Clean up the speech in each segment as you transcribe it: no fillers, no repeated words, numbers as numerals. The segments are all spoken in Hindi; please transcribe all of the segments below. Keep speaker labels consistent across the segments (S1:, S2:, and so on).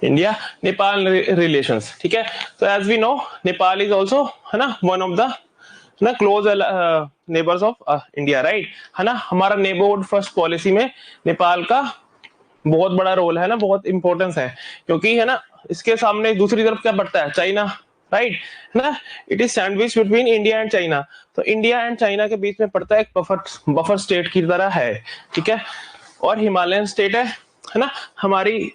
S1: इंडिया नेपाल रिलेशंस, ठीक है। तो as we know Nepal is also, है ना, वन ऑफ द ना close neighbours of India, right, है ना। हमारा नेबरहुड फर्स्ट पॉलिसी में नेपाल का बहुत बड़ा रोल है ना, बहुत इंपॉर्टेंस है, क्योंकि है ना इसके सामने दूसरी तरफ क्या पड़ता है, चाइना, राइट, है ना। It is sandwich between India and China, तो इंडिया एंड चाइना के बीच में पड़ता है, एक बफर स्टेट की तरह है, ठीक है। और हिमालयन स्टेट है ना, हमारी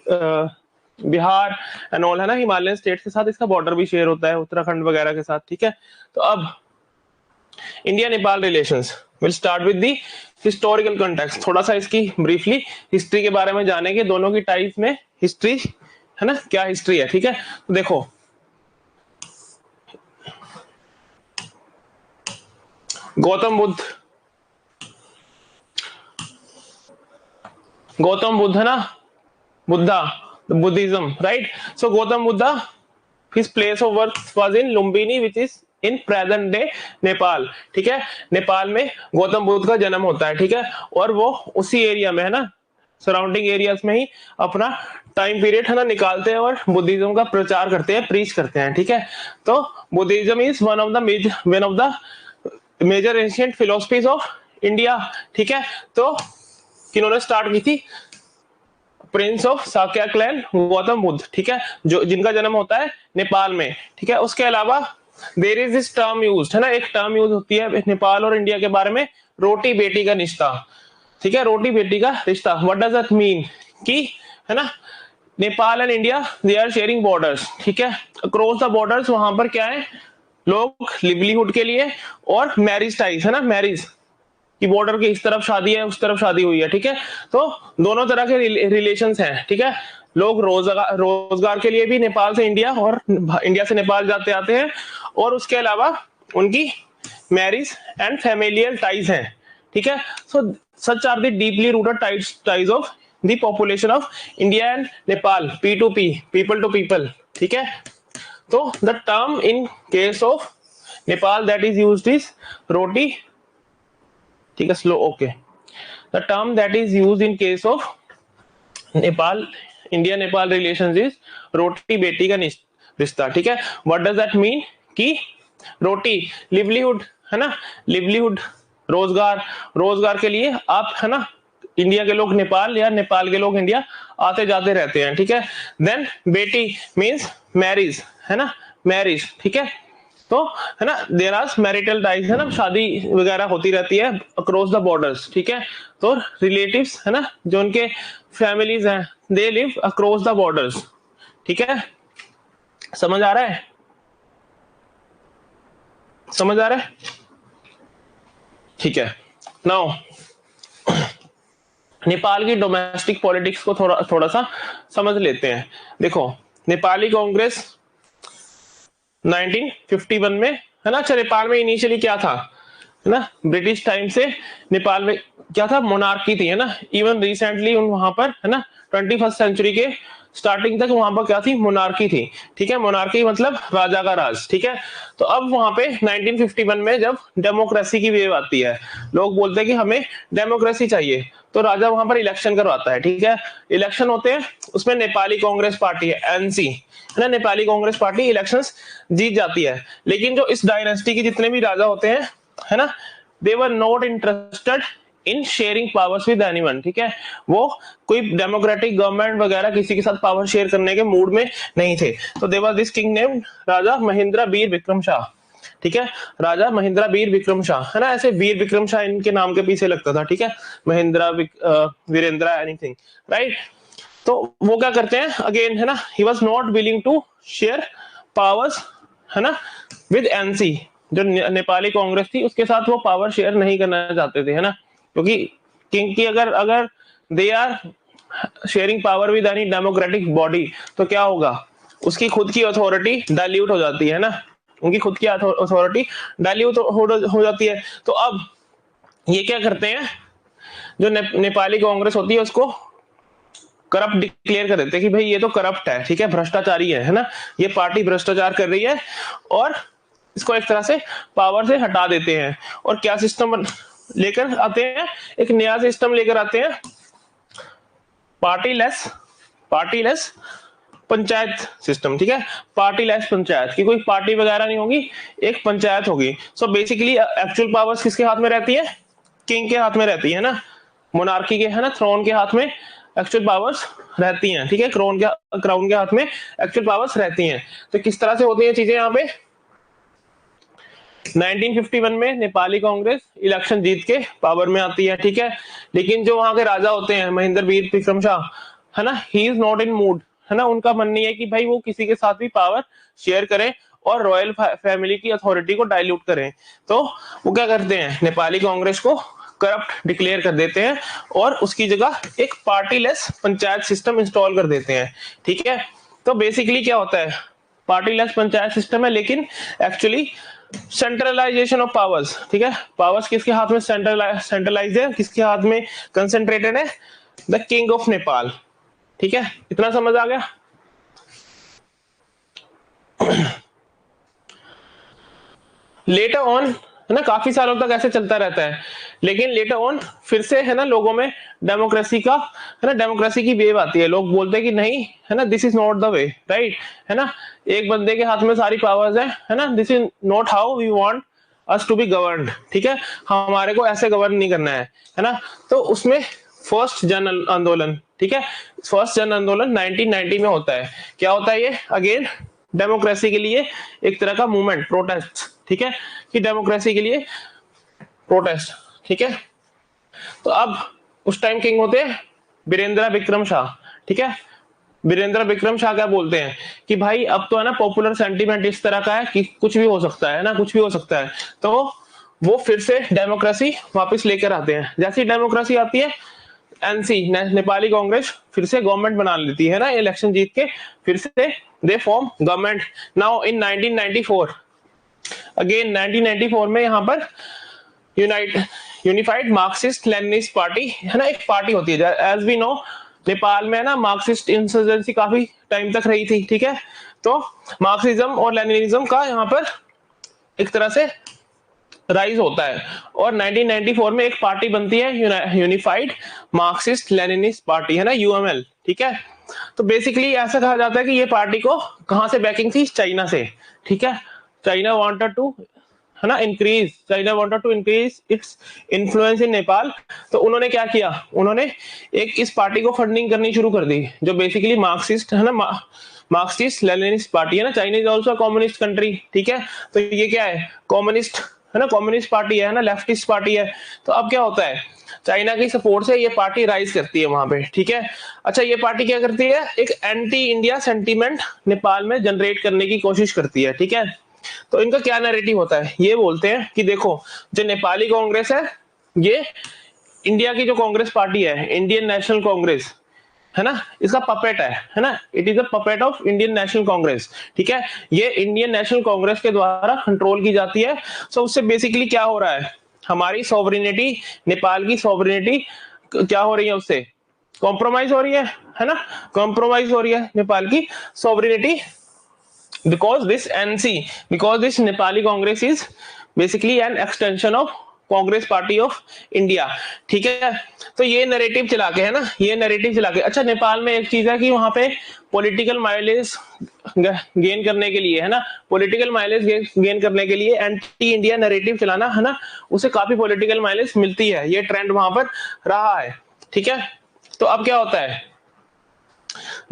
S1: बिहार एंड ऑल, है ना, हिमालयन स्टेट के साथ इसका बॉर्डर भी शेयर होता है, उत्तराखंड वगैरह के साथ, ठीक है। तो अब India Nepal relations will start with the historical context, थोड़ा सा इसकी ब्रीफली हिस्ट्री के बारे में जानेंगे, दोनों की टाइप्स में हिस्ट्री, है ना, क्या हिस्ट्री है, ठीक है। तो देखो गौतम बुद्ध है ना, Buddha, Buddhism, right. So Gautam Buddha, his place of birth was in Lumbini which is in present day Nepal, ठीक है। नेपाल में गौतम बुद्ध का जन्म होता है, ठीक है, और वो उसी एरिया में, है ना, सराउंडिंग एरियाज में ही अपना टाइम पीरियड, है ना, निकालते हैं और बुद्धिज्म का प्रचार करते हैं, प्रीच करते हैं, ठीक है। तो Buddhism is one of the major ancient philosophies of India, ठीक है। तो किन्होंने स्टार्ट की थी, prince of Shakya clan Gautam Buddha, ठीक है, जो जिनका जन्म होता है नेपाल में, ठीक है। उसके अलावा there is this term used, है ना, एक टर्म यूज होती है नेपाल और इंडिया के बारे में, रोटी बेटी का रिश्ता, ठीक है, रोटी बेटी का रिश्ता। व्हाट डज दैट मीन, कि है ना Nepal and India they are sharing borders, ठीक है, अक्रॉस द बॉर्डर्स वहां पर क्या है, लोग लिवलीहुड के लिए और मैरिज टाइज, है ना, मैरिज कि बॉर्डर के इस तरफ शादी है, उस तरफ शादी हुई है, ठीक है। तो दोनों तरह के रिलेशंस हैं, ठीक है। लोग रोजगार के लिए भी नेपाल से इंडिया और इंडिया से नेपाल जाते आते हैं, और उसके अलावा उनकी मैरिज एंड फैमिलियल टाइज हैं, ठीक है। So such are the deeply rooted ties of the population of India and Nepal, P to P, people to people, ठीक है। तो the term in case of Nepal that is used is roti, ठीक है, slow, okay. The term that is used in case of Nepal, India Nepal relations is roti beti का रिश्ता, ठीक है। व्हाट डज दैट मीन, कि रोटी लिवलीहुड, है ना, लिवलीहुड रोजगार के लिए आप, है ना, इंडिया के लोग नेपाल या नेपाल के लोग इंडिया आते जाते रहते हैं, ठीक है। देन बेटी मींस मैरिज, है ना, मैरिज, ठीक है। तो है ना देयर आर मैरिटल टाइज, है ना, शादी वगैरह होती रहती है अक्रॉस द बॉर्डर्स, ठीक है। तो रिलेटिव्स, है ना, जो उनके फैमिलीज हैं, they live across the borders, ठीक है। समझ आ रहा है, समझ आ रहा है, ठीक है। नाउ नेपाल की डोमेस्टिक पॉलिटिक्स को थोड़ा सा समझ लेते हैं। देखो नेपाली कांग्रेस 1951 में, है ना, अच्छा नेपाल में इनिशियली क्या था, है ना, ब्रिटिश टाइम से नेपाल में क्या था, मोनार्की थी, है ना। इवन रिसेंटली वहां पर, है ना, 21st सेंचुरी के स्टार्टिंग तक वहां पर क्या थी, मोनार्की थी, ठीक है। मोनार्की मतलब राजा का राज, ठीक है। तो अब वहां पे 1951 में जब डेमोक्रेसी की वेव आती है, लोग बोलते हैं कि हमें डेमोक्रेसी चाहिए, तो राजा वहां पर इलेक्शन करवाता है, ठीक है। इलेक्शन होते हैं, उसमें नेपाली कांग्रेस पार्टी है, एनसी, है ना, नेपाली कांग्रेस पार्टी इलेक्शंस जीत जाती है। लेकिन जो इस डायनेस्टी के जितने भी राजा होते हैं, है ना, they were not interested in sharing powers with anyone, ठीक है। वो कोई डेमोक्रेटिक गवर्नमेंट वगैरह किसी के साथ पावर शेयर करने के मूड में नहीं थे। तो there was this king named Raja Mahendra Veer Vikram Shah, ठीक है, राजा महेंद्र वीर विक्रम शाह, है ना, ऐसे वीर विक्रम शाह इनके नाम के पीछे लगता था, ठीक है, महेंद्र वीरेंद्र एनीथिंग, राइट। तो वो क्या करते हैं अगेन, है ना, he was not willing to share powers, है ना, विद एनसी, जो नेपाली कांग्रेस थी उसके साथ वो पावर शेयर नहीं करना चाहते थे, है ना, क्योंकि किंग की अगर they are sharing power with any democratic body, तो क्या होगा, उसकी खुद की अथॉरिटी डाइल्यूट हो जाती है ना, उनकी खुद की अथॉरिटी डाइल्यूट हो जाती है। तो अब ये क्या करते हैं, जो नेपाली कांग्रेस होती है उसको करप्ट डिक्लेयर कर देते हैं कि भाई ये तो करप्ट है, ठीक है, भ्रष्टाचारी है ना, ये पार्टी भ्रष्टाचार कर रही है, और इसको एक तरह से पावर से हटा देते हैं। और क्या सिस्टम लेकर आते हैं, एक नया सिस्टम लेकर आते हैं, पार्टीलेस पंचायत सिस्टम, ठीक है, पार्टी लेस पंचायत, की कोई पार्टी वगैरह नहीं होगी, एक पंचायत होगी। सो बेसिकली एक्चुअल पावर्स किसके हाथ में रहती है? किंग के हाथ में रहती है ना, मोनार्की के, है ना, थ्रोन के हाथ में एक्चुअल पावर्स रहती हैं, ठीक है, क्राउन के हाथ में एक्चुअल पावर्स रहती हैं। तो किस तरह से होती हैं चीजें यहाँ पे? 1951 में नेपाली कांग्रेस इलेक्शन जीत के पावर में आती है, ठीक है, लेकिन जो वहां के राजा होते हैं महेंद्र वीर विक्रम शाह, है ना, he is not in mood, है ना, उनका मन नहीं है कि भाई वो किसी के साथ भी पावर शेयर करें और रॉयल फैमिली की अथॉरिटी को डाइल्यूट करें। तो वो क्या करते हैं, नेपाली कांग्रेस को करप्ट डिक्लेयर कर देते हैं और उसकी जगह एक पार्टीलेस पंचायत सिस्टम इंस्टॉल कर देते हैं, ठीक है। तो बेसिकली क्या होता है, पार्टीलेस पंचायत सिस्टम है, लेकिन एक्चुअली सेंट्रलाइजेशन ऑफ पावर्स, ठीक है, पावर्स किसके हाथ में सेंट्रलाइज है, किसके हाथ में कंसेंट्रेटेड है? द किंग ऑफ नेपाल, ठीक है, इतना समझ आ गया? लेटर ऑन, है ना, काफी सालों तक ऐसे चलता रहता है, लेकिन लेटर ऑन फिर से, है ना, लोगों में डेमोक्रेसी का, है ना, डेमोक्रेसी की वेव आती है, लोग बोलते हैं कि नहीं, है ना, this is not the way, right, है ना, एक बंदे के हाथ में सारी पावर्स है ना, this is not how we want us to be governed, ठीक है, हमारे को ऐसे गवर्न नहीं करना है ना। तो उसमें फर्स्ट जन आंदोलन, ठीक है, फर्स्ट जन आंदोलन 1990 में होता है। क्या होता है ये? अगेन डेमोक्रेसी के लिए एक तरह का मूवमेंट, प्रोटेस्ट, ठीक है, कि डेमोक्रेसी के लिए प्रोटेस्ट, ठीक है। तो अब उस टाइम किंग होते हैं वीरेंद्र विक्रम शाह, ठीक है। वीरेंद्र विक्रम शाह क्या बोलते हैं कि भाई अब तो, है ना, पॉपुलर सेंटीमेंट इस तरह का है कि कुछ भी हो सकता है ना, कुछ भी हो सकता है। तो वो फिर से डेमोक्रेसी वापस लेकर आते हैं। जैसी डेमोक्रेसी आती है, एनसी नेपाली कांग्रेस फिर से गवर्नमेंट बना लेती है ना, इलेक्शन जीत के फिर से they form government. Now in 1994, again 1994 में यहाँ पर यूनिफाइड मार्क्सिस्ट लेनिनिस्ट पार्टी, है ना, एक पार्टी होती है। एज वी नो, नेपाल में ना मार्क्सिस्ट इंसर्जेंसी काफी टाइम तक रही थी, ठीक है। तो मार्क्सिज्म और लेनिनिज्म का यहाँ पर एक तरह से राइज होता है और 1994 में एक पार्टी बनती है, यूनिफाइड मार्क्सिस्ट लेनिनिस्ट पार्टी, है ना, यूएमएल, ठीक है। तो बेसिकली ऐसा कहा जाता है कि ये पार्टी को कहां से बैकिंग थी? चाइना से, ठीक है। चाइना वांटेड टू, है ना, China wanted to increase its influence in Nepal. तो उन्होंने क्या किया, उन्होंने एक इस पार्टी को फंडिंग करनी शुरू कर दी, जो बेसिकली मार्क्सिस्ट, है ना, मार्क्सिस्ट लेनिनिस्ट पार्टी है ना। China is also communist country, ठीक है। तो ये क्या है? कम्युनिस्ट, है ना, कम्युनिस्ट पार्टी है ना, लेफ्टिस्ट पार्टी है। तो अब क्या होता है, चाइना की सपोर्ट से ये पार्टी राइज करती है वहां पे, ठीक है। अच्छा, ये पार्टी क्या करती है? एक एंटी इंडिया सेंटीमेंट नेपाल में जनरेट करने की कोशिश करती है, ठीक है। तो इनका क्या नैरेटिव होता है? ये बोलते हैं कि देखो, जो नेपाली कांग्रेस है, ये इंडिया की जो कांग्रेस पार्टी है, इंडियन नेशनल कांग्रेस, है ना, इसका पपेट है ना, it is a puppet of Indian national Congress, ठीक है। ये इंडियन नेशनल कांग्रेस के द्वारा कंट्रोल की जाती है। सो उससे बेसिकली क्या हो रहा है, हमारी सॉवरिनिटी, नेपाल की सॉवरिनिटी क्या हो रही है, उससे कॉम्प्रोमाइज हो रही है ना, कॉम्प्रोमाइज हो रही है नेपाल की sovereignty, because this Nepali Congress is basically an extension of Congress party of India, ठीक है। तो ये नैरेटिव चला के, है ना, ये नैरेटिव चला के। अच्छा, नेपाल में एक चीज है कि वहां पे पॉलिटिकल माइलेज गेन करने के लिए, है ना, पॉलिटिकल माइलेज गेन करने के लिए एंटी इंडिया नैरेटिव चलाना, है ना, उसे काफी पॉलिटिकल माइलेज मिलती है। ये ट्रेंड वहां पर रहा है, ठीक है। तो अब क्या होता है,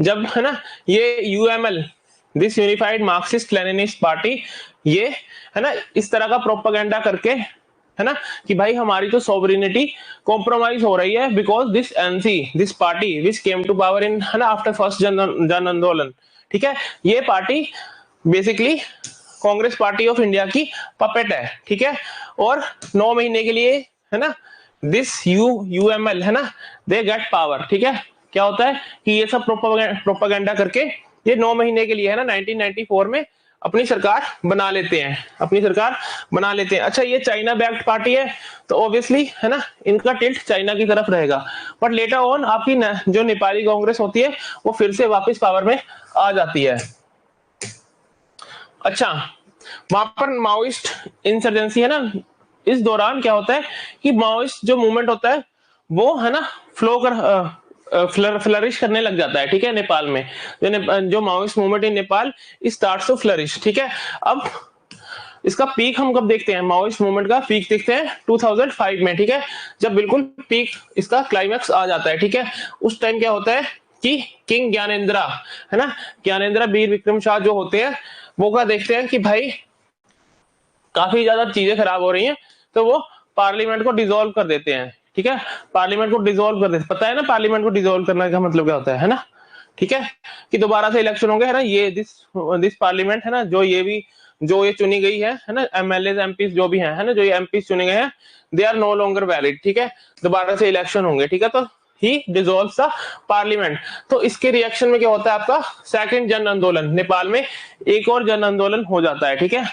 S1: जब, है ना, ये UML, this unified Marxist Leninist party, ये, है ना, इस तरह का प्रोपेगेंडा करके, है ना, कि भाई हमारी तो सॉवरिनिटी कॉम्प्रोमाइज हो रही है, because this NC, this party which came to power in, है ना, आफ्टर फर्स्ट जन आंदोलन, ठीक है। ये party basically Congress party of India की पपेट है, ठीक है। और 9 महीने के लिए, है ना, दिस यूएमएल, है ना, दे गेट पावर, ठीक है। क्या होता है कि ये सब प्रोपेगेंडा करके ये 9 महीने के लिए, है ना, 1994 में अपनी सरकार बना लेते हैं, अपनी सरकार बना लेते हैं। अच्छा, ये चाइना बैक्ड पार्टी है, तो ऑब्वियसली, है ना, इनका टिल्ट चाइना की तरफ रहेगा। बट लेटर ऑन आपकी जो नेपाली कांग्रेस होती है, वो फिर से वापस पावर में आ जाती है। अच्छा, वहां पर माओइस्ट इंसर्जेंसी, है ना, इस दौरान क्या होता है कि माओइस्ट जो मूवमेंट होता है वो, है ना, फ्लो कर फ्लरिश करने लग जाता है, ठीक है, नेपाल में। जो Maoist movement in Nepal starts to flourish, ठीक है। अब इसका पीक हम कब देखते हैं, माओइस्ट मूवमेंट का पीक देखते हैं 2005 में, ठीक है, जब बिल्कुल पीक इसका क्लाइमैक्स आ जाता है, ठीक है। उस टाइम क्या होता है कि किंग ज्ञानेंद्रा, है ना, ज्ञानेंद्रा वीर विक्रम शाह जो होते हैं, वो क्या देखते हैं कि भाई काफी ज्यादा चीजें खराब हो रही हैं, तो वो पार्लियामेंट को डिसॉल्व कर देते हैं, ठीक है। पार्लियामेंट को डिसॉल्व कर देते, पता है ना पार्लियामेंट को डिसॉल्व करने का मतलब क्या होता है ना, ठीक है, कि दोबारा से इलेक्शन होंगे, है ना, ये दिस पार्लियामेंट, है ना, जो ये चुनी गई है ना, एमएलए एमपी जो भी है ना, जो ये एमपी चुने गए हैं, they are no longer valid, ठीक है, दोबारा से इलेक्शन होंगे, ठीक है। तो ही डिसॉल्व द पार्लियामेंट। तो इसके रिएक्शन में क्या होता है, आपका सेकंड जन आंदोलन, नेपाल में एक और जन आंदोलन हो जाता है, ठीक है,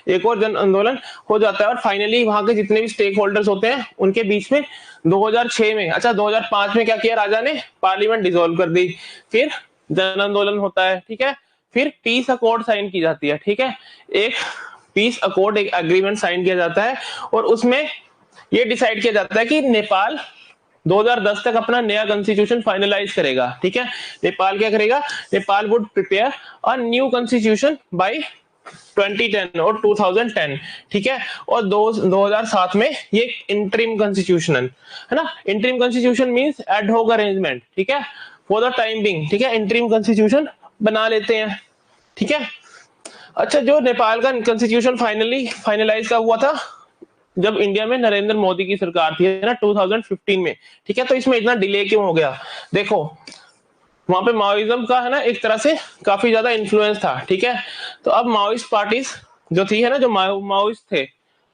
S1: एक और जन आंदोलन हो जाता है, और फाइनली वहां के जितने भी स्टेक होल्डर्स होते हैं उनके बीच में 2006 में, अच्छा 2005 में क्या किया राजा ने, पार्लियामेंट डिसॉल्व कर दी, फिर जन आंदोलन होता है, ठीक है, फिर पीस अकॉर्ड साइन की जाती है, ठीक है, एक पीस अकॉर्ड, एक एग्रीमेंट साइन किया जाता है, और उसमें ये डिसाइड किया जाता है कि नेपाल 2010 तक अपना नया कॉन्स्टिट्यूशन फाइनलाइज करेगा, ठीक है। नेपाल क्या करेगा, Nepal would prepare a new constitution bye 2010 और 2010, ठीक है। और 2007 में ये इंटरिम कॉन्स्टिट्यूशन, है ना, इंटरिम कॉन्स्टिट्यूशन मींस एड होक अरेंजमेंट, ठीक है, फॉर द टाइम बिंग, ठीक है, इंटरिम कॉन्स्टिट्यूशन बना लेते हैं, ठीक है। अच्छा, जो नेपाल का कॉन्स्टिट्यूशन फाइनलाइज का हुआ था जब इंडिया में नरेंद्र मोदी की सरकार थी ना 2015 में, ठीक है, तो इसमें इतना डिले क्यों हो गया, देखो वहां पे माओइज्म का, है ना, एक तरह से काफी ज्यादा इन्फ्लुएंस था, ठीक है। तो अब माओइस्ट पार्टीज जो थी, है ना, जो माओइस्ट थे,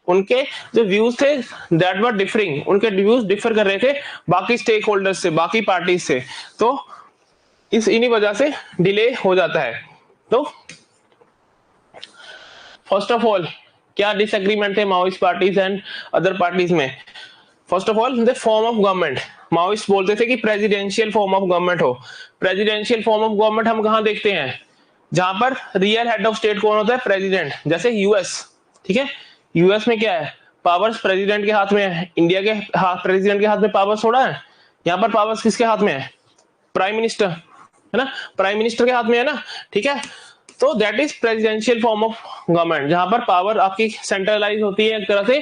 S1: उनके जो व्यूज थे दैट वर डिफरिंग, उनके व्यूज डिफर कर रहे थे बाकी स्टेक होल्डर्स से, बाकी पार्टीज से, तो इन्हीं वजह से डिले हो जाता है। तो फर्स्ट ऑफ ऑल क्या डिसएग्रीमेंट थे Maoist parties and other parties में, first of all the form of government, Maoist बोलते थे कि प्रेसिडेंशियल फॉर्म ऑफ गवर्नमेंट हो। प्रेसिडेंशियल फॉर्म ऑफ गवर्नमेंट हम कहां देखते हैं, जहां पर रियल हेड ऑफ स्टेट कौन होता है, प्रेसिडेंट, जैसे यूएस, ठीक है, यूएस में क्या है, पावर्स प्रेसिडेंट के हाथ में है, इंडिया के प्रेसिडेंट के हाथ में पावर्स थोड़ा है, यहाँ पर पावर्स किसके हाथ में है, प्राइम मिनिस्टर, है ना, प्राइम मिनिस्टर के हाथ में है ना, ठीक है। तो that is presidential form of government, जहां पर पावर आपकी सेंट्रलाइज होती है एक तरह से,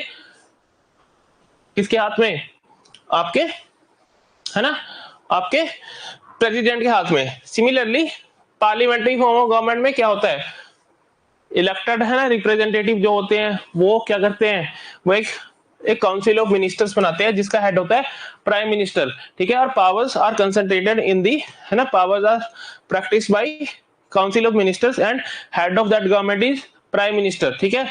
S1: किसके हाथ में, आपके, है ना, आपके प्रेसिडेंट के हाथ में। Similarly parliamentary form of government में क्या होता है, इलेक्टेड, है ना, रिप्रेजेंटेटिव जो होते हैं वो क्या करते हैं, वो एक काउंसिल ऑफ मिनिस्टर्स बनाते हैं जिसका हेड होता है प्राइम मिनिस्टर, ठीक है, और powers are concentrated in the, है ना, powers are practice by council of ministers and head of that government is prime minister, ठीक है।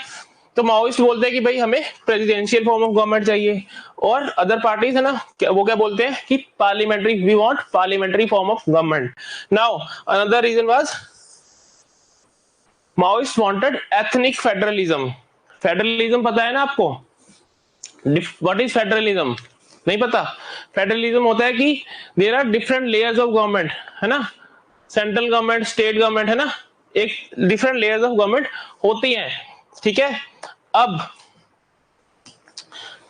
S1: तो माओइस्ट बोलते हैं कि भाई हमें प्रेसिडेंशियल फॉर्म ऑफ गवर्नमेंट चाहिए, और अदर पार्टीज, है ना, वो क्या बोलते हैं कि parliamentary, we want parliamentary form of government. Now another reason was Maoist wanted ethnic federalism. Federalism पता है ना आपको, व्हाट इज फेडरलिज्म, नहीं पता, फेडरलिज्म होता है कि there are different layers of government, है ना, सेंट्रल गवर्नमेंट, स्टेट गवर्नमेंट, है ना, एक डिफरेंट लेयर्स ऑफ गवर्नमेंट होती हैं, ठीक है। अब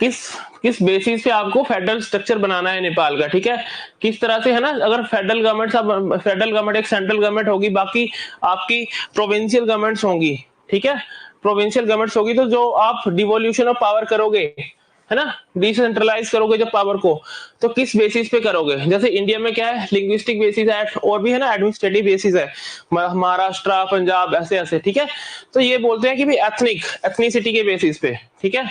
S1: किस बेसिस पे आपको फेडरल स्ट्रक्चर बनाना है नेपाल का, ठीक है, किस तरह से, है ना, अगर फेडरल गवर्नमेंट एक सेंट्रल गवर्नमेंट होगी, बाकी आपकी प्रोविंशियल गवर्नमेंट्स होंगी, ठीक है, प्रोविंशियल गवर्नमेंट्स होगी, तो जो आप डिवोल्यूशन ऑफ पावर करोगे, है ना, डिसेंट्रलाइज करोगे जब पावर को, तो किस बेसिस पे करोगे, जैसे इंडिया में क्या है, लिंग्विस्टिक बेसिस है, और भी है ना एडमिनिस्ट्रेटिव बेसिस है, महाराष्ट्र, पंजाब, ऐसे ऐसे, ठीक है। तो ये बोलते हैं कि भाई एथनिसिटी के बेसिस पे, ठीक है,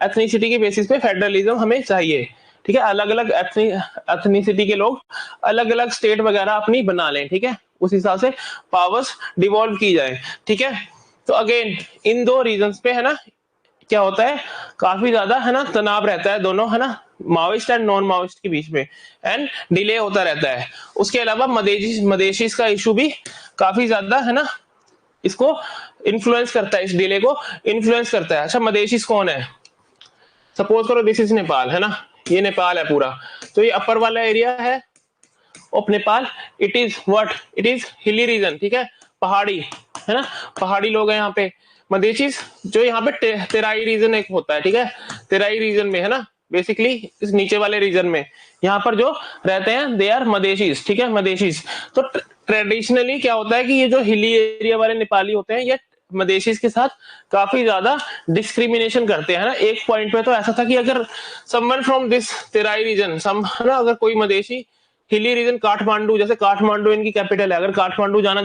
S1: एथनिसिटी के बेसिस पे फेडरलिज्म हमें चाहिए, ठीक है, अलग अलग एथनिसिटी के लोग अलग अलग स्टेट वगैरह अपनी बना लें, ठीक है, उस हिसाब से पावर्स डिवॉल्व की जाए, ठीक है। तो अगेन इन दो रीजंस पे, है ना, क्या होता है, काफी ज्यादा, है ना, तनाव रहता है दोनों, है ना, माओइस्ट एंड नॉन माओइस्ट के बीच में, एंड डिले होता रहता है। उसके अलावा मदेशीस का इशू भी काफी ज्यादा, है ना, इसको इन्फ्लुएंस करता है, इस डिले को इन्फ्लुएंस करता है। अच्छा, मदेशीस कौन है, सपोज करो दिस इज नेपाल, है ना, ये नेपाल है पूरा, तो ये अपर वाला एरिया है of Nepal, it is what, it is hilly region, ठीक है, पहाड़ी, है ना, पहाड़ी लोग हैं यहाँ पे। मदेशीस जो यहाँ पे तेराई रीजन एक होता है, ठीक है, तेराई रीजन में, है ना, बेसिकली इस नीचे वाले रीजन में यहाँ पर जो रहते हैं दे आर मदेशीज, ठीक है, मदेशीज। तो ट्रेडिशनली क्या होता है कि ये जो हिली एरिया वाले नेपाली होते हैं ये मदेशीज के साथ काफी ज्यादा डिस्क्रिमिनेशन करते हैं ना। एक पॉइंट पे तो ऐसा था कि अगर someone from this Terai region some ना, अगर कोई मदेशी हिली रीजन काठमांडू, जैसे काठमांडू इनकी कैपिटल है, अगर काठमांडू जाना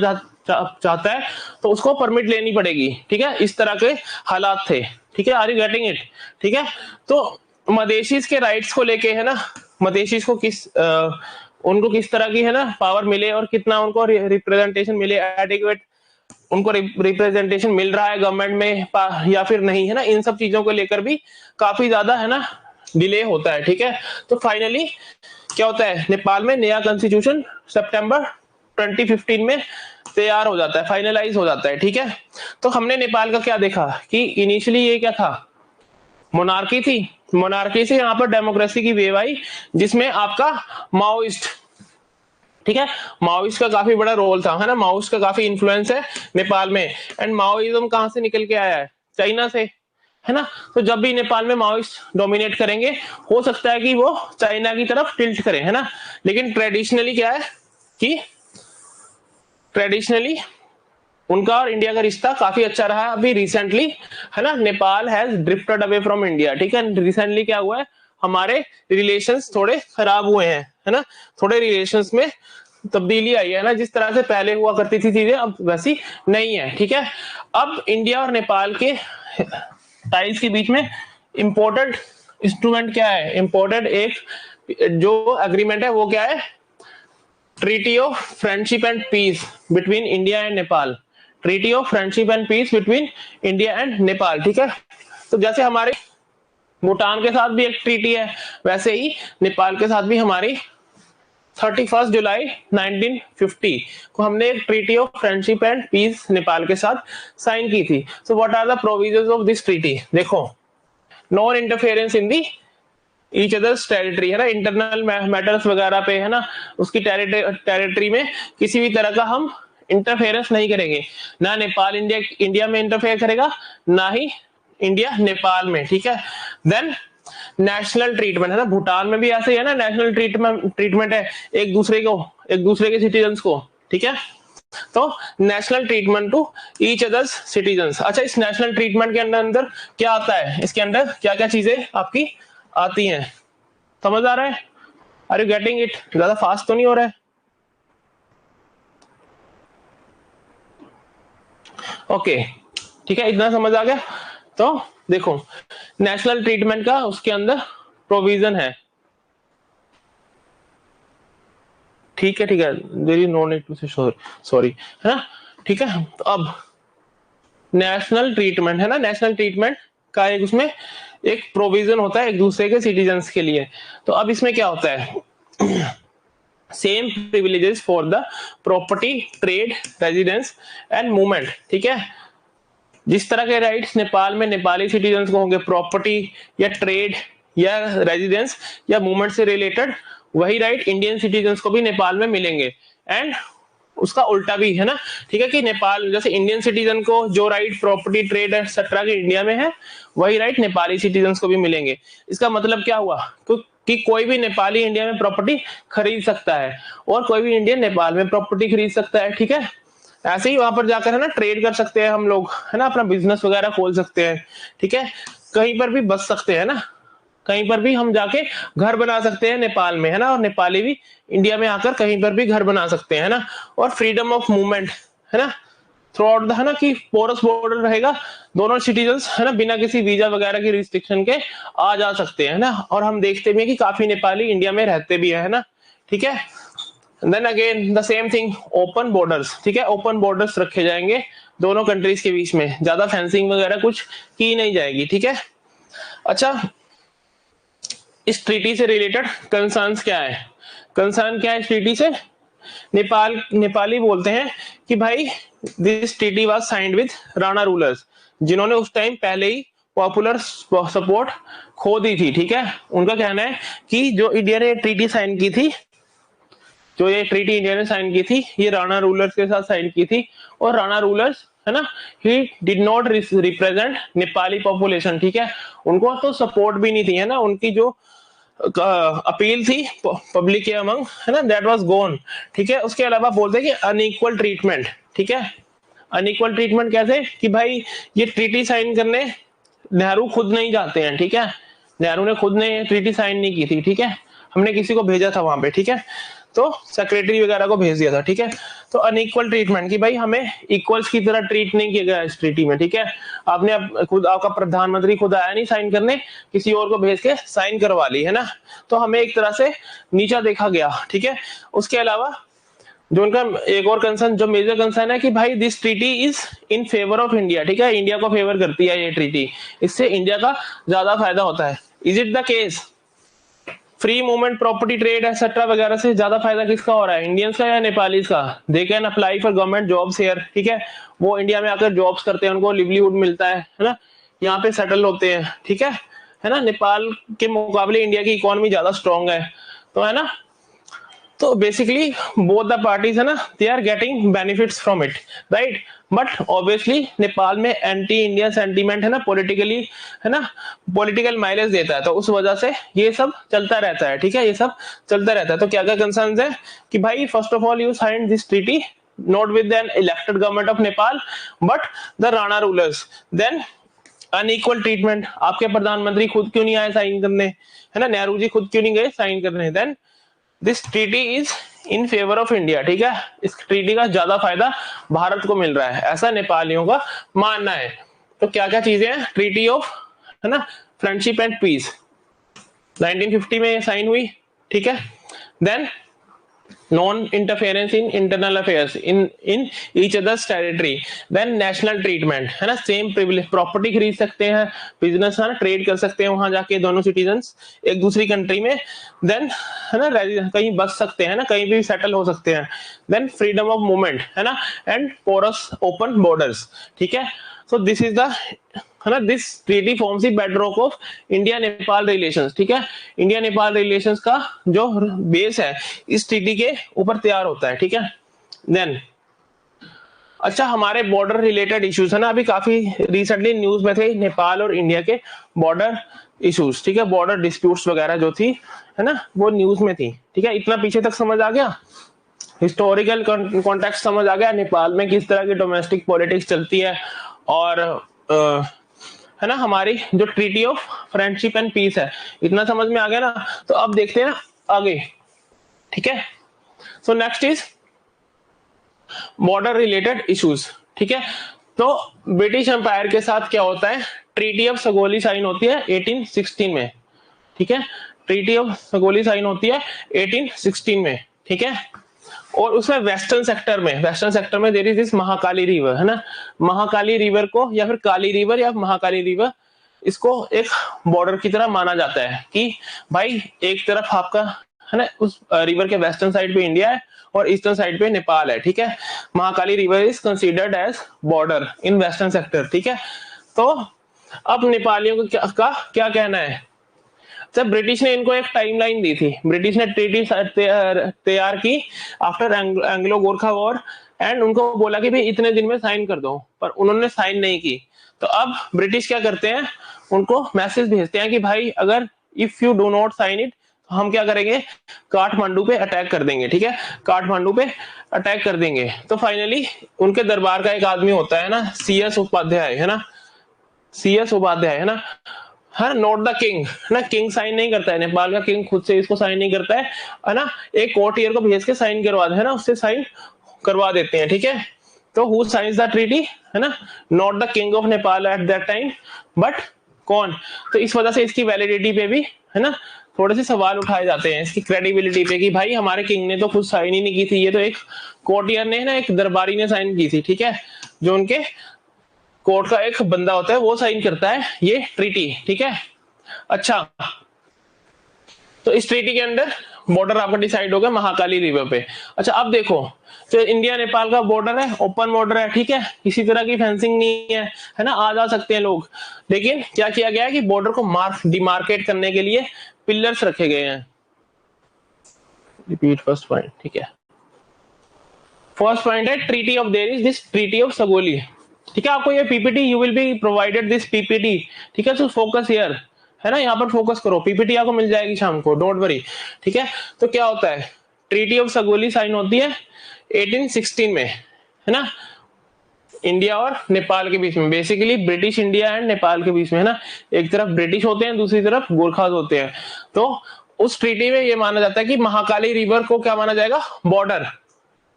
S1: चाहता है तो उसको परमिट लेनी पड़ेगी, ठीक है, इस तरह के हालात थे, ठीक है। Are you getting it? ठीक है, तो मदेशीज के राइट्स को लेके है ना, मदेशीज को उनको किस तरह की है ना पावर मिले और कितना उनको रिप्रेजेंटेशन मिले, एडिक्वेट उनको रिप्रेजेंटेशन मिल रहा है गवर्नमेंट में या फिर नहीं, है ना, इन सब चीजों को लेकर भी काफी ज्यादा है ना डिले होता है, ठीक है। तो फाइनली क्या होता है, नेपाल में नया कॉन्स्टिट्यूशन सितंबर 2015 में तैयार हो जाता है, फाइनलाइज हो जाता है, ठीक है। तो हमने नेपाल का क्या देखा कि इनिशियली ये क्या था, मोनार्की थी, मोनार्की से यहाँ पर डेमोक्रेसी की वेव आई जिसमें आपका माओइस्ट, ठीक है, माओइस्ट का काफी बड़ा रोल था, है ना, माओइस्ट का काफी इन्फ्लुएंस है नेपाल में। एंड माओइज्म कहां से निकल के आया है, चाइना से, है ना। तो जब भी नेपाल में माओइस्ट डोमिनेट करेंगे हो सकता है कि वो चाइना की तरफ टिल्ट करें, है ना। लेकिन ट्रेडिशनली क्या है कि ट्रेडिशनली उनका और इंडिया का रिश्ता काफी अच्छा रहा है। अभी रिसेंटली है ना Nepal has drifted away from India, ठीक है। रिसेंटली क्या हुआ है, हमारे रिलेशंस थोड़े खराब हुए हैं, है ना, थोड़े रिलेशंस में तब्दीली आई है ना, जिस तरह से पहले हुआ करती थी चीजें अब वैसी नहीं है, ठीक है। अब इंडिया और नेपाल के टाइज के बीच में इंपॉर्टेंट इंस्ट्रूमेंट क्या है, इंपॉर्टेंट एक जो एग्रीमेंट है वो क्या है, treaty of friendship and peace between India and Nepal, treaty of friendship and peace between India and Nepal, ठीक है। तो जैसे हमारे भूटान के साथ भी एक ट्रीटी है वैसे ही नेपाल के साथ भी हमारी 31 जुलाई 1950 को हमने एक treaty of friendship and peace Nepal के साथ साइन की थी। So what are the provisions of this treaty, देखो, non interference in the each other's territory, है ना, इंटरनल मैटर्स वगैरह पे, है ना, उसकी टेरिटरी में किसी भी तरह का हम इंटरफेरेंस नहीं करेंगे, ना नेपाल इंडिया में इंटरफेयर करेगा, ना ही इंडिया नेपाल में, ठीक है। देन नेशनल ट्रीटमेंट, है ना, भूटान में भी ऐसे ही है ना, नेशनल ट्रीटमेंट है एक दूसरे के सिटीजन्स को, ठीक है। तो national treatment to each other's citizens. अच्छा, इस नेशनल ट्रीटमेंट के अंदर क्या आता है, इसके अंदर क्या क्या चीजें आपकी आती हैं, समझ आ रहा है? Are you getting it? ज्यादा फास्ट तो नहीं हो रहा है? ओके, ठीक है, इतना समझ आ गया। तो देखो, नेशनल ट्रीटमेंट का उसके अंदर प्रोविजन है, ठीक है, ठीक है, there is no need to say sorry, है ना, ठीक है। तो अब नेशनल ट्रीटमेंट है ना, नेशनल ट्रीटमेंट का एक उसमें एक प्रोविजन होता है एक दूसरे के सिटीजन्स के लिए। तो अब इसमें क्या होता है, same privileges for the property, trade, residence and movement, ठीक है। जिस तरह के राइट्स नेपाल में नेपाली सिटीजन्स को होंगे, प्रॉपर्टी या ट्रेड या रेजिडेंस या मूवमेंट से रिलेटेड, वही राइट इंडियन सिटीजन्स को भी नेपाल में मिलेंगे। एंड उसका उल्टा भी, है ना, ठीक है, कि नेपाल जैसे इंडियन सिटीजन को जो राइट प्रॉपर्टी, ट्रेड एक्सेट्रा के इंडिया में है, वही राइट नेपाली सिटीजन्स को भी मिलेंगे। इसका मतलब क्या हुआ कि कोई भी नेपाली इंडिया में प्रॉपर्टी खरीद सकता है और कोई भी इंडियन नेपाल में प्रॉपर्टी खरीद सकता है, ठीक है। ऐसे ही वहां पर जाकर है ना ट्रेड कर सकते हैं हम लोग, है ना, अपना बिजनेस वगैरह खोल सकते हैं, ठीक है। कहीं पर भी बस सकते हैं ना, कहीं पर भी हम जाके घर बना सकते हैं नेपाल में, है ना, और नेपाली भी इंडिया में आकर कहीं पर भी घर बना सकते हैं, है ना। और फ्रीडम ऑफ मूवमेंट, है ना, थ्रू आउट द, है ना, कि पोरस बॉर्डर रहेगा, दोनों सिटीजन्स, है ना, बिना किसी वीजा वगैरह की रिस्ट्रिक्शन के आ जा सकते हैं, है ना। और हम देखते भी हैं कि काफी नेपाली इंडिया में रहते भी है ना, ठीक है। Then again the same thing, open borders, ठीक है, ओपन बॉर्डर्स रखे जाएंगे दोनों कंट्रीज के बीच में, ज्यादा फेंसिंग वगैरह कुछ की नहीं जाएगी, ठीक है। अच्छा, इस ट्रीटी से रिलेटेड कंसर्न्स क्या है, कंसर्न क्या है इस ट्रीटी से, नेपाली बोलते हैं कि भाई this treaty was signed with Rana rulers, जिन्होंने उस टाइम पहले ही पॉपुलर सपोर्ट खो दी थी, ठीक है। उनका कहना है कि जो इंडिया ने ट्रीटी साइन की थी, जो ये ट्रीटी इंडिया ने साइन की थी, ये राणा रूलर्स के साथ साइन की थी, और राणा रूलर्स है ना, he did not represent Nepali population, ठीक है, उनको तो सपोर्ट भी नहीं थी, है ना, उनकी जो अपील थी पब्लिक के अमंग, है ना, दैट वाज गोन, ठीक है। उसके अलावा बोलते हैं कि अनइक्वल ट्रीटमेंट, ठीक है, अनइक्वल ट्रीटमेंट कैसे कि भाई ये ट्रीटी साइन करने नेहरू खुद नहीं जाते हैं, ठीक है, नेहरू ने खुद ने ट्रीटी साइन नहीं की थी, ठीक है, हमने किसी को भेजा था वहां पे, ठीक है, तो सेक्रेटरी वगैरह को भेज दिया था, ठीक है। तो अनइक्वल ट्रीटमेंट कि भाई हमें इक्वल्स की तरह ट्रीट नहीं किया गया इस ट्रीटी में, ठीक है, आपने खुद, आपका प्रधानमंत्री खुद आया नहीं साइन करने, किसी और को भेज के साइन करवा ली, है ना, तो हमें एक तरह से नीचा देखा गया, ठीक है। उसके अलावा जो उनका एक और कंसर्न, जो मेजर कंसर्न है कि भाई this treaty is in favour of India, ठीक है, इंडिया को फेवर करती है ये ट्रीटी, इससे इंडिया का ज्यादा फायदा होता है। Is it the case? Free movement, property, trade etcetera वगैरह से ज्यादा फायदा किसका हो रहा है, इंडियंस का या नेपालीज का? They can apply for government jobs here, ठीक है, वो इंडिया में आकर जॉब्स करते हैं, उनको लिवलीहुड मिलता है ना, यहाँ पे सेटल होते हैं, ठीक है ना, नेपाल के मुकाबले इंडिया की इकोनॉमी ज्यादा स्ट्रॉन्ग है, तो है ना, तो बेसिकली बोथ द पार्टीज, है ना, they are getting benefits from it, right. But obviously Nepal में एंटी इंडिया सेंटीमेंट है ना, पॉलिटिकली, है ना, पॉलिटिकल माइलेज देता है, तो उस वजह से ये सब चलता रहता है, ठीक है, ये सब चलता रहता है। तो क्या क्या कंसर्न्स है कि भाई first of all you signed this treaty not with an elected government of Nepal but the Rana rulers, then unequal treatment, आपके प्रधानमंत्री खुद क्यों नहीं आए साइन करने, है ना, नेहरू जी खुद क्यों नहीं गए साइन करने, then this treaty is in favour of India, ठीक है, इस ट्रीटी का ज्यादा फायदा भारत को मिल रहा है, ऐसा नेपालियों का मानना है। तो क्या क्या चीजें हैं, ट्रीटी ऑफ, है ना, फ्रेंडशिप एंड पीस 1950 में साइन हुई, ठीक है, then non interference in internal affairs in each other's territory, then national treatment, है ना, सेम प्रिविलेज, प्रॉपर्टी खरीद सकते हैं, बिजनेस, है ना, ट्रेड कर सकते हैं वहां जाके दोनों सिटीजन्स एक दूसरी कंट्री में, देन, है ना, कहीं बस सकते हैं ना, कहीं भी सेटल हो सकते हैं, देन फ्रीडम ऑफ मूवमेंट, है ना, एंड पोरस ओपन बॉर्डर्स, ठीक है। सो दिस इज द, है ना, this treaty forms the bedrock of India Nepal relations, ठीक है, इंडिया नेपाल रिलेशंस का जो बेस है इस ट्रीटी के ऊपर तैयार होता है, ठीक है। देन अच्छा, हमारे बॉर्डर रिलेटेड इश्यूज है ना, अभी काफी रिसेंटली न्यूज में थे नेपाल और इंडिया के बॉर्डर इश्यूज, ठीक है, बॉर्डर डिस्प्यूट्स वगैरह जो थी, है ना, वो न्यूज में थी, ठीक है। इतना पीछे तक समझ आ गया, हिस्टोरिकल कॉन्टेक्स्ट समझ आ गया, नेपाल में किस तरह की डोमेस्टिक पॉलिटिक्स चलती है, और है ना, हमारी जो treaty of friendship and peace है, इतना समझ में आ गया ना। तो अब देखते हैं आगे, ठीक है। So next is border related issues, ठीक है। तो ब्रिटिश एम्पायर के साथ क्या होता है, ट्रीटी ऑफ सगोली साइन होती है 1816 में, ठीक है, ट्रीटी ऑफ सगोली साइन होती है 1816 में, ठीक है। और उसमें वेस्टर्न सेक्टर में there is this Mahakali river, है ना, महाकाली रिवर को या फिर काली रिवर या महाकाली रिवर, इसको एक बॉर्डर की तरह माना जाता है कि भाई एक तरफ आपका, है ना, उस रिवर के वेस्टर्न साइड पे इंडिया है और ईस्टर्न साइड पे नेपाल है, ठीक है। Mahakali river is considered as border in western sector, ठीक है। तो अब नेपालियों का क्या कहना है, जब ब्रिटिश ने इनको एक टाइमलाइन दी थी, ब्रिटिश ने ट्रीटी तैयार की after Anglo Gorkha war, and उनको बोला कि भाई इतने दिन में साइन कर दो, पर उन्होंने साइन नहीं की। तो अब ब्रिटिश क्या करते हैं, उनको मैसेज भेजते हैं कि भाई अगर if you do not sign it, तो हम क्या करेंगे, काठमांडू पे अटैक कर देंगे, ठीक है, काठमांडू पे अटैक कर देंगे। तो फाइनली उनके दरबार का एक आदमी होता है ना, CS उपाध्याय, है ना, CS उपाध्याय, है ना, हाँ, नॉट द किंग, ना, किंग साइन नहीं करता है, नेपाल का किंग खुद से इसको साइन नहीं करता है ना, एक कोर्टियर को भेज के साइन करवा दे, है ना, उससे साइन करवा देते हैं, ठीक है। तो हु साइंस द ट्रीटी, है ना, not the king of Nepal at that time but कौन। तो इस वजह से इसकी वैलिडिटी पे भी, है ना, थोड़े से सवाल उठाए जाते हैं, इसकी क्रेडिबिलिटी पे कि भाई हमारे किंग ने तो खुद साइन ही नहीं की थी, ये तो एक कोर्टियर ने, ना, एक दरबारी ने साइन की थी, ठीक है, जो उनके कोर्ट का एक बंदा होता है वो साइन करता है ये ट्रीटी, ठीक है। अच्छा, तो इस ट्रीटी के अंदर बॉर्डर आपका डिसाइड होगा महाकाली रिवर पे। अच्छा, अब देखो, जो इंडिया नेपाल का बॉर्डर है ओपन बॉर्डर है, ठीक है, किसी तरह की फेंसिंग नहीं है ना, आ जा सकते हैं लोग, लेकिन क्या किया गया है कि बॉर्डर को डिमार्केट करने के लिए पिलर्स रखे गए हैं। रिपीट फर्स्ट पॉइंट, ठीक है, फर्स्ट पॉइंट है treaty of, there is this treaty of Sugauli, ठीक है, आपको ये PPT you will be provided this PPT, ठीक है, सो फोकस हियर, है ना, यहाँ पर फोकस करो, पीपीटी आपको मिल जाएगी शाम को, डोंट वरी, ठीक है। तो क्या होता है, ट्रीटी ऑफ सगोली साइन होती है 1816 में, है ना, इंडिया और नेपाल के बीच में, basically British India and Nepal के बीच में, है ना, एक तरफ ब्रिटिश होते हैं, दूसरी तरफ गोरखास होते हैं। तो उस ट्रीटी में ये माना जाता है कि महाकाली रिवर को क्या माना जाएगा, बॉर्डर,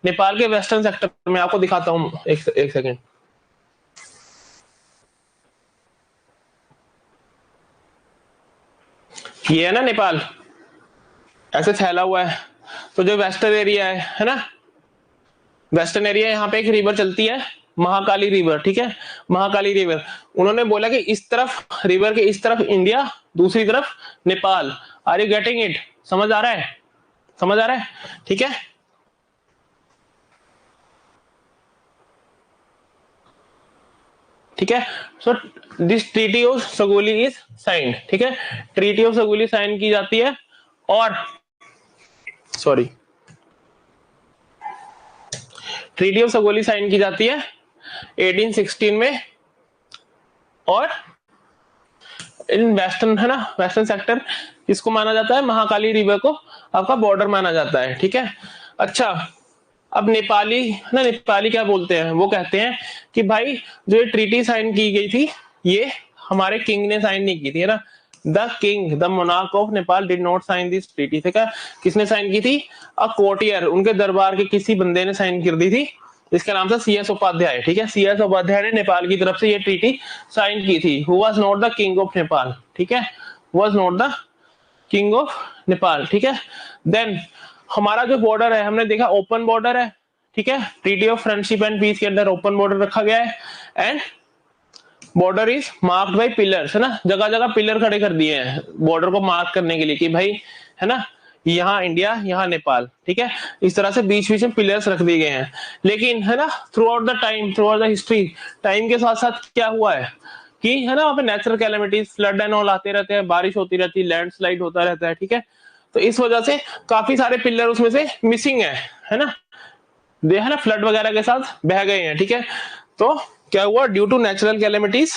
S1: नेपाल के वेस्टर्न सेक्टर में। आपको दिखाता हूं, एक सेकेंड, ये है ना नेपाल, ऐसे फैला हुआ है। तो जो वेस्टर्न एरिया है ना, वेस्टर्न एरिया, यहाँ पे एक रिवर चलती है महाकाली रिवर, ठीक है, महाकाली रिवर। उन्होंने बोला कि इस तरफ रिवर के इस तरफ इंडिया, दूसरी तरफ Nepal. Are you getting it, समझ आ रहा है, समझ आ रहा है, ठीक है। ठीक है, so this treaty of Sugauli is signed, ठीक है, ट्रीटी ऑफ सगोली साइन की जाती है, और सॉरी, ट्रीटी ऑफ सगोली साइन की जाती है 1816 में, और इन वेस्टर्न, है ना, वेस्टर्न सेक्टर इसको माना जाता है, महाकाली रिवर को आपका बॉर्डर माना जाता है, ठीक है। अच्छा, अब नेपाली, है ना, नेपाली क्या बोलते हैं, वो कहते हैं कि भाई जो ये ट्रीटी साइन की गई थी, ये हमारे किंग ने साइन नहीं की थी, है ना, the king, the monarch of Nepal did not sign this treaty. ठीक है, किसने साइन की थी, अ कोर्टियर, उनके दरबार के किसी बंदे ने साइन कर दी थी, इसका नाम था सीएस उपाध्याय। ठीक है, सीएस उपाध्याय ने नेपाल की तरफ से ये ट्रीटी साइन की थी। Who was not the king of Nepal, ठीक है, was not the king of Nepal. ठीक है, देन हमारा जो बॉर्डर है, हमने देखा ओपन बॉर्डर है, ठीक है, treaty of friendship and peace के अंदर ओपन बॉर्डर रखा गया है, and border is marked by pillars, है ना, जगह जगह पिलर खड़े कर दिए हैं बॉर्डर को मार्क करने के लिए कि भाई, है ना, यहाँ इंडिया, यहाँ नेपाल। ठीक है, इस तरह से बीच बीच में पिलर्स रख दिए गए हैं। लेकिन है ना, through out the time, through out the history, time के साथ साथ क्या हुआ है कि, है ना, वहां पे natural calamities, flood and all आते रहते हैं, बारिश होती रहती है, लैंडस्लाइड होता रहता है। ठीक है, तो इस वजह से काफी सारे पिलर उसमें से मिसिंग है ना, दे, है ना, फ्लड वगैरह के साथ बह गए हैं। ठीक है, तो क्या हुआ, ड्यू टू नेचुरल कैलेमिटीज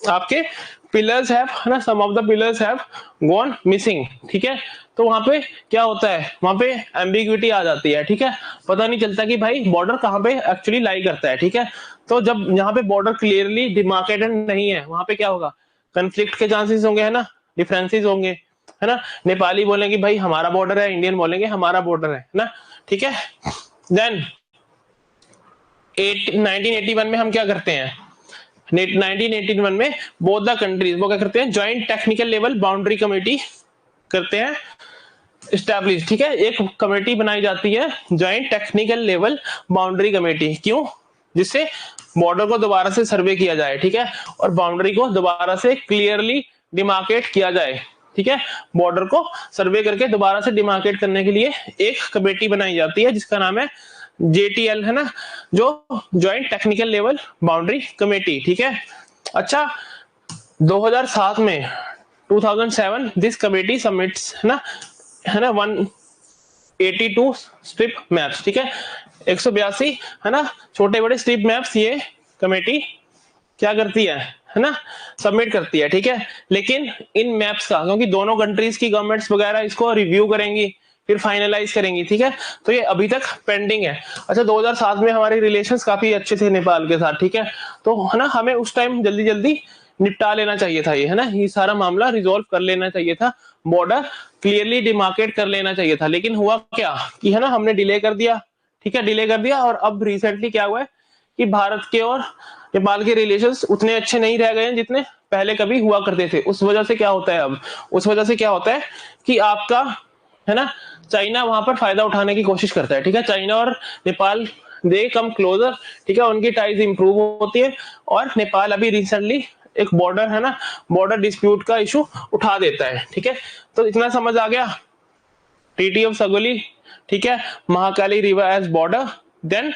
S1: आपके पिलर्स हैव, है ना, some of the pillars have gone missing. ठीक है, तो वहां पे क्या होता है, वहां पे एम्बिग्विटी आ जाती है। ठीक है, पता नहीं चलता कि भाई बॉर्डर कहाँ पे एक्चुअली लाई करता है। ठीक है, तो जब यहाँ पे बॉर्डर क्लियरली डिमार्केटेड नहीं है, वहां पे क्या होगा, कंफ्लिक्ट के चांसेस होंगे, है ना, डिफरेंसेस होंगे, है ना, नेपाली बोलेंगे भाई हमारा बॉर्डर है, इंडियन बोलेंगे हमारा बॉर्डर है ना। ठीक है, देन 1981 में हम क्या करते हैं, 1981 में बोथ द कंट्रीज वो क्या करते हैं, joint technical level boundary committee करते हैं एस्टैब्लिश। ठीक है, एक कमेटी बनाई जाती है joint technical level boundary committee, क्यों, जिससे बॉर्डर को दोबारा से सर्वे किया जाए। ठीक है, और बाउंड्री को दोबारा से क्लियरली डिमार्केट किया जाए। ठीक है, बॉर्डर को सर्वे करके दोबारा से डिमार्केट करने के लिए एक कमेटी बनाई जाती है जिसका नाम है JTL, है ना, जो joint technical level boundary committee. ठीक है, अच्छा, 2007 में 2007 दिस कमेटी सबमिट्स, है ना 182 स्ट्रिप मैप्स। ठीक है, 182, है ना, छोटे बड़े स्ट्रिप मैप्स ये कमेटी क्या करती है ना, सबमिट करती है। ठीक है, लेकिन इन मैप्स का, क्योंकि दोनों कंट्रीज की गवर्नमेंट्स वगैरह इसको रिव्यू करेंगी, फिर फाइनलाइज करेंगी। ठीक है, तो ये अभी तक पेंडिंग है। अच्छा, 2007 में हमारे रिलेशंस काफी अच्छे थे नेपाल के साथ। ठीक है, तो है ना, हमें उस टाइम जल्दी जल्दी निपटा लेना चाहिए था, ये, है ना, ये सारा मामला रिजोल्व कर लेना चाहिए था, बॉर्डर क्लियरली डिमार्केट कर लेना चाहिए था। लेकिन हुआ क्या कि, है ना, हमने डिले कर दिया। ठीक है, डिले कर दिया, और अब रिसेंटली क्या हुआ है कि भारत के और नेपाल के रिलेशंस उतने अच्छे नहीं रह गए हैं जितने पहले कभी हुआ करते थे। उस वजह से क्या होता है अब, उस वजह से क्या होता है कि आपका, है ना, चाइना वहां पर फायदा उठाने की कोशिश करता है। ठीक है, चाइना और नेपाल दे कम क्लोजर। ठीक है, उनकी टाइज इंप्रूव होती है, और नेपाल अभी रिसेंटली एक बॉर्डर, है ना, बॉर्डर डिस्प्यूट का इशू उठा देता है। ठीक है, तो इतना समझ आ गया, ट्रीटी ऑफ सगोली, ठीक है, Mahakali river as border, then,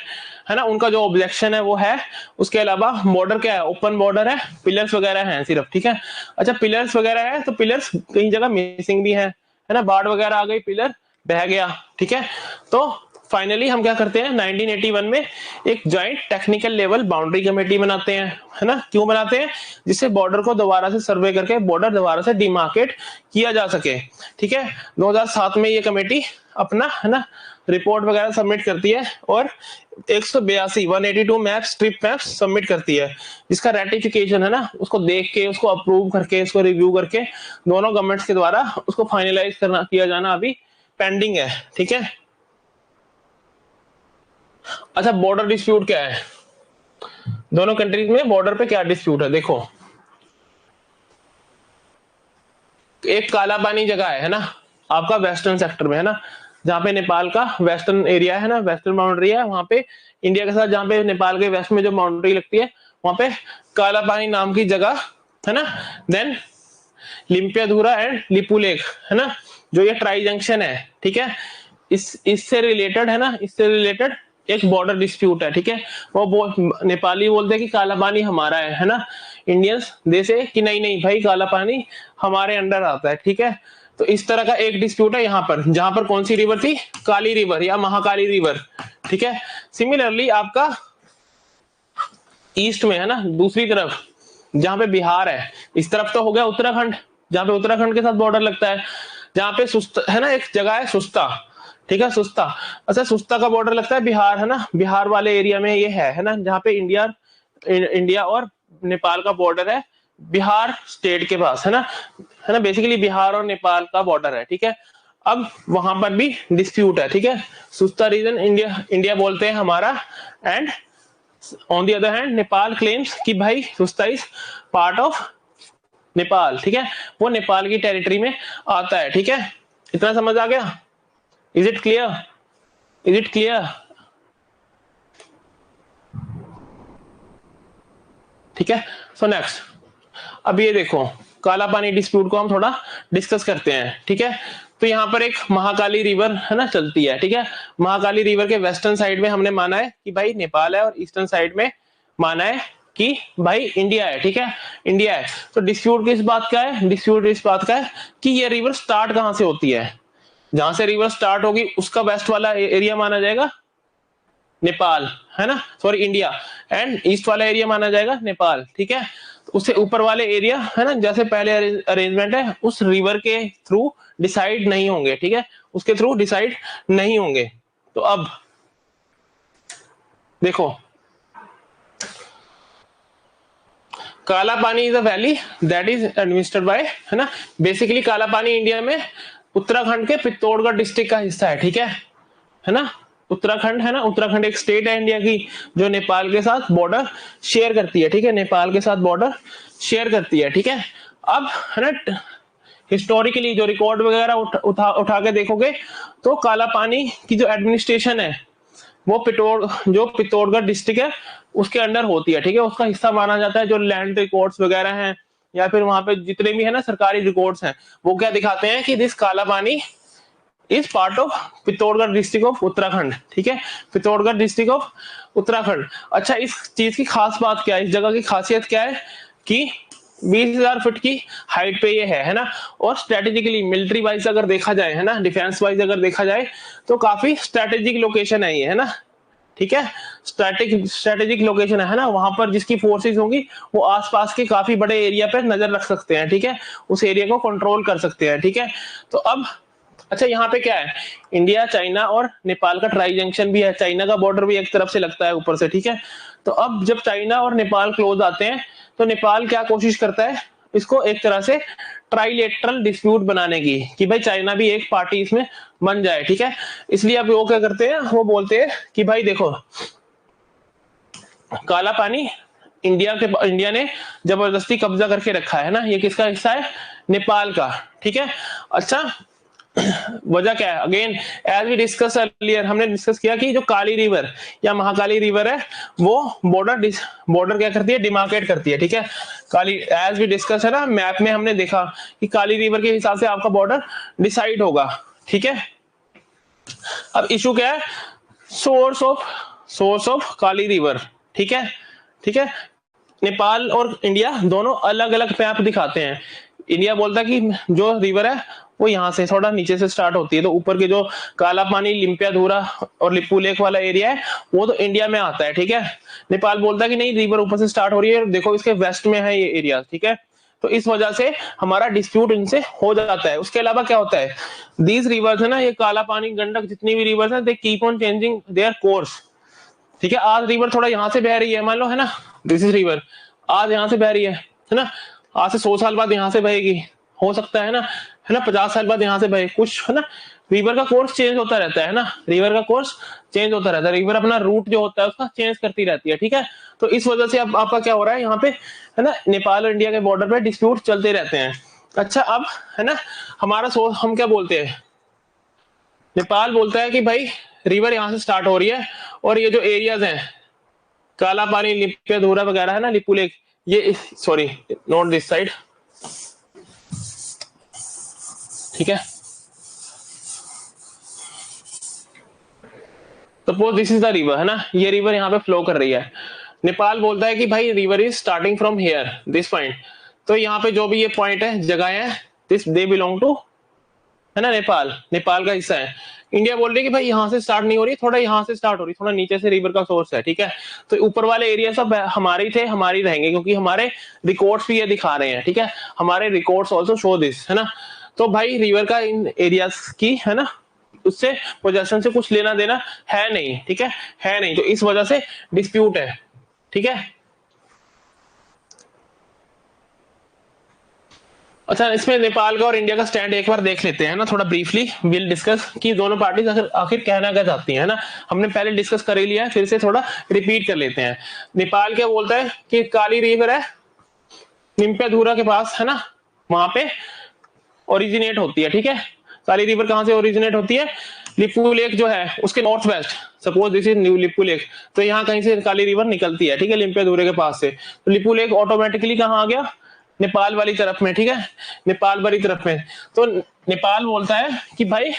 S1: है ना, उनका जो ऑब्जेक्शन है वो है, उसके अलावा बॉर्डर क्या है, ओपन बॉर्डर है, पिलर्स वगैरह हैं सिर्फ। ठीक है, अच्छा, पिलर्स वगैरह है तो पिलर्स कई जगह मिसिंग भी है ना, बाढ़ वगैरह आ गई, पिलर बह गया। ठीक है, तो फाइनली हम क्या करते हैं, 1981 में एक joint technical level boundary committee बनाते हैं, है ना। क्यों बनाते हैं, जिससे बॉर्डर को दोबारा से सर्वे करके बॉर्डर दोबारा से डिमार्केट किया जा सके, ठीक है। 2007 में ये कमेटी अपना, है ना, रिपोर्ट वगैरह सबमिट करती है और 182 मैप स्ट्रिप मैप्स सबमिट करती है, जिसका रेटिफिकेशन, है ना, उसको देख के, उसको अप्रूव करके, उसको रिव्यू करके दोनों गवर्नमेंट्स के द्वारा उसको फाइनलाइज करना, किया जाना अभी पेंडिंग है, ठीक है। अच्छा, बॉर्डर डिस्प्यूट क्या है, दोनों कंट्रीज में बॉर्डर पे क्या डिस्प्यूट है, देखो। एक काला पानी जगह है ना, आपका वेस्टर्न सेक्टर में, है ना, जहाँ पे नेपाल का वेस्टर्न एरिया है ना, वेस्टर्न बाउंड्री है, वहां पे इंडिया के साथ, जहाँ पे नेपाल के वेस्ट में जो बाउंड्री लगती है, वहां पे काला पानी नाम की जगह है ना। देन लिम्पियाधुरा एंड लिपुलेख, है ना, जो ये ट्राई जंक्शन है, ठीक है, इससे रिलेटेड, है ना, इससे रिलेटेड एक बॉर्डर डिस्प्यूट है, ठीक है। वो नेपाली बोलते हैं कि काला पानी हमारा है ना, इंडियंस दे से कि नहीं नहीं भाई, काला पानी हमारे अंडर आता है, ठीक है। तो इस तरह का एक डिस्प्यूट है यहाँ पर, जहां पर कौन सी रिवर थी, काली रिवर या महाकाली रिवर, ठीक है। सिमिलरली आपका ईस्ट में, है ना, दूसरी तरफ जहां पे बिहार है, इस तरफ तो हो गया उत्तराखंड, जहां पे उत्तराखंड के साथ बॉर्डर लगता है, जहां पे सुस्ता, है ना, एक जगह है सुस्ता, ठीक है, सुस्ता। अच्छा, सुस्ता का बॉर्डर लगता है बिहार, है ना, बिहार वाले एरिया में ये है ना, जहाँ पे इंडिया और नेपाल का बॉर्डर है, बिहार स्टेट के पास, है ना, बेसिकली बिहार और नेपाल का बॉर्डर है, ठीक है। अब वहां पर भी डिस्प्यूट है, ठीक है। सुस्ता रीजन इंडिया बोलते हैं हमारा, and on the other hand Nepal claims कि भाई सुस्ता इज पार्ट ऑफ नेपाल, ठीक है, वो नेपाल की टेरिटरी में आता है, ठीक है। इतना समझ आ गया, is it clear, is it clear, ठीक है। सो नेक्स्ट, अब ये देखो, काला पानी डिस्प्यूट को हम थोड़ा डिस्कस करते हैं, ठीक है। तो यहाँ पर एक महाकाली रिवर, है ना, चलती है, ठीक है। महाकाली रिवर के वेस्टर्न साइड में हमने माना है कि भाई नेपाल है, और ईस्टर्न साइड में माना है कि भाई इंडिया है, ठीक है, इंडिया है। तो डिस्प्यूट किस बात का है, डिस्प्यूट इस बात का है कि ये रिवर स्टार्ट कहां से होती है, जहां से रिवर स्टार्ट होगी उसका वेस्ट वाला एरिया माना जाएगा नेपाल, है ना, सॉरी इंडिया, एंड ईस्ट वाला एरिया माना जाएगा नेपाल, ठीक है। तो उससे ऊपर वाले एरिया, है ना, जैसे पहले अरेंजमेंट है, उस रिवर के थ्रू डिसाइड नहीं होंगे, ठीक है, उसके थ्रू डिसाइड नहीं होंगे। तो अब देखो, काला Pani is a valley that is administered by, है ना, बेसिकली काला पानी इंडिया में उत्तराखंड के पित्तौड़गढ़ डिस्ट्रिक्ट का हिस्सा है, ठीक है ना। उत्तराखंड, है ना, उत्तराखंड एक स्टेट है इंडिया की, जो नेपाल के साथ बॉर्डर शेयर करती है, ठीक है, नेपाल के साथ बॉर्डर शेयर करती है, ठीक है। अब, है ना, हिस्टोरिकली जो रिकॉर्ड वगैरह उठा के देखोगे तो काला पानी की जो एडमिनिस्ट्रेशन है वो जो पित्तौड़गढ़ डिस्ट्रिक्ट है उसके अंडर होती है, ठीक है, उसका हिस्सा माना जाता है। जो लैंड रिकॉर्ड्स वगैरह हैं या फिर वहां पे जितने भी है ना सरकारी रिकॉर्ड्स हैं, वो क्या दिखाते हैं कि this Kala Pani is part of Pithoragarh district of Uttarakhand, ठीक है, पित्तौड़गढ़ डिस्ट्रिक्ट ऑफ उत्तराखंड। अच्छा, इस चीज की खास बात क्या है, इस जगह की खासियत क्या है कि 20,000 फुट की हाइट पे ये है ना, और स्ट्रेटेजिकली मिलिट्री वाइज अगर देखा जाए, है ना, डिफेंस वाइज अगर देखा जाए तो काफी स्ट्रेटेजिक लोकेशन है ये, है ना, ठीक है, स्ट्रेटेजिक लोकेशन है ना। वहां पर जिसकी फोर्सेस होंगी वो आसपास के काफी बड़े एरिया पर नजर रख सकते हैं, ठीक है, उस एरिया को कंट्रोल कर सकते हैं, ठीक है। तो अब अच्छा, यहाँ पे क्या है, इंडिया, चाइना और नेपाल का ट्राई जंक्शन भी है, चाइना का बॉर्डर भी एक तरफ से लगता है ऊपर से, ठीक है। तो अब जब चाइना और नेपाल क्लोज आते हैं तो नेपाल क्या कोशिश करता है, इसको एक तरह से ट्राइलेटरल डिस्प्यूट बनाने की, कि भाई चाइना भी एक पार्टी इसमें बन जाए, ठीक है। इसलिए अब वो क्या करते हैं, वो बोलते हैं कि भाई देखो, काला पानी इंडिया ने जबरदस्ती कब्जा करके रखा है ना, ये किसका हिस्सा है, नेपाल का, ठीक है। अच्छा, वजह क्या है, again as we discuss earlier, हमने डिस्कस किया कि जो काली रिवर या महाकाली रिवर है वो बॉर्डर क्या करती है, डिमार्केट करती है, ठीक है। काली, एज वी डिस्कस है ना, मैप में हमने देखा कि काली रिवर के हिसाब से आपका बॉर्डर डिसाइड होगा, ठीक है। अब इशू क्या है, सोर्स ऑफ काली रिवर, ठीक है, ठीक है। नेपाल और इंडिया दोनों अलग अलग मैप दिखाते हैं। इंडिया बोलता है कि जो रिवर है वो यहाँ से थोड़ा नीचे से स्टार्ट होती है। तो ऊपर के जो काला पानी, लिम्पियाधुरा और लिपू लेक वाला एरिया है वो तो इंडिया में आता है, ठीक है। नेपाल बोलता है कि नहीं, रिवर ऊपर से स्टार्ट हो रही है, देखो इसके वेस्ट में है ये एरिया, ठीक है। तो इस वजह से हमारा डिस्प्यूट इनसे हो जाता है। उसके अलावा क्या होता है, दीज रिवर्स है ना, ये काला पानी, गंडक, जितनी भी रिवर्स है, they keep on changing their course, ठीक है। आज रिवर थोड़ा यहाँ से बह रही है, मान लो, है ना, दिस इज रिवर, आज यहाँ से बह रही है ना, आज से 100 साल बाद यहाँ से बहेगी, हो सकता है ना 50 साल बाद यहाँ से बहे, कुछ है ना, रिवर का कोर्स चेंज होता रहता है ना, रिवर का कोर्स चेंज होता रहता है, रिवर अपना रूट जो होता है उसका चेंज करती रहती है, ठीक है। तो इस वजह से अब आपका क्या हो रहा है यहाँ पे, है ना, नेपाल और इंडिया के बॉर्डर पे डिस्प्यूट चलते रहते हैं। अच्छा, अब है ना हमारा सोच, हम क्या बोलते हैं, नेपाल बोलता है कि भाई रिवर यहाँ से स्टार्ट हो रही है और ये जो एरियाज हैं, काला पानी, लिपियाधुरा वगैरह है ना, लिपू लेक, ये, सॉरी, नॉट दिस साइड, ठीक है। Suppose this is the river, है ना, ये रिवर यहाँ पे फ्लो कर रही है। नेपाल बोलता है कि भाई river is starting from here, this point, तो यहाँ पे जो भी ये पॉइंट है, जगह है, दिस दे बिलोंग टू, है ना, नेपाल, नेपाल का हिस्सा है। इंडिया बोल रही है कि भाई यहाँ से स्टार्ट नहीं हो रही, थोड़ा यहाँ से स्टार्ट हो रही, थोड़ा नीचे से रिवर का सोर्स है, ठीक है। तो ऊपर वाले एरिया सब हमारे ही थे, हमारी रहेंगे, क्योंकि हमारे रिकॉर्ड्स भी ये दिखा रहे हैं, ठीक है, हमारे रिकॉर्ड्स ऑल्सो शो दिस, है ना। तो भाई रिवर का इन एरियाज की, है ना, उससे पोजेशन से कुछ लेना देना है नहीं, ठीक है नहीं, तो इस वजह से डिस्प्यूट है, ठीक है। अच्छा, इसमें नेपाल का और इंडिया का स्टैंड एक बार देख लेते हैं ना, थोड़ा ब्रीफली विल डिस्कस कि दोनों पार्टीज आखिर कहना क्या चाहती हैं, है ना। हमने पहले डिस्कस कर ही लिया है, फिर से थोड़ा रिपीट कर लेते हैं। नेपाल क्या बोलता है कि काली रिवर है, लिम्पियाधुरा के पास, है ना, वहां पे ओरिजिनेट होती है, ठीक है। काली रिवर कहां से ओरिजिनेट होती है, लिपू लेक जो है उसके north west, suppose this is new Lipu lake, तो यहाँ कहीं से काली रिवर निकलती है, ठीक है, लिम्पियाधुरे के पास से। तो लिपू लेक ऑटोमेटिकली कहाँ आ गया, नेपाल वाली तरफ में, ठीक है, नेपाल वाली तरफ में। तो नेपाल बोलता है कि भाई,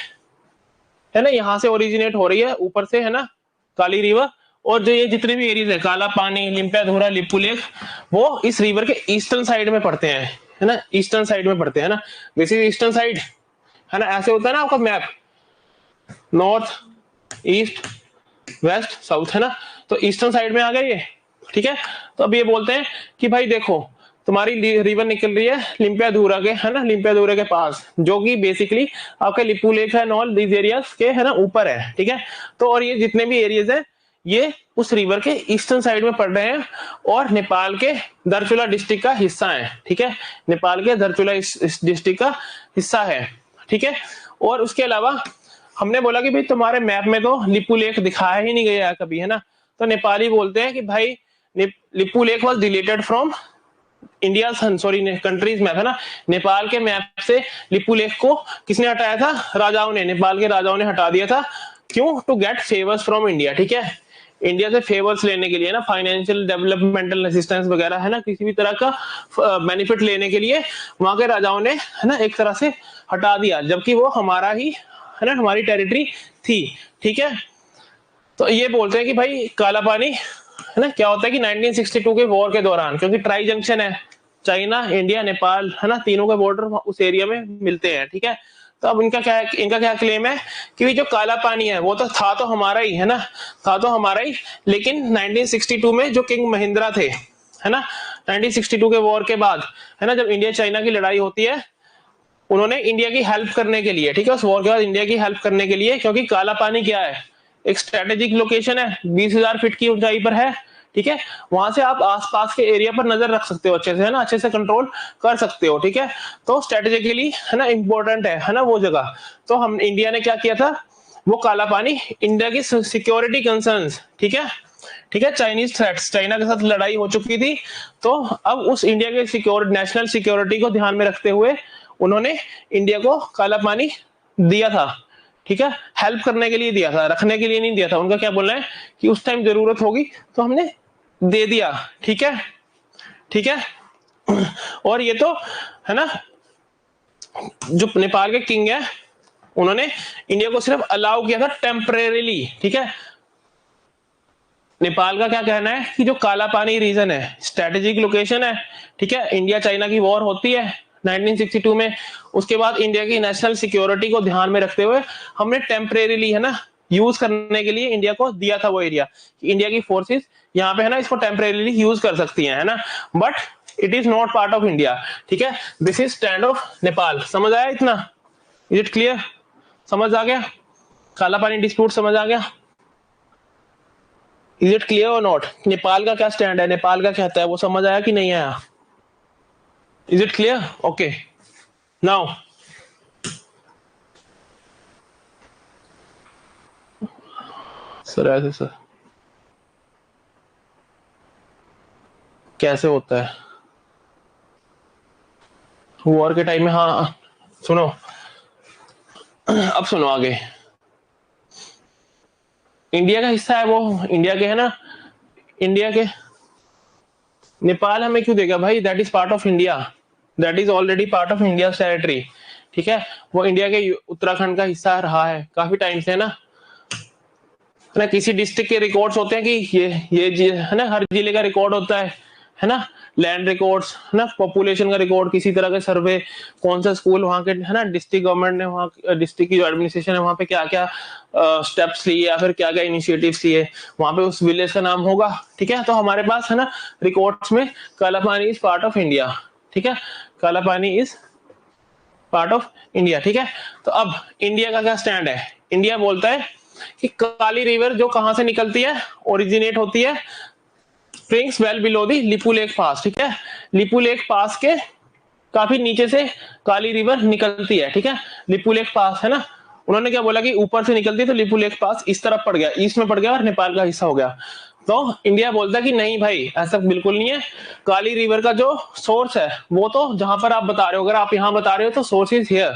S1: है ना, यहाँ से ओरिजिनेट हो रही है ऊपर से, है ना, काली रिवर, और जो ये जितने भी एरियाज है, काला पानी, लिम्पियाधुरा, लिपू लेक, वो इस रिवर के ईस्टर्न साइड में पड़ते हैं, है ना, ईस्टर्न साइड में पड़ते हैं ना, दिस इज ईस्टर्न साइड, है ना, ऐसे होता है ना आपका map, north, east, west, south, है ना, तो ईस्टर्न साइड में आ गए ये, ठीक है। तो अब ये बोलते हैं कि भाई देखो, तुम्हारी रिवर निकल रही है लिम्पियाधुरा के, है ना, लिम्पियाधुरा के पास, जो कि बेसिकली आपके लिपू लेक है, ऑल दीज एरियाज के, है ना, ऊपर है, ठीक है। तो और ये जितने भी एरियाज है, ये उस रिवर के ईस्टर्न साइड में पड़ रहे हैं और नेपाल के धारचूला डिस्ट्रिक्ट का हिस्सा है, ठीक है, नेपाल के धारचूला डिस्ट्रिक्ट का हिस्सा है, ठीक है। और उसके अलावा हमने बोला कि भाई तुम्हारे मैप में तो लिपू लेक दिखाया ही नहीं गया कभी, है ना। तो नेपाली बोलते हैं कि भाई Lipu lake was deleted from India, sorry, countries map, है ना, नेपाल के मैप से लिपू लेक को किसने हटाया था, राजाओं ने, नेपाल के राजाओं ने हटा दिया था। क्यों, to get favours from India, ठीक है, इंडिया से फेवर्स लेने के लिए ना, फाइनेंशियल डेवलपमेंटल असिस्टेंस वगैरह, है ना, किसी भी तरह का बेनिफिट लेने के लिए वहां के राजाओं ने, है ना, एक तरह से हटा दिया, जबकि वो हमारा ही, है ना, हमारी टेरिटरी थी, ठीक है। तो ये बोलते हैं कि भाई काला पानी, है ना, क्या होता है कि 1962 के वॉर के दौरान, क्योंकि ट्राई जंक्शन है, चाइना, इंडिया, नेपाल, है ना, तीनों के बॉर्डर उस एरिया में मिलते हैं, ठीक है। तो अब इनका क्या क्लेम है कि जो काला पानी है वो तो था तो हमारा ही, है ना, था तो हमारा ही, लेकिन 1962 में जो किंग महिंद्रा थे, है ना, 1962 के वॉर के बाद, है ना, जब इंडिया चाइना की लड़ाई होती है, उन्होंने इंडिया की हेल्प करने के लिए, ठीक है, उस वॉर के बाद इंडिया की हेल्प करने के लिए, क्योंकि काला पानी क्या है, एक स्ट्रेटेजिक लोकेशन है, 20,000 फीट की ऊंचाई पर है, ठीक है, वहां से आप आसपास के एरिया पर नजर रख सकते हो अच्छे से, है ना, अच्छे से कंट्रोल कर सकते हो, ठीक है। तो स्ट्रेटेजिकली, है ना, इंपॉर्टेंट है ना, वो जगह। तो हम इंडिया ने क्या किया था, वो काला पानी, इंडिया की सिक्योरिटी कंसर्न्स, ठीक है, ठीक है, चाइनीज थ्रेट्स, चाइना के साथ लड़ाई हो चुकी थी, तो अब उस इंडिया के नेशनल सिक्योरिटी को ध्यान में रखते हुए उन्होंने इंडिया को काला पानी दिया था, ठीक है, हेल्प करने के लिए दिया था, रखने के लिए नहीं दिया था। उनका क्या बोलना है कि उस टाइम जरूरत होगी तो हमने दे दिया, ठीक है, ठीक है। और ये तो, है ना, जो नेपाल के किंग है, उन्होंने इंडिया को सिर्फ अलाउ किया था टेम्परेरीली, ठीक है। नेपाल का क्या कहना है कि जो काला पानी रीजन है, स्ट्रेटेजिक लोकेशन है, ठीक है, इंडिया चाइना की वॉर होती है 1962 में। उसके बाद इंडिया की नेशनल सिक्योरिटी को ध्यान में रखते हुए हमने टेम्परेरीली है ना यूज करने के लिए इंडिया को दिया था वो एरिया, इंडिया की फोर्सेस यहाँ पे है ना इसको टेम्परेरीली यूज कर सकती है ना, but it is not part of India. ठीक है, this is stand of Nepal. समझ आया इतना? Is it clear? समझ आ गया? काला पानी डिस्प्यूट समझ आ गया? इज इट क्लियर और नॉट? नेपाल का क्या स्टैंड है, नेपाल का कहता है, वो समझ आया कि नहीं आया? Is it clear? Okay, now sir ऐसे सर कैसे होता है वॉर के टाइम में? हाँ सुनो, अब सुनो आगे। इंडिया का हिस्सा है वो, इंडिया के है ना, इंडिया के। नेपाल हमें क्यों देगा भाई? That is part of India, that is already part of India territory. ठीक है, वो इंडिया के उत्तराखंड का हिस्सा रहा है काफी टाइम से, है ना। किसी डिस्ट्रिक्ट के रिकॉर्ड्स होते हैं कि ये है ना, हर जिले का रिकॉर्ड होता है ना, लैंड रिकॉर्ड्स है ना, पॉपुलेशन का रिकॉर्ड, किसी तरह का सर्वे, कौन सा स्कूल वहाँ के है ना, डिस्ट्रिक्ट गवर्नमेंट ने वहाँ डिस्ट्रिक्ट की जो एडमिनिस्ट्रेशन है वहाँ पे क्या क्या स्टेप्स लिए या फिर क्या क्या इनिशिएटिव्स लिए, वहाँ पे उस विलेज का नाम होगा। ठीक है, तो हमारे पास है ना रिकॉर्ड्स में काला Pani is part of India. ठीक है, काला Pani is part of India. ठीक है, तो अब इंडिया का क्या स्टैंड है? इंडिया बोलता है कि काली रिवर जो कहां से निकलती है, ओरिजिनेट होती है springs well below the Lipulekh pass. ठीक है, लिपुलेख पास के काफी नीचे से काली रिवर निकलती है। ठीक है, लिपुलेख पास है ना, उन्होंने क्या बोला कि ऊपर से निकलती है तो लिपुलेख पास इस तरफ पड़ गया, ईस्ट में पड़ गया और नेपाल का हिस्सा हो गया। तो इंडिया बोलता है कि नहीं भाई ऐसा बिल्कुल नहीं है, काली रिवर का जो सोर्स है वो तो जहां पर आप बता रहे हो, अगर आप यहाँ बता रहे हो तो सोर्स इज हियर,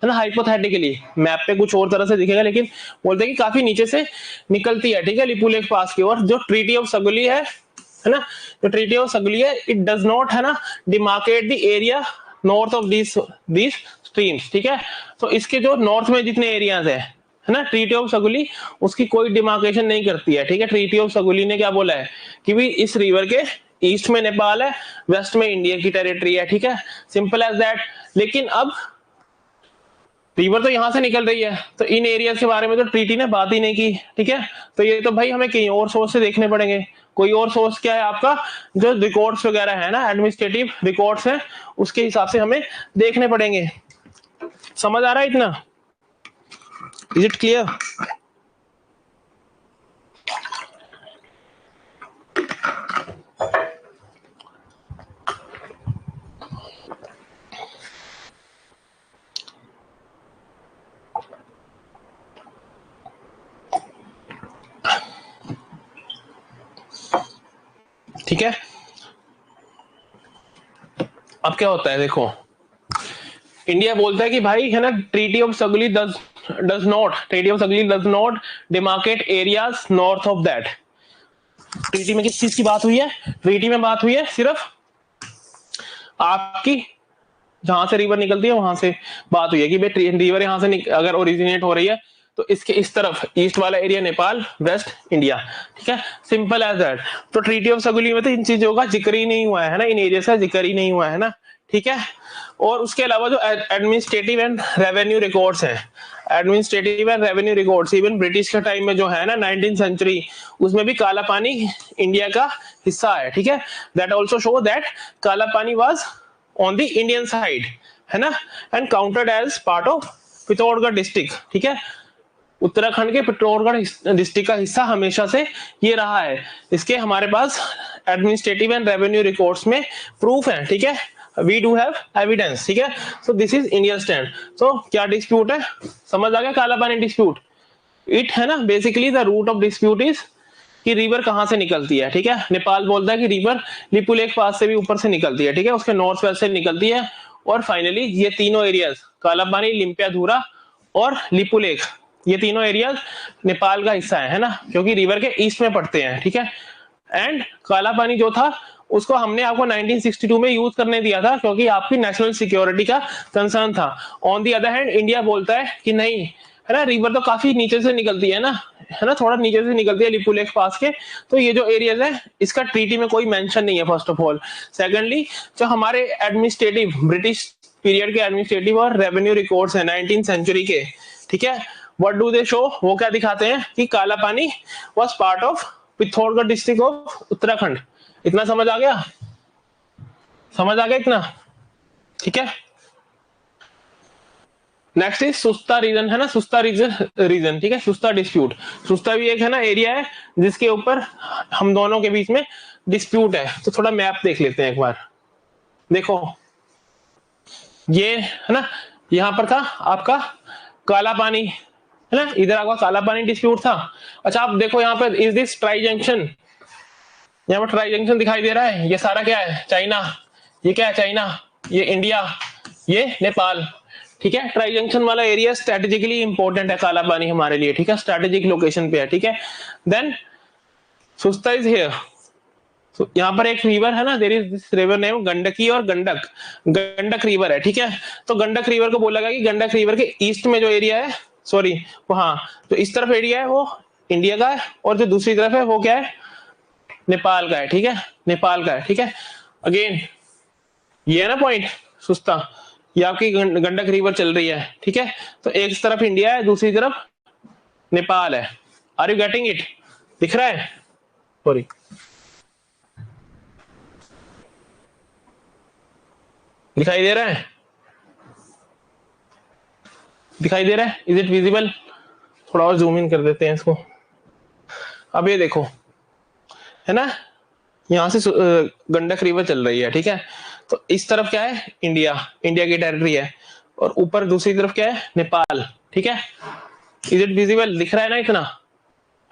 S1: है ना, हाइपोथेटिकली मैप पे कुछ और तरह से दिखेगा, लेकिन बोलते हैं कि काफी नीचे से निकलती है। ठीक है, लिपुलेख पास की ओर। जो ट्रीटी ऑफ सगुली है ना, जो ट्रीटी ऑफ सगुली है, इट डज नॉट है ना demarcate the area north of this streams. ठीक है, तो इसके जो नॉर्थ में जितने एरियाज है ना, ट्रीटी ऑफ सगुली उसकी कोई डिमार्केशन नहीं करती है। ठीक है, ट्रीटी ऑफ सगुली ने क्या बोला है कि भी इस रिवर के ईस्ट में नेपाल है, वेस्ट में इंडिया की टेरिटरी है। ठीक है, सिंपल एज दैट। लेकिन अब रिवर तो यहां से निकल रही है, तो इन एरियाज के बारे में तो ट्रीटी ने बात ही नहीं की। ठीक है, तो ये तो भाई हमें कहीं और सोर्स से देखने पड़ेंगे। कोई और सोर्स क्या है आपका? जो रिकॉर्ड्स वगैरह है ना, एडमिनिस्ट्रेटिव रिकॉर्ड्स हैं, उसके हिसाब से हमें देखने पड़ेंगे। समझ आ रहा है इतना? Is it clear? ठीक है, अब क्या होता है देखो, इंडिया बोलता है कि भाई है ना, treaty of Sugauli does not demarcate areas north of that. Treaty में किस चीज की बात हुई है? ट्रीटी में बात हुई है सिर्फ आपकी जहां से रिवर निकलती है वहां से बात हुई है कि भाई रिवर यहां से अगर ओरिजिनेट हो रही है तो इसके इस तरफ ईस्ट वाला एरिया नेपाल, वेस्ट इंडिया। ठीक है, सिंपल एज दैट। तो ट्रीटी ऑफ सगुली में तो इन चीजों का जिक्र ही नहीं हुआ है ना, इन एरिया का जिक्र ही नहीं हुआ है ना। ठीक है, और उसके अलावा जो एडमिनिस्ट्रेटिव एंड रेवेन्यू रिकॉर्ड्स हैं, administrative and revenue records even British के टाइम में जो है ना 19th सेंचुरी, उसमें भी काला पानी इंडिया का हिस्सा है। ठीक है, that also show that Kalapani was on the Indian side, है ना, and counted as part of Pithoragarh district. ठीक है, उत्तराखंड के पिथौरागढ़ डिस्ट्रिक्ट का हिस्सा हमेशा से ये रहा है। इसके हमारे पास एडमिनिस्ट्रेटिव एंड रेवेन्यू रिकॉर्ड्स में प्रूफ है। ठीक है, वी डू हैव एविडेंस। ठीक है, so this is Indian stand. सो क्या डिस्प्यूट है? समझ आ गया काला पानी डिस्प्यूट? इट है ना, basically the root of dispute is कि रिवर कहां से निकलती है। ठीक है, नेपाल बोलता है कि रिवर लिपुलेख पास से भी ऊपर से निकलती है। ठीक है, उसके नॉर्थ वेस्ट से निकलती है, और फाइनली ये तीनों एरियाज काला पानी, लिम्पियाधुरा और लिपुलेख, ये तीनों एरियाज नेपाल का हिस्सा है ना, क्योंकि रिवर के ईस्ट में पड़ते हैं। ठीक है, एंड काला पानी जो था उसको हमने आपको 1962 में यूज करने दिया था क्योंकि आपकी नेशनल सिक्योरिटी का कंसर्न था। On the other hand India बोलता है कि नहीं, है ना, रिवर तो काफी नीचे से निकलती है ना, थोड़ा नीचे से निकलती है लिपुलेख पास के, तो ये जो एरियाज है इसका ट्रीटी में कोई मेंशन नहीं है फर्स्ट ऑफ ऑल। सेकंडली, जो हमारे एडमिनिस्ट्रेटिव ब्रिटिश पीरियड के एडमिनिस्ट्रेटिव और रेवेन्यू रिकॉर्ड्स हैं 19th सेंचुरी के, ठीक है। व्हाट डू दे शो, वो क्या दिखाते हैं कि काला पानी was part of Pithoragarh district of Uttarakhand. इतना समझ आ गया, समझ आ गया इतना, ठीक है। नेक्स्ट इज सुस्ता रीजन, है ना, सुस्ता रीजन, ठीक है। सुस्ता डिस्प्यूट, सुस्ता भी एक है ना एरिया है जिसके ऊपर हम दोनों के बीच में डिस्प्यूट है। तो थोड़ा मैप देख लेते हैं एक बार। देखो ये है ना, यहां पर था आपका काला पानी, है ना, इधर आपका काला पानी डिस्प्यूट था। अच्छा आप देखो यहाँ पर इज दिस ट्राई जंक्शन, यहाँ पर ट्राई जंक्शन दिखाई दे रहा है। ये सारा क्या है, चाइना, ये क्या है चाइना, ये इंडिया, ये नेपाल, ठीक है। ट्राई जंक्शन वाला एरिया स्ट्रेटेजिकली इंपॉर्टेंट है काला पानी हमारे लिए, ठीक है, स्ट्रेटेजिक लोकेशन पे है, ठीक है। देन सुस्ता इज हियर, यहाँ पर एक रिवर है ना, there is this river name Gandaki और गंडक, गंडक रिवर है, ठीक है। तो गंडक रिवर को बोला गया कि गंडक रिवर के ईस्ट में जो एरिया है, सॉरी वहां जो इस तरफ एरिया है वो इंडिया का है, और जो दूसरी तरफ है वो क्या है, नेपाल का है, ठीक है, नेपाल का है, ठीक है। अगेन ये है ना पॉइंट सुस्ता, ये आपकी गंडक रिवर चल रही है, ठीक है। तो एक तरफ इंडिया है, दूसरी तरफ नेपाल है। आर यू गेटिंग इट, दिख रहा है, सॉरी दिखाई दे रहा है, दिखाई दे रहा है, इज इट विजिबल? थोड़ा और जूम इन कर देते हैं इसको। अब ये देखो है ना, यहां से गंडक रिवर चल रही है, ठीक है। तो इस तरफ क्या है, इंडिया, इंडिया की टेरिटरी है, और ऊपर दूसरी तरफ क्या है, नेपाल, ठीक है। इज इट विजिबल, दिख रहा है ना इतना,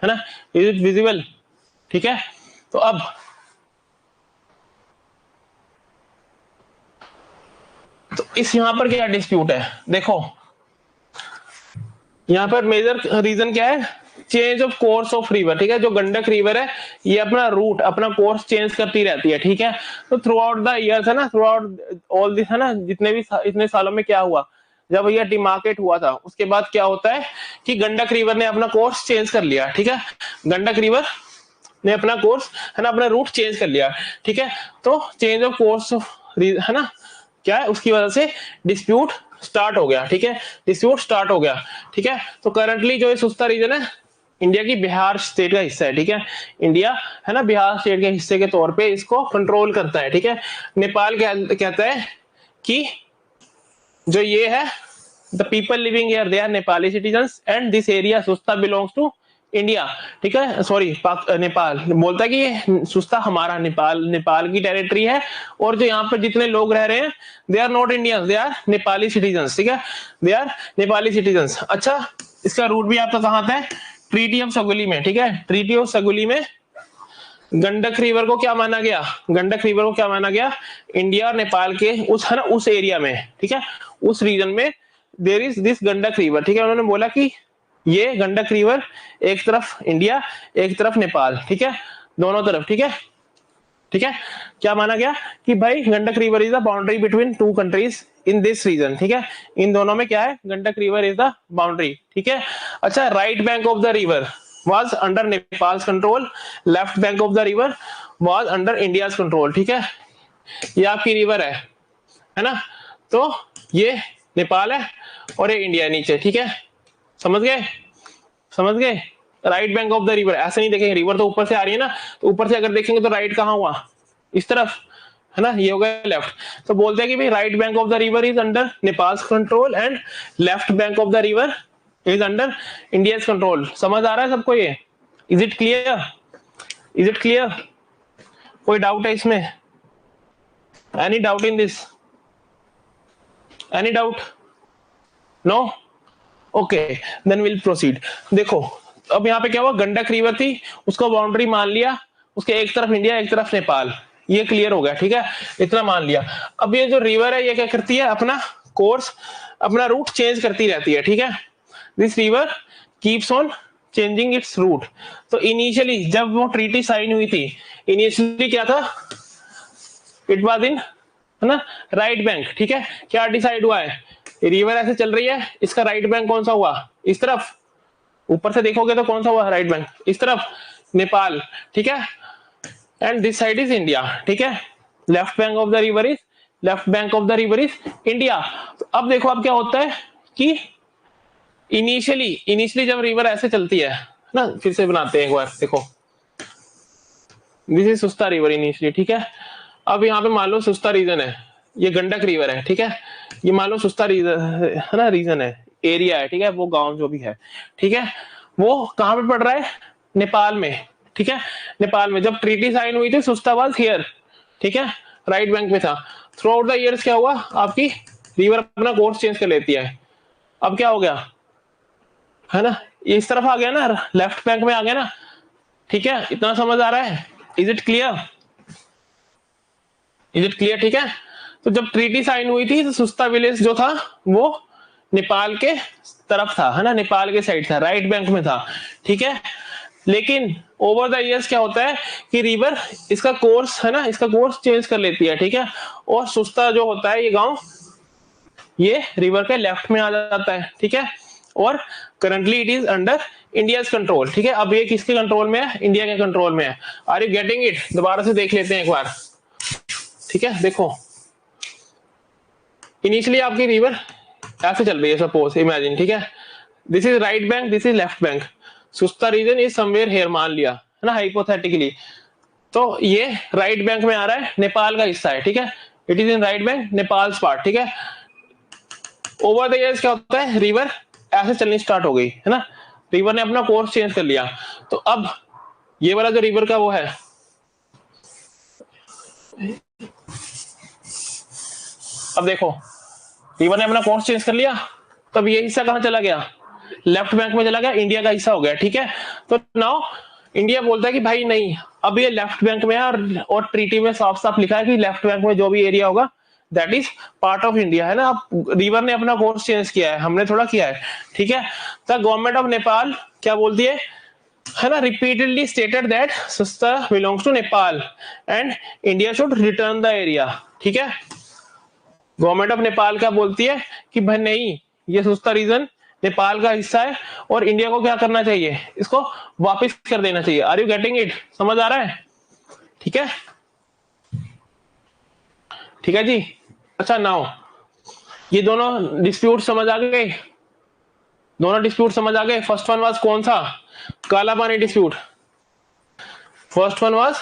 S1: है ना, इज इट विजिबल, ठीक है। तो अब तो इस यहां पर क्या डिस्प्यूट है, देखो यहां पर मेजर रीजन क्या है, change of course of river, ठीक है। जो गंडक रिवर है ये अपना रूट, अपना कोर्स चेंज करती रहती है, ठीक है। तो थ्रू आउट द ईयर्स है ना, थ्रू आउट ऑल दिस है ना, जितने भी इतने सालों में क्या हुआ, जब ये डिमार्केट हुआ था उसके बाद क्या होता है कि गंडक रिवर ने अपना कोर्स चेंज कर लिया, ठीक है। गंडक रिवर ने अपना कोर्स है ना, अपना रूट चेंज कर लिया, ठीक है। तो चेंज ऑफ कोर्स है ना, क्या है, उसकी वजह से डिस्प्यूट स्टार्ट हो गया, ठीक है, डिस्प्यूट स्टार्ट हो गया, ठीक है। तो करंटली जो ये सुस्ता रीजन है इंडिया की बिहार स्टेट का हिस्सा है, ठीक है। इंडिया है ना बिहार स्टेट के हिस्से के तौर पे इसको कंट्रोल करता है, ठीक है। नेपाल कहता है कि जो ये है the people living here they are Nepali citizens and this area Susta belongs to India, ठीक है, सॉरी नेपाल बोलता है कि ये सुस्ता हमारा नेपाल की टेरिटरी है, और जो यहाँ पर जितने लोग रह रहे हैं they are not Indians, they are Nepali citizens, ठीक है, दे आर नेपाली सिटीजन्स। अच्छा इसका रूट भी आपका कहाँ आता है, ट्रीटी ऑफ सगुली में, ठीक है। ट्रीटी ऑफ सगुली में गंडक रिवर को क्या माना गया, गंडक रिवर को क्या माना गया, इंडिया और नेपाल के उस है ना उस एरिया में, ठीक है, उस रीजन में there is this Gandak river, ठीक है। उन्होंने बोला कि ये गंडक रिवर एक तरफ इंडिया एक तरफ नेपाल, ठीक है, दोनों तरफ, ठीक है, ठीक है। क्या माना गया कि भाई Gandak river is the boundary between two countries in this region, ठीक है। इन दोनों में क्या है, Gandak river is the boundary, ठीक है। अच्छा right bank of the river was under Nepal's control, left bank of the river was under India's control, ठीक है। ये आपकी रिवर है ना, तो ये नेपाल है और ये इंडिया नीचे, ठीक है, समझ गए, समझ गए। Right bank of the river, ऐसे नहीं देखेंगे, रिवर तो ऊपर से आ रही है ना, तो ऊपर से अगर देखेंगे तो राइट कहाँ हुआ, इस तरफ, है ना, ये हो गया लेफ्ट। तो बोलते हैं कि भाई right bank of the river is under Nepal's control and left bank of the river is under India's control. समझ आ रहा है सबको ये, is it clear, is it clear, कोई डाउट है इसमें, any doubt in this, any doubt, no, okay then will proceed. देखो अब यहाँ पे क्या हुआ, गंडक रिवर थी उसको बाउंड्री मान लिया, उसके एक तरफ इंडिया एक तरफ नेपाल, ये क्लियर हो गया, ठीक है, इतना मान लिया। अब ये जो रिवर है ये क्या करती है, अपना कोर्स अपना रूट चेंज करती रहती है, ठीक है। This river keeps on changing its route. तो इनिशियली जब वो ट्रीटी साइन हुई थी, इनिशियली क्या था, इट वाज इन है ना राइट बैंक, ठीक है। क्या डिसाइड हुआ है, रिवर ऐसे चल रही है, इसका राइट बैंक कौन सा हुआ, इस तरफ, ऊपर से देखोगे तो कौन सा हुआ राइट बैंक, इस तरफ नेपाल, ठीक है, and this side is India, ठीक है। Left bank of the river is left bank of the river is India. तो अब देखो अब क्या होता है कि इनिशियली जब रिवर ऐसे चलती है ना, फिर से बनाते हैं एक बार, देखो this is Susta river initially, ठीक है। अब यहाँ पे मान लो सुस्ता रीजन है, ये गंडक रिवर है, ठीक है। ये मान लो सुस्ता रीजन है ना, रीजन है, एरिया है, ठीक है, वो गांव जो भी है, ठीक है, वो कहां पे पड़ रहा है, नेपाल में, ठीक है, नेपाल में। जब ट्रीटी साइन हुई थी सुस्ता वाज हियर, ठीक है, राइट बैंक में था। थ्रू आउट द इयर्स क्या हुआ, आपकी रिवर अपना कोर्स चेंज कर लेती है। अब क्या हो गया है ना, ये इस तरफ आ गया ना, लेफ्ट बैंक में आ गया ना, ठीक है, इतना समझ आ रहा है, is it clear, is it clear, ठीक है। तो जब ट्रीटी साइन हुई थी तो सुस्ता विलेज जो था वो नेपाल के तरफ था, है ना, नेपाल के साइड था, राइट बैंक में था, ठीक है। लेकिन ओवर द इयर्स क्या होता है कि रिवर इसका कोर्स है ना, इसका कोर्स चेंज कर लेती है, ठीक है, और सुस्ता जो होता है ये गांव ये रिवर के लेफ्ट में आ जाता है, ठीक है, और currently it is under India's control, ठीक है। अब ये किसके कंट्रोल में है, इंडिया के कंट्रोल में है। आर यू गेटिंग इट, दोबारा से देख लेते हैं एक बार, ठीक है। देखो इनिशियली आपकी रिवर ऐसे चल रही है, सपोज इमेजिन, ठीक है, this is right bank, this is left bank, Susta region is somewhere here, मान लिया है ना हाइपोथेटिकली। तो ये राइट बैंक में आ रहा है, नेपाल का हिस्सा है, ठीक है, it is in right bank, Nepal part, ठीक है। ओवर द इयर्स क्या होता है, रिवर ऐसे चलनी स्टार्ट हो गई, है ना, रिवर ने अपना कोर्स चेंज कर लिया। तो अब ये वाला जो रिवर का वो है, अब देखो रिवर ने अपना कोर्स चेंज कर लिया, तब ये हिस्सा कहां चला गया, लेफ्ट बैंक में चला गया, इंडिया का हिस्सा हो गया, ठीक है। तो नाउ इंडिया बोलता है कि भाई नहीं, अब ये लेफ्ट बैंक में है, और ट्रीटी में साफ साफ लिखा है कि लेफ्ट बैंक में जो भी एरिया होगा that is part of India, है ना। अब रिवर ने अपना कोर्स चेंज किया है, हमने थोड़ा किया है, ठीक है। द गवर्नमेंट ऑफ नेपाल क्या बोलती है ना, repeatedly stated that Susta belongs to Nepal and India should return the area, ठीक है। गवर्नमेंट ऑफ नेपाल क्या बोलती है कि भाई नहीं, ये सुस्ता रीजन नेपाल का हिस्सा है और इंडिया को क्या करना चाहिए, इसको वापस कर देना चाहिए। आर यू गेटिंग इट, समझ आ रहा है, ठीक है, ठीक है जी। अच्छा नाउ ये दोनों डिस्प्यूट समझ आ गए, दोनों डिस्प्यूट समझ आ गए। फर्स्ट वन वाज कौन सा, काला पानी डिस्प्यूट, फर्स्ट वन वाज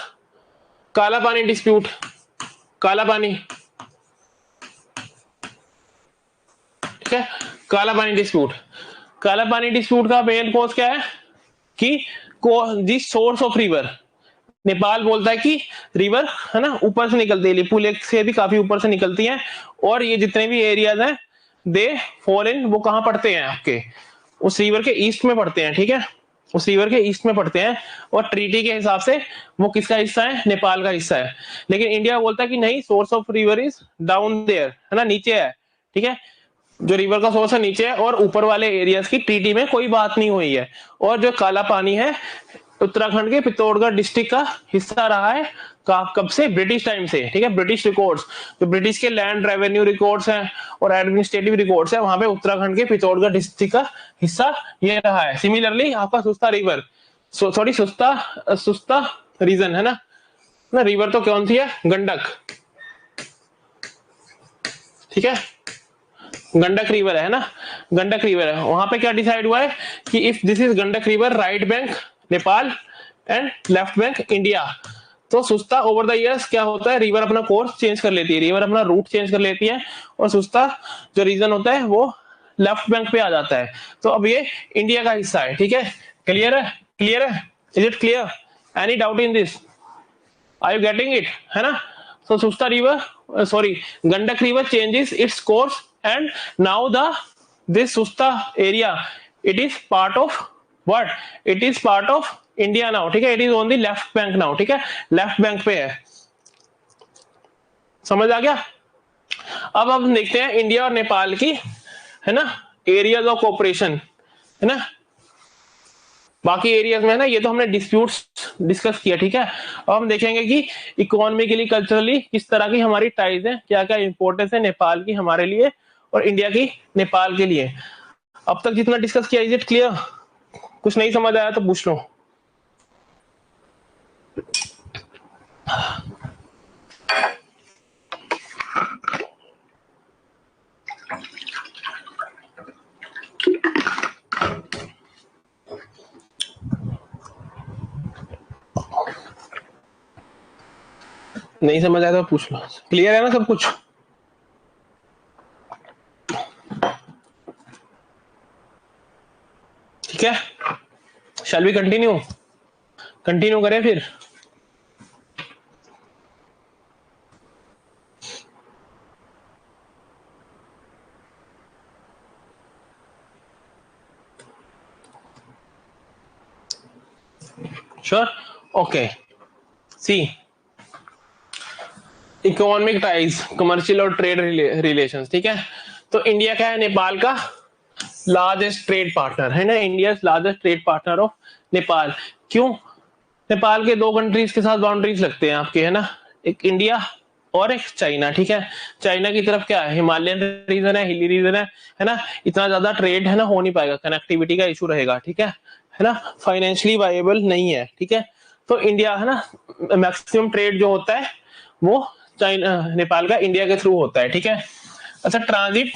S1: काला पानी डिस्प्यूट, काला पानी, ठीक है, काला पानी डिस्प्यूट। काला पानी डिस्प्यूट का मेन कॉज क्या है कि दी सोर्स ऑफ रिवर, नेपाल बोलता है कि रिवर है ना ऊपर से निकलती है, लिपू लेक से भी काफी ऊपर से निकलती है, और ये जितने भी एरियाज हैं दे फॉल इन, वो कहां पड़ते हैं आपके उस रिवर के ईस्ट में पड़ते हैं, ठीक है, उस रिवर के ईस्ट में पड़ते हैं, और ट्रीटी के हिसाब से वो किसका हिस्सा है, नेपाल का हिस्सा है। लेकिन इंडिया बोलता है कि नहीं, source of river is down there, है ना, नीचे है, ठीक है, जो रिवर का सोर्स है नीचे है, और ऊपर वाले एरियाज की ट्रीटी में कोई बात नहीं हुई है। और जो काला पानी है उत्तराखंड के पिथौरागढ़ डिस्ट्रिक्ट का हिस्सा रहा है कब से, ब्रिटिश टाइम से, ठीक है। ब्रिटिश रिकॉर्ड्स, जो ब्रिटिश के लैंड रेवेन्यू रिकॉर्ड्स हैं और एडमिनिस्ट्रेटिव रिकॉर्ड्स हैं, वहां पे उत्तराखंड के पिथौरागढ़ डिस्ट्रिक्ट का हिस्सा ये रहा है। सिमिलरली आपका सुस्ता रिवर, सॉरी सुस्ता रीजन है ना रिवर तो कौन सी है, गंडक, ठीक है, गंडक रिवर है ना, गंडक रिवर है। वहां पे क्या डिसाइड हुआ है कि if this is Gandak river, right bank Nepal and left bank India, तो सुस्ता ओवर द इयर्स क्या होता है, रिवर अपना कोर्स चेंज कर लेती है, रिवर अपना रूट चेंज कर लेती है, और सुस्ता जो रीजन होता है वो लेफ्ट बैंक पे आ जाता है। तो अब ये इंडिया का हिस्सा है, ठीक है, क्लियर है, क्लियर है, is it clear, any doubt in this, are you getting it, है ना। So Susta river, sorry, Gandak river changes its course, and now this Susta area, it is part of what? It is part of India now, ठीक है, it is on the left bank now, ठीक है, लेफ्ट बैंक पे है, समझ आ गया। अब हम देखते हैं इंडिया और नेपाल की, है ना, एरियाज ऑफ कोऑपरेशन, है ना, बाकी एरियाज में, है ना, ये तो हमने डिस्प्यूट्स डिस्कस किया, ठीक है। अब हम देखेंगे कि इकोनॉमिकली कल्चरली किस तरह की हमारी टाइज है, क्या क्या इंपॉर्टेंस है नेपाल की हमारे लिए और इंडिया की नेपाल के लिए। अब तक जितना डिस्कस किया, इज इट क्लियर, कुछ नहीं समझ आया तो पूछ लो। नहीं समझ आया तो पूछ लो। क्लियर है ना सब कुछ? ठीक है, शैल वी कंटिन्यू? कंटिन्यू करें फिर? Sure, okay. See, economic ties, commercial और ट्रेड रिलेशंस, ठीक है। तो इंडिया क्या है? नेपाल का लार्जेस्ट ट्रेड पार्टनर है ना, India largest trade partner of Nepal. क्यों? नेपाल के दो कंट्रीज के साथ बाउंड्रीज लगते हैं आपके, है ना, एक इंडिया और एक चाइना, ठीक है। चाइना की तरफ क्या है? हिमालयन रीजन है, हिली रीजन है ना, इतना ज्यादा ट्रेड है ना हो नहीं पाएगा, कनेक्टिविटी का इशू रहेगा, ठीक है ना, फाइनेंशियली वायबल नहीं है, ठीक है। तो इंडिया है ना, मैक्सिमम ट्रेड जो होता है वो चाइना नेपाल का इंडिया के थ्रू होता है, ठीक है। अच्छा, transit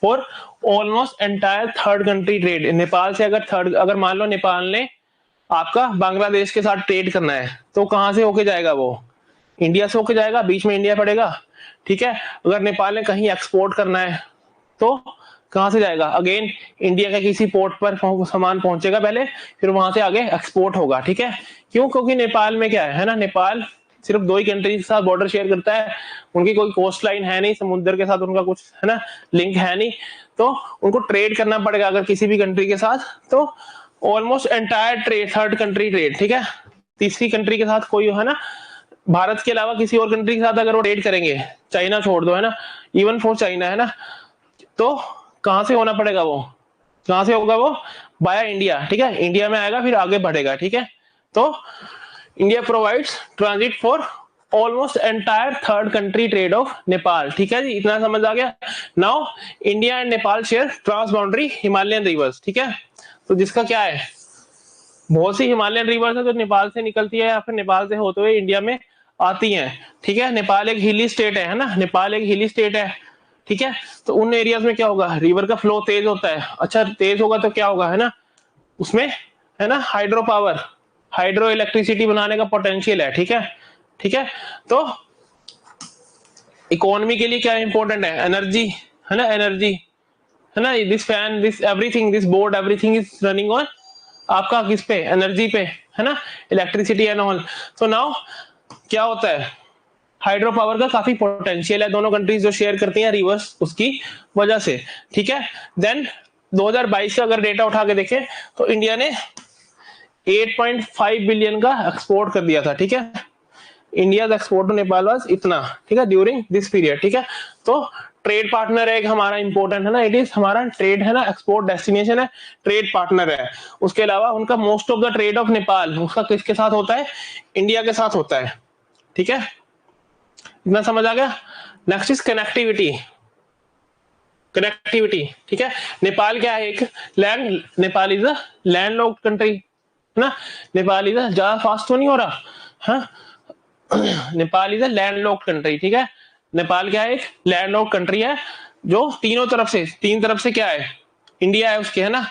S1: for almost entire third country trade, Nepal से अगर मान लो नेपाल ने आपका बांग्लादेश के साथ ट्रेड करना है तो कहां से होके जाएगा? वो इंडिया से होके जाएगा, बीच में इंडिया पड़ेगा, ठीक है। अगर नेपाल ने कहीं एक्सपोर्ट करना है तो कहां से जाएगा? अगेन इंडिया के किसी पोर्ट पर सामान पहुंचेगा पहले, फिर वहां से आगे एक्सपोर्ट होगा, ठीक है। क्यों? क्योंकि नेपाल में क्या है ना, नेपाल सिर्फ दो ही कंट्री के साथ बॉर्डर शेयर करता है, उनकी कोई कोस्ट लाइन है नहीं, समुद्र के साथ उनका कुछ है ना लिंक है नहीं, तो उनको ट्रेड करना पड़ेगा अगर किसी भी कंट्री के साथ, तो almost entire trade, third country trade, ठीक है। तीसरी कंट्री के साथ कोई है ना, भारत के अलावा किसी और कंट्री के साथ अगर वो ट्रेड करेंगे, चाइना छोड़ दो है ना, इवन फॉर चाइना है ना, तो कहां से होना पड़ेगा? वो कहां से होगा? वो बाया इंडिया, ठीक है। इंडिया में आएगा फिर आगे बढ़ेगा, ठीक है। तो India provides transit for almost entire third country trade of Nepal, ठीक है जी, इतना समझ आ गया। Now India and Nepal share trans boundary Himalayan rivers, ठीक है। तो जिसका क्या है, बहुत सी हिमालयन रिवर्स है जो नेपाल से निकलती है या फिर नेपाल से होते हुए इंडिया में आती हैं, ठीक है। नेपाल एक हिली स्टेट है ना, नेपाल एक हिली स्टेट है, ठीक है। तो उन एरियाज में क्या होगा? रिवर का फ्लो तेज होता है। अच्छा, तेज होगा तो क्या होगा, है ना, उसमें है ना हाइड्रो पावर, हाइड्रो इलेक्ट्रिसिटी बनाने का पोटेंशियल है, ठीक है, ठीक है। तो इकोनॉमी के लिए क्या इंपॉर्टेंट है? एनर्जी, है ना, एनर्जी, है ना, this fan, this everything, this board, everything is running on आपका किस पे? एनर्जी पे, है ना, इलेक्ट्रिसिटी एंड ऑल। तो नाउ क्या होता है, हाइड्रो पावर का काफी पोटेंशियल है दोनों कंट्रीज जो शेयर करती हैं रिवर्स, उसकी वजह से, ठीक है। देन 2022 का अगर डेटा उठा के देखें तो इंडिया ने 8.5 बिलियन का एक्सपोर्ट कर दिया था, ठीक है। India export to Nepal was इतना, ठीक है, ड्यूरिंग दिस पीरियड, ठीक है। तो ट्रेड पार्टनर है एक हमारा इंपॉर्टेंट, है ना, इट इज हमारा ट्रेड, है ना, एक्सपोर्ट डेस्टिनेशन है, ट्रेड पार्टनर है। उसके अलावा उनका most of the trade of Nepal उसका किसके साथ होता है? इंडिया के साथ होता है, ठीक है, इतना समझ आ गया। नेक्स्ट इज कनेक्टिविटी, कनेक्टिविटी, ठीक है। नेपाल क्या है? एक land, Nepal is a land locked country, है ना, नेपाल इज ज्यादा फास्ट तो नहीं हो रहा, हाँ, Nepal is a land locked country, ठीक है। नेपाल क्या है? एक लैंड लॉक्ड कंट्री है जो तीन तरफ से क्या है? इंडिया है उसके, है ना,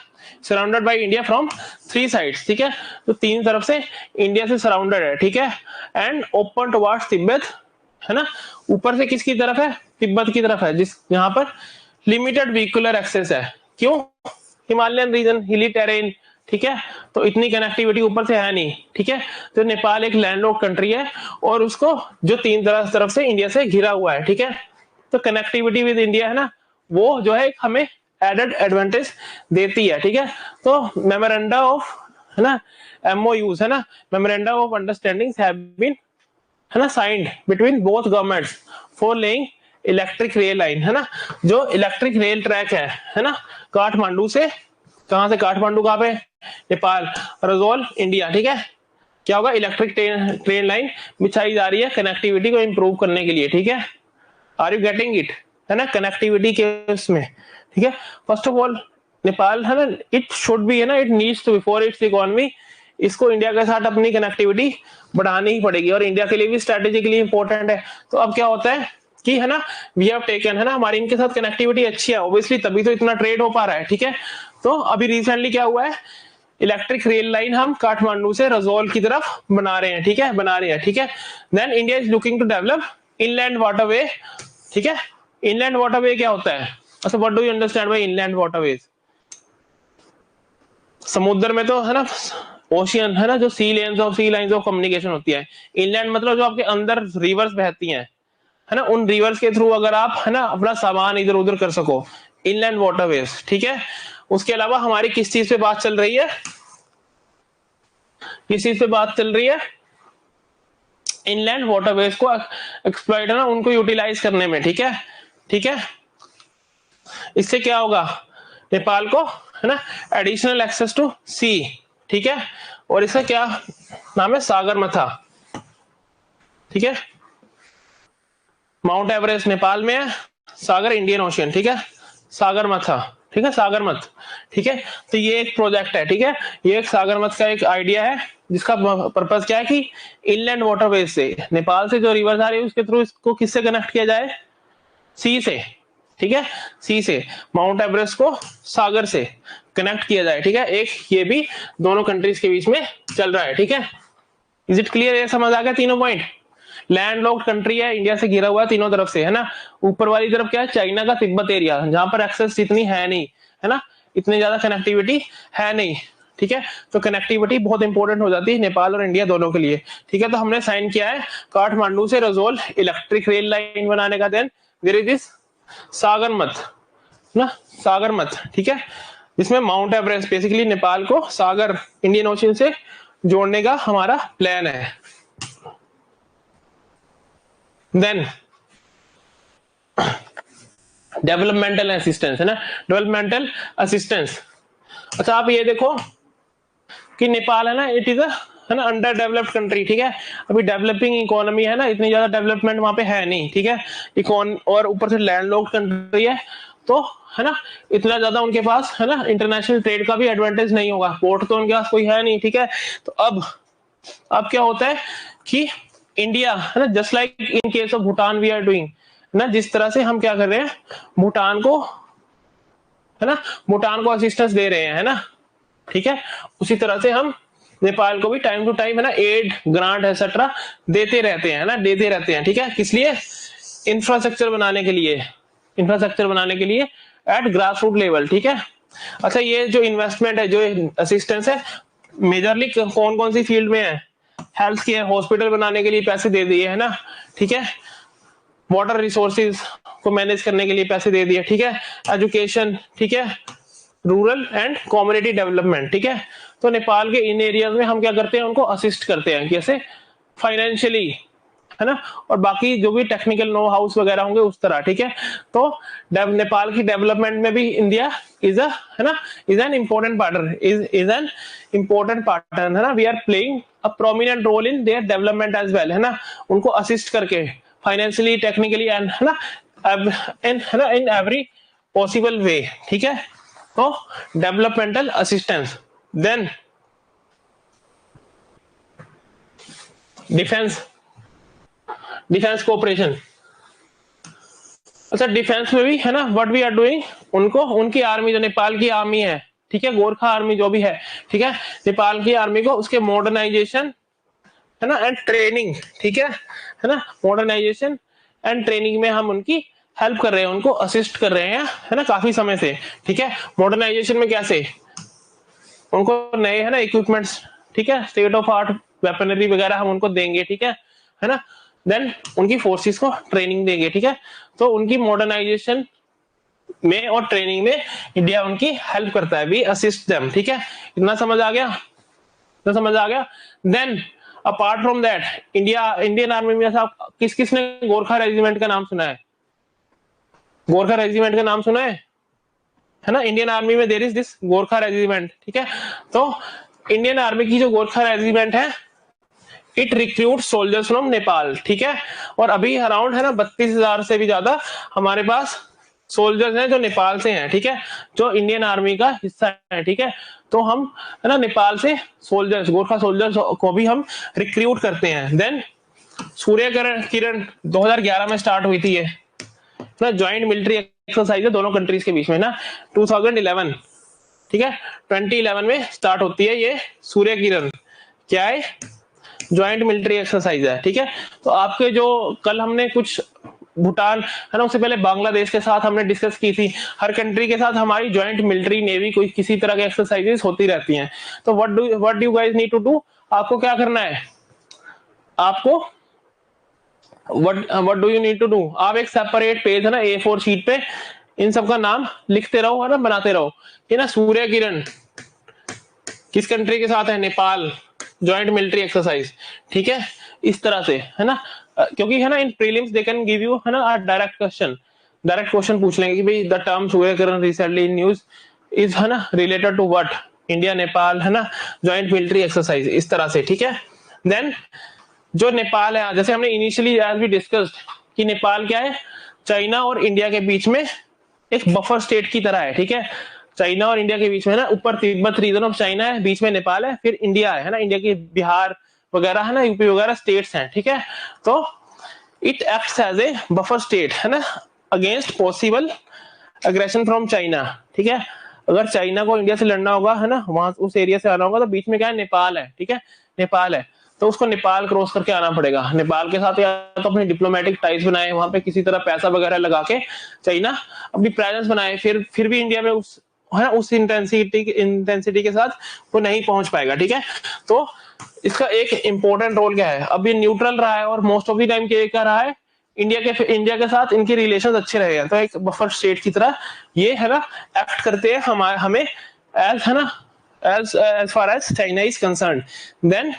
S1: surrounded by India from 3 sides, ठीक है। तो तीन तरफ से इंडिया से सराउंडेड है, ठीक है, एंड ओपन टुवर्ड्स तिब्बत, है ना। ऊपर से किसकी तरफ है? तिब्बत की तरफ है, जिस यहाँ पर लिमिटेड व्हीकुलर एक्सेस है। क्यों? हिमालयन रीजन, हिली टेरेन, ठीक है। तो इतनी कनेक्टिविटी ऊपर से है नहीं, ठीक है। तो नेपाल एक लैंडलॉक्ड कंट्री है और उसको जो तीन तरफ से इंडिया से घिरा हुआ है, ठीक है। तो कनेक्टिविटी विद इंडिया है ना, वो जो है हमें एडेड एडवांटेज देती है, ठीक है। तो मेमोरेंडा ऑफ, है ना, MOUs, है ना, memoranda of understandings have been, है ना, signed between both governments for laying electric rail line, है ना, जो इलेक्ट्रिक रेल ट्रैक है ना, काठमांडू से, कहां से काठमांडू, कहां पे? नेपाल, रजौल इंडिया, ठीक है। क्या होगा? इलेक्ट्रिक ट्रेन लाइन बिछाई जा रही है कनेक्टिविटी को इंप्रूव करने के लिए, ठीक है। आर यू गेटिंग इट, है ना, कनेक्टिविटी के उसमें, ठीक है। फर्स्ट ऑफ ऑल नेपाल, है ना, इट शुड बी, है ना, it needs to before its economy, इसको इंडिया के साथ अपनी कनेक्टिविटी बढ़ानी ही पड़ेगी और इंडिया के लिए भी स्ट्रेटेजिकली इंपॉर्टेंट है। तो अब क्या होता है कि, है ना, वी हैव टेकन, है ना, हमारी इनके साथ कनेक्टिविटी अच्छी है ऑब्वियसली, तभी तो इतना ट्रेड हो पा रहा है, ठीक है। तो अभी रिसेंटली क्या हुआ है, इलेक्ट्रिक रेल लाइन हम काठमांडू से रजौल की तरफ बना रहे हैं, ठीक है, बना रहे हैं, ठीक है। Then India is looking to develop inland waterway, ठीक है। इनलैंड वाटरवे क्या होता है? अच्छा, what do you understand by inland waterways? समुद्र में तो है ना ओशियन, है ना, जो सी लाइंस ऑफ कम्युनिकेशन होती है। इनलैंड मतलब जो आपके अंदर रिवर्स बहती हैं, है ना, उन रिवर्स के थ्रू अगर आप, है ना, अपना सामान इधर उधर कर सको, इनलैंड वाटरवेज, ठीक है। उसके अलावा हमारी किस चीज पे बात चल रही है? किस चीज पे बात चल रही है? इनलैंड वाटरवेज को एक्सप्लॉइट, है ना, उनको यूटिलाइज करने में, ठीक है, ठीक है। इससे क्या होगा? नेपाल को, है ना, एडिशनल एक्सेस टू सी, ठीक है। और इसका क्या नाम है? सागरमाथा, ठीक है। माउंट एवरेस्ट नेपाल में है, सागर इंडियन ओशियन, ठीक है, सागरमाथा, ठीक है, सागरमथ, ठीक है। तो ये एक प्रोजेक्ट है, ठीक है, ये एक सागरमथ का एक आइडिया है जिसका पर्पस क्या है कि इनलैंड वाटरवेज से, नेपाल से जो रिवर्स आ रही है उसके थ्रू इसको किससे कनेक्ट किया जाए? सी से, ठीक है, सी से माउंट एवरेस्ट को सागर से कनेक्ट किया जाए, ठीक है। एक ये भी दोनों कंट्रीज के बीच में चल रहा है, ठीक है। Is it clear? ये समझ आ गया तीनों पॉइंट? लैंड लॉक्ड कंट्री है, इंडिया से घिरा हुआ है तीनों तरफ से, है ना। ऊपर वाली तरफ क्या है? चाइना का तिब्बत एरिया, जहां पर एक्सेस इतनी है नहीं, है ना, इतनी ज्यादा कनेक्टिविटी है नहीं, ठीक है। तो कनेक्टिविटी बहुत इंपॉर्टेंट हो जाती है नेपाल और इंडिया दोनों के लिए, ठीक है। तो हमने साइन किया है काठमांडू से रजौल इलेक्ट्रिक रेल लाइन बनाने का। देन देयर इज दिस सागरमथ ना, सागरमथ, ठीक है, जिसमें माउंट एवरेस्ट बेसिकली नेपाल को सागर इंडियन ओशन से जोड़ने का हमारा प्लान है। देन डेवलपमेंटल असिस्टेंस, है ना, डेवलपमेंटल असिस्टेंस। अच्छा, आप ये देखो कि नेपाल है ना, इट इज है ना अंडर डेवलप्ड कंट्री, ठीक है। अभी डेवलपिंग इकोनॉमी है ना, इतनी ज्यादा डेवलपमेंट वहां पे है नहीं, ठीक है। और ऊपर से लैंडलॉक्ड कंट्री है, तो है ना इतना ज्यादा उनके पास, है ना, इंटरनेशनल ट्रेड का भी एडवांटेज नहीं होगा, पोर्ट तो उनके पास कोई है नहीं, ठीक है। तो अब क्या होता है कि इंडिया, है ना, just like in case of Bhutan we are doing, ना, जिस तरह से हम क्या कर रहे हैं, भूटान को, है ना, भूटान को असिस्टेंस दे रहे हैं, है ना, ठीक है, उसी तरह से हम नेपाल को भी टाइम टू टाइम, है ना, एड ग्रांट एक्सेट्रा देते रहते हैं, है ना, देते रहते हैं, ठीक है। किस लिए? इंफ्रास्ट्रक्चर बनाने के लिए, इंफ्रास्ट्रक्चर बनाने के लिए एट ग्रास रूट लेवल, ठीक है। अच्छा, ये जो इन्वेस्टमेंट है, जो असिस्टेंस है, मेजरली कौन कौन सी फील्ड में है? हेल्थ केयर, हॉस्पिटल बनाने के लिए पैसे दे दिए, है ना, ठीक है। वाटर रिसोर्सेज को मैनेज करने के लिए पैसे दे दिए, ठीक है। एजुकेशन, ठीक है, रूरल एंड कम्युनिटी डेवलपमेंट, ठीक है। तो नेपाल के इन एरियाज में हम क्या करते हैं? उनको असिस्ट करते हैं, कैसे? फाइनेंशियली, है ना, और बाकी जो भी टेक्निकल नो हाउस वगैरह होंगे उस तरह, ठीक है। तो नेपाल की डेवलपमेंट में भी इंडिया इज अ, है ना, is an important partner, is an important partner, है ना। We are playing a prominent role in their development as well, है ना, उनको असिस्ट करके फाइनेंशियली, टेक्निकली एंड, है ना, इन एवरी पॉसिबल वे, ठीक है। तो developmental assistance. Then defence cooperation. अच्छा, डिफेंस में भी, है ना, व्हाट वी आर डूइंग, उनको, उनकी आर्मी, जो नेपाल की आर्मी है, ठीक है, गोरखा आर्मी जो भी है, ठीक है, नेपाल की आर्मी को उसके मॉडर्नाइजेशन, है ना, एंड ट्रेनिंग, ठीक है ना, मॉडर्नाइजेशन एंड ट्रेनिंग में हम उनकी हेल्प कर रहे हैं, उनको असिस्ट कर रहे हैं, है ना, काफी समय से, ठीक है। मॉडर्नाइजेशन में कैसे? उनको नए, है ना, इक्विपमेंट्स, ठीक है, स्टेट ऑफ आर्ट वेपनरी वगैरह हम उनको देंगे, ठीक है ना। देन उनकी फोर्सेस को ट्रेनिंग देंगे, ठीक है। तो उनकी मॉडर्नाइजेशन में और ट्रेनिंग में इंडिया उनकी हेल्प करता है, वी असिस्ट देम, ठीक है। इतना समझ आ गया? इतना समझ आ गया? Then apart from that, Indian army में साहब किस किसने गोरखा रेजिमेंट का नाम सुना है? गोरखा रेजिमेंट का नाम सुना है ना। इंडियन आर्मी में there is this Gorkha regiment, ठीक है। तो इंडियन आर्मी की जो गोरखा रेजिमेंट है, it recruit soldiers from Nepal, ठीक है। और अभी अराउंड, है ना, 32,000 से भी ज्यादा हमारे पास सोल्जर्स हैं जो नेपाल से हैं, ठीक है, जो इंडियन आर्मी का हिस्सा है, ठीक है। तो हम, है ना, नेपाल से सोल्जर्स, गोरखा सोल्जर्स को भी हम रिक्रूट करते हैं। देन सूर्य किरण 2011 में स्टार्ट हुई थी, ये ना ज्वाइंट मिलिट्री एक्सरसाइज है दोनों कंट्रीज के बीच में ना, 2011, ठीक है, 2011 में स्टार्ट होती है ये सूर्य किरण, क्या है, ज्वाइंट मिलिट्री एक्सरसाइज है। ठीक है, तो आपके जो कल हमने कुछ भूटान है ना, उससे पहले बांग्लादेश के साथ हमने डिस्कस की थी, हर कंट्री के साथ हमारी ज्वाइंट मिलिट्री नेवी कोई किसी तरह के एक्सरसाइजेस होती रहती हैं। तो what do you guys need to do, आपको क्या करना है, आपको what do you need to do, आप एक सेपरेट पेज है ना A4 शीट पे इन सब का नाम लिखते रहो, है ना, बनाते रहो। ये ना सूर्य किरण किस कंट्री के साथ है, नेपाल, ज्वाइंट मिलिट्री एक्सरसाइज। ठीक है, इस तरह से, है ना, क्योंकि है ना in prelims they can give you, है ना, डायरेक्ट क्वेश्चन पूछ लेंगे कि भाई the term Surya Kiran recently in news is, है ना, related to what, India Nepal, है ना, ज्वाइंट मिलिट्री एक्सरसाइज, इस तरह से। ठीक है, देन जो नेपाल है, जैसे हमने इनिशियली एज वी डिस्कस्ड कि नेपाल क्या है, चाइना और इंडिया के बीच में एक बफर स्टेट की तरह है। ठीक है, चाइना और इंडिया के बीच में, है ना, ऊपर तिब्बत रीजन ऑफ चाइना है, बीच में नेपाल है, फिर इंडिया है ना, इंडिया की बिहार वगैरह, है ना, यूपी वगैरह स्टेट्स हैं। ठीक है, तो it acts as a buffer state, है ना, against possible aggression from China. ठीक है, अगर चाइना को इंडिया से लड़ना होगा, है ना, वहां उस एरिया से आना होगा, तो बीच में क्या है, नेपाल है। ठीक है, नेपाल है, तो उसको नेपाल क्रॉस करके आना पड़ेगा। नेपाल के साथ या तो अपने डिप्लोमेटिक टाइज बनाए, वहां पे किसी तरह पैसा वगैरह लगा के चाइना अपनी प्रेजेंस बनाए, फिर भी इंडिया में उस, है ना, उस इंटेंसिटी के साथ वो नहीं पहुंच पाएगा। ठीक है, तो इसका एक इंपॉर्टेंट रोल क्या है, अब ये न्यूट्रल रहा है और मोस्ट ऑफ द टाइम क्या रहा है, इंडिया के साथ इनके रिलेशंस अच्छे रहे हैं, तो एक बफर स्टेट की तरह ये, है ना, एक्ट करते हैं हमें एज, है ना, as far as China is concern. Then,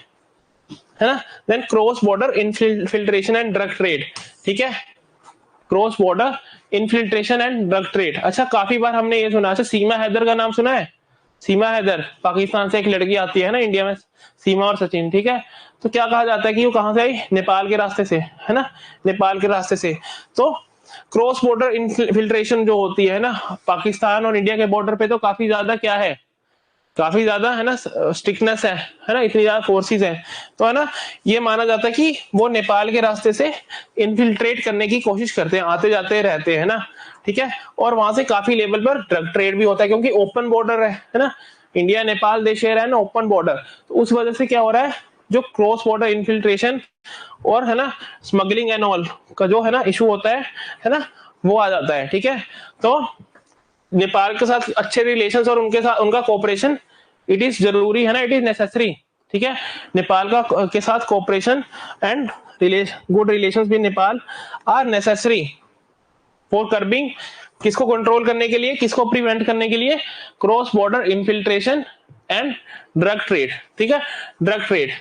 S1: है ना, then cross border infiltration and drug trade. ठीक है, cross border infiltration and drug trade. अच्छा, काफी बार हमने ये सुना, अच्छा सीमा हैदर का नाम सुना है, सीमा हैदर, पाकिस्तान से एक लड़की आती है ना इंडिया में, सीमा और सचिन। ठीक है, तो क्या कहा जाता है कि वो कहां से आई, नेपाल के रास्ते से, है ना, नेपाल के रास्ते से। तो क्रॉस बॉर्डर इनफिल्ट्रेशन जो होती है ना, पाकिस्तान और इंडिया के बॉर्डर पे तो काफी ज्यादा क्या है, काफी ज्यादा, है ना, स्ट्रिक्टनेस है ना, इतनी ज्यादा फोर्सेस है, तो है ना, ये माना जाता है कि वो नेपाल के रास्ते से इन्फिल्ट्रेट करने की कोशिश करते हैं, आते जाते रहते हैं ना। ठीक है, और वहां से काफी लेवल पर ड्रग ट्रेड भी होता है, क्योंकि ओपन बॉर्डर है ना, इंडिया नेपाल देश है ना, ओपन बॉर्डर, तो उस वजह से क्या हो रहा है, जो क्रॉस बॉर्डर इन्फिल्ट्रेशन और, है ना, स्मगलिंग एंड ऑल का जो, है ना, इशू होता है ना, वो आ जाता है। ठीक है, तो नेपाल के साथ अच्छे रिलेशंस और उनके साथ उनका कोऑपरेशन इट इज जरूरी, है ना, इट इज नेसेसरी। ठीक है, नेपाल का के साथ cooperation and good relations with Nepal are necessary for curbing, किसको कंट्रोल करने के लिए, किसको प्रिवेंट करने के लिए, cross border infiltration and drug trade. ठीक है, ड्रग ट्रेड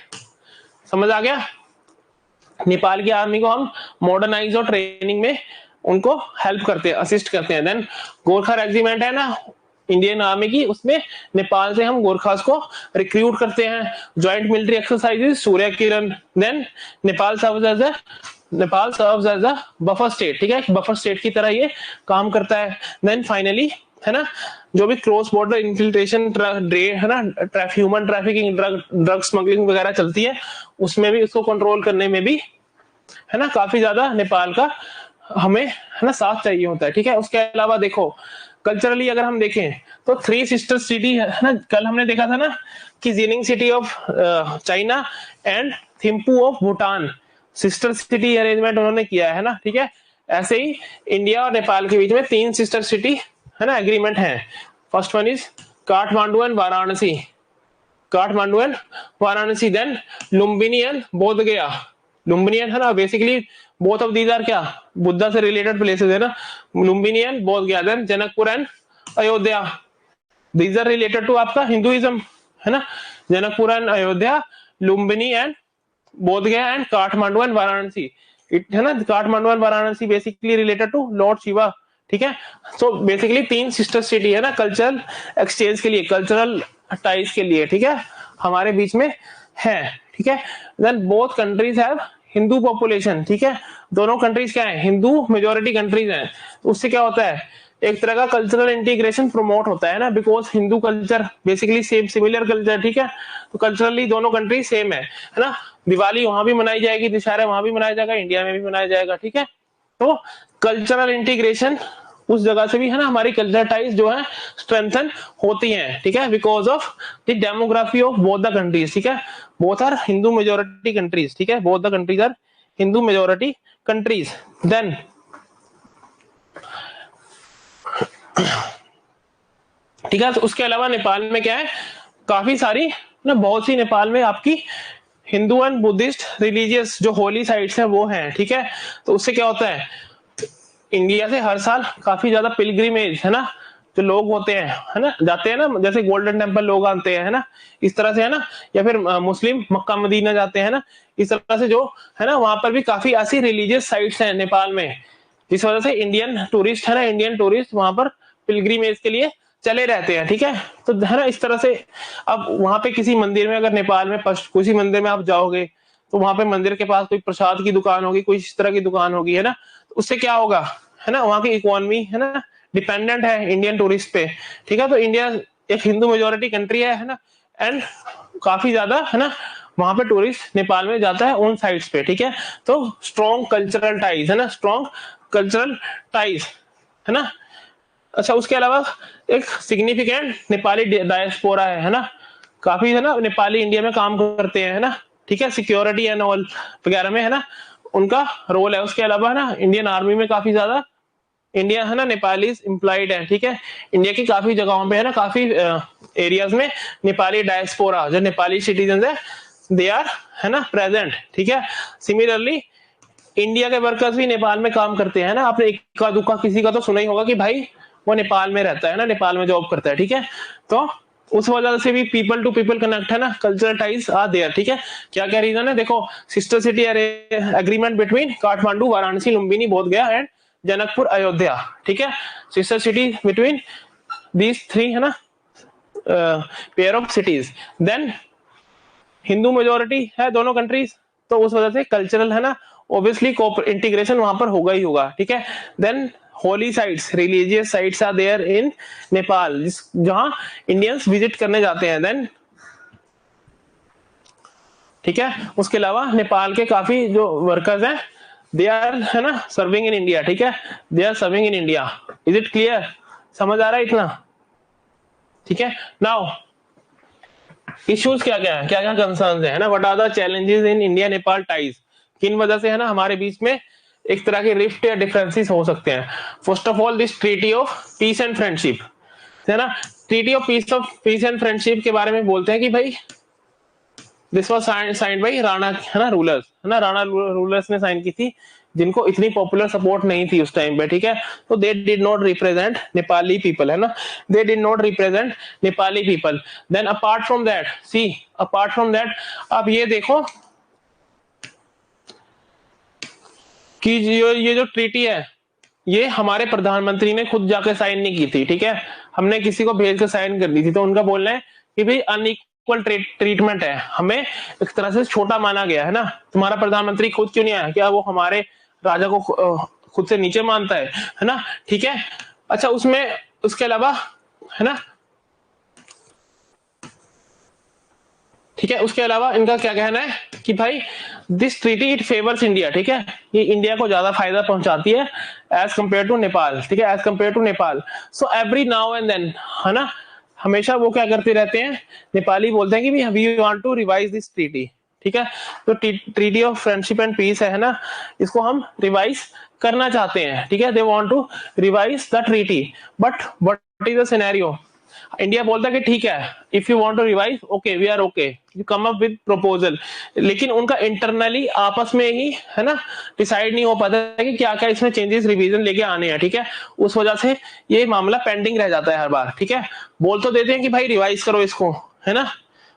S1: समझ आ गया। नेपाल की आर्मी को हम मॉडर्नाइज और ट्रेनिंग में उनको हेल्प करते हैं, असिस्ट करते हैं। देन गोरखा रेजिमेंट है ना इंडियन आर्मी की, उसमें नेपाल से हम गोरखास को रिक्रूट करते हैं। Joint military exercises Surya Kiran. Then Nepal serves as a buffer state. ठीक है, बफर स्टेट की तरह ये काम करता है। देन फाइनली, है ना, जो भी क्रॉस बॉर्डर इन्फिल्ट्रेशन, है ना, ह्यूमन ट्रैफिकिंग, ड्रग स्मगलिंग वगैरह चलती है, उसमें भी उसको कंट्रोल करने में भी, है ना, काफी ज्यादा नेपाल का हमें, है ना, साथ चाहिए होता है। ठीक है, उसके अलावा देखो कल्चरली अगर हम देखें तो थ्री सिस्टर सिटी, है ना, कल हमने देखा था ना कि ginning city of China and Thimphu of Bhutan, sister city arrangement उन्होंने किया है ना। ठीक है, ऐसे ही इंडिया और नेपाल के बीच में 3 सिस्टर सिटी, है ना, एग्रीमेंट है। First one is Kathmandu and Varanasi, then Lumbini and Bodhgaya. Lumbini है ना, basically both of these are क्या, बुद्धा से रिलेटेड प्लेसेस है ना, Lumbini and Bodhgaya. Then Janakpur and Ayodhya, these are related to आपका हिंदुइज्म, है ना, Janakpur and Ayodhya, Lumbini and Bodhgaya and Kathmandu and Varanasi, है ना, Kathmandu and Varanasi basically related to lord Shiva. ठीक है, सो बेसिकली 3 सिस्टर सिटी, है ना, कल्चरल एक्सचेंज के लिए, कल्चरल टाइज के लिए, ठीक है, हमारे बीच में है। ठीक है, then both countries have Hindu population. ठीक है, दोनों कंट्रीज क्या है, हिंदू मेजोरिटी कंट्रीज हैं। उससे क्या होता है, एक तरह का कल्चरल इंटीग्रेशन प्रमोट होता है ना, because Hindu culture basically same, similar culture. ठीक है, तो कल्चरली दोनों कंट्री सेम है ना। दिवाली वहां भी मनाई जाएगी, दशहरा वहां भी मनाया जाएगा, इंडिया में भी मनाया जाएगा। ठीक है, तो कल्चरल इंटीग्रेशन उस जगह से भी है ना हमारी कल्चरल टाइज जो है स्ट्रेंथन होती हैं, ठीक है, because of the demography of both the countries, ठीक है, both are Hindu majority countries, ठीक है, both the countries are Hindu majority countries. Then ठीक है, तो उसके अलावा नेपाल में क्या है, काफी सारी ना, बहुत सी नेपाल में आपकी हिंदू एंड बुद्धिस्ट रिलीजियस जो होली साइट्स हैं वो हैं, ठीक है। तो उससे क्या होता है, इंडिया से हर साल काफी ज्यादा पिलग्रिमेज है ना, जो लोग होते हैं है ना, जाते हैं ना, जैसे गोल्डन टेम्पल लोग आते हैं है ना, इस तरह से है ना, या फिर मुस्लिम मक्का मदीना जाते हैं ना, इस तरह से जो है ना, वहां पर भी काफी ऐसी रिलीजियस साइट्स हैं नेपाल में, जिस वजह से इंडियन टूरिस्ट है ना, इंडियन टूरिस्ट वहां पर पिलग्रिमेज के लिए चले रहते हैं, ठीक है। तो है ना, इस तरह से अब वहां पे किसी मंदिर में, अगर नेपाल में किसी मंदिर में आप जाओगे तो वहां पे मंदिर के पास कोई प्रसाद की दुकान होगी, कोई इस तरह की दुकान होगी, है ना, तो उससे क्या होगा, है ना, वहां की इकोनॉमी है ना डिपेंडेंट है इंडियन टूरिस्ट पे, ठीक है। तो इंडिया एक हिंदू मेजोरिटी कंट्री है ना, एंड काफी ज्यादा है ना वहां पे टूरिस्ट नेपाल में जाता है उन साइट्स पे, ठीक है। तो स्ट्रॉन्ग कल्चरल टाइज है ना, स्ट्रॉन्ग कल्चरल टाइज है ना। अच्छा, उसके अलावा एक सिग्निफिकेंट नेपाली डायस्पोरा है ना, काफी है ना नेपाली इंडिया में काम करते हैं है ना, ठीक है, सिक्योरिटी एंड ऑल वगैरह में है ना उनका रोल है। उसके अलावा ना इंडियन आर्मी में काफी ज्यादा इंडिया है ना नेपाली एम्प्लॉयड है, ठीक है। इंडिया की काफी जगहों पे है ना, काफी एरियाज में नेपाली डायस्पोरा जो नेपाली सिटीजन है दे आर है ना प्रेजेंट, ठीक है। सिमिलरली इंडिया के वर्कर्स भी नेपाल में काम करते हैं ना, आपने इक्का दुक्का किसी का तो सुना ही होगा कि भाई वो नेपाल में रहता है ना, नेपाल में जॉब करता है, ठीक है। तो उस वजह से भी पीपल टू पीपल कनेक्ट है ना, कल्चरल टाइज आर देयर, ठीक है। क्या क्या रीजन है, देखो, sister city agreement between Kathmandu, Varanasi, Lumbini, Bodhgaya and Janakpur, Ayodhya, ठीक है। Sister city between these three है ना pair of cities. Then Hindu majority है दोनों कंट्रीज, तो उस वजह से कल्चरल है ना ऑब्वियसली इंटीग्रेशन वहां पर होगा ही होगा, ठीक है। Then holy sites, religious sites are there in Nepal, जहां इंडियंस विजिट करने जाते हैं। देन ठीक है, उसके अलावा नेपाल के काफी जो वर्कर्स हैं दे आर है ना सर्विंग इन इंडिया, ठीक है, they are serving in India. Is it clear, समझ आ रहा है इतना, ठीक है। नाउ इश्यूज क्या क्या है, क्या क्या कंसर्न्स है ना, what are the challenges in India Nepal ties, किन वजह से है ना हमारे बीच में एक तरह के रिफ्ट या डिफरेंसेस हो सकते हैं। First of all this treaty of peace and friendship है ना, treaty of peace and friendship के बारे में बोलते हैं कि भाई this was signed by Rana है ना रूलर्स, है ना, राणा रूलर्स ने साइन की थी, जिनको इतनी पॉपुलर सपोर्ट नहीं थी उस टाइम पे, ठीक है। तो they did not represent Nepali people है ना, they did not represent Nepali people. Then apart from that, see apart from that, अब ये देखो कि ये जो ट्रीटी है ये हमारे प्रधानमंत्री ने खुद जाकर साइन नहीं की थी, ठीक है, हमने किसी को भेज कर साइन कर दी थी। तो उनका बोलना है कि भाई अनइक्वल ट्रीटमेंट है, हमें एक तरह से छोटा माना गया है ना, तुम्हारा प्रधानमंत्री खुद क्यों नहीं आया, क्या वो हमारे राजा को खुद से नीचे मानता है ना, ठीक है। अच्छा, उसमें उसके अलावा है ना, ठीक है, उसके अलावा इनका क्या कहना है कि भाई this treaty it favours India, ठीक है, ये इंडिया को ज्यादा फायदा पहुंचाती है एज कंपेयर टू नेपाल, ठीक है, as compare to Nepal. So every now and then है ना, हमेशा वो क्या करते रहते हैं, नेपाली बोलते हैं कि we want to revise this treaty, ठीक है। तो treaty of friendship and peace है ना, इसको हम रिवाइज करना चाहते हैं, ठीक है, they want to revise the treaty, but what is the scenario, India बोलता है कि ठीक है, if you want to revise okay we are okay, you come up with proposal, लेकिन उनका इंटरनली आपस में ही है ना डिसाइड नहीं हो पाता है कि क्या क्या इसमें चेंजेस रिवीजन लेके आने हैं, ठीक है। उस वजह से ये मामला पेंडिंग रह जाता है हर बार, ठीक है। बोल तो देते हैं कि भाई रिवाइज करो इसको, है ना,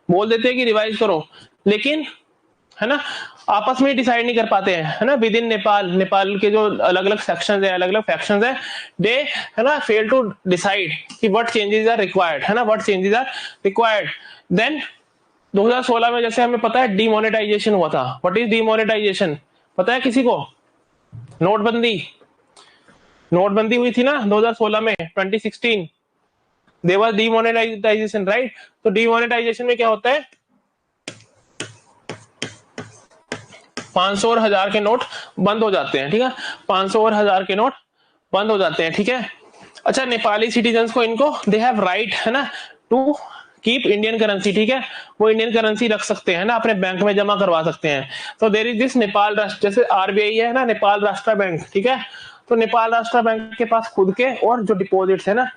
S1: बोल देते हैं कि रिवाइज करो, लेकिन है ना आपस में डिसाइड नहीं कर पाते हैं, है ना, विद इन नेपाल के जो अलग अलग सेक्शंस है, अलग अलग फैक्शंस है, दे है ना फेल टू डिसाइड कि व्हाट चेंजेस आर रिक्वायर्ड, है ना, what changes are required. Then 2016 में जैसे हमें पता है डीमोनेटाइजेशन हुआ था। व्हाट इज डीमोनेटाइजेशन, पता है किसी को? नोटबंदी हुई थी ना 2016 में, 2016 देयर वाज डीमोनेटाइजेशन, राइट। तो डीमोनेटाइजेशन में क्या होता है, 500 और 1000 के नोट बंद हो जाते हैं, ठीक है, 500 और 1000 के नोट बंद हो जाते हैं, ठीक है। अच्छा, नेपाली सिटीजन्स को इनको दे हैव राइट है ना टू कीप इंडियन करेंसी, ठीक है, वो इंडियन करेंसी रख सकते हैं ना, अपने बैंक में जमा करवा सकते हैं। तो देयर इज दिस नेपाल राष्ट्र, जैसे आरबीआई है ना, नेपाल राष्ट्र बैंक, ठीक है, तो नेपाल राष्ट्र बैंक के पास खुद के और जो डिपॉजिट्स है ना,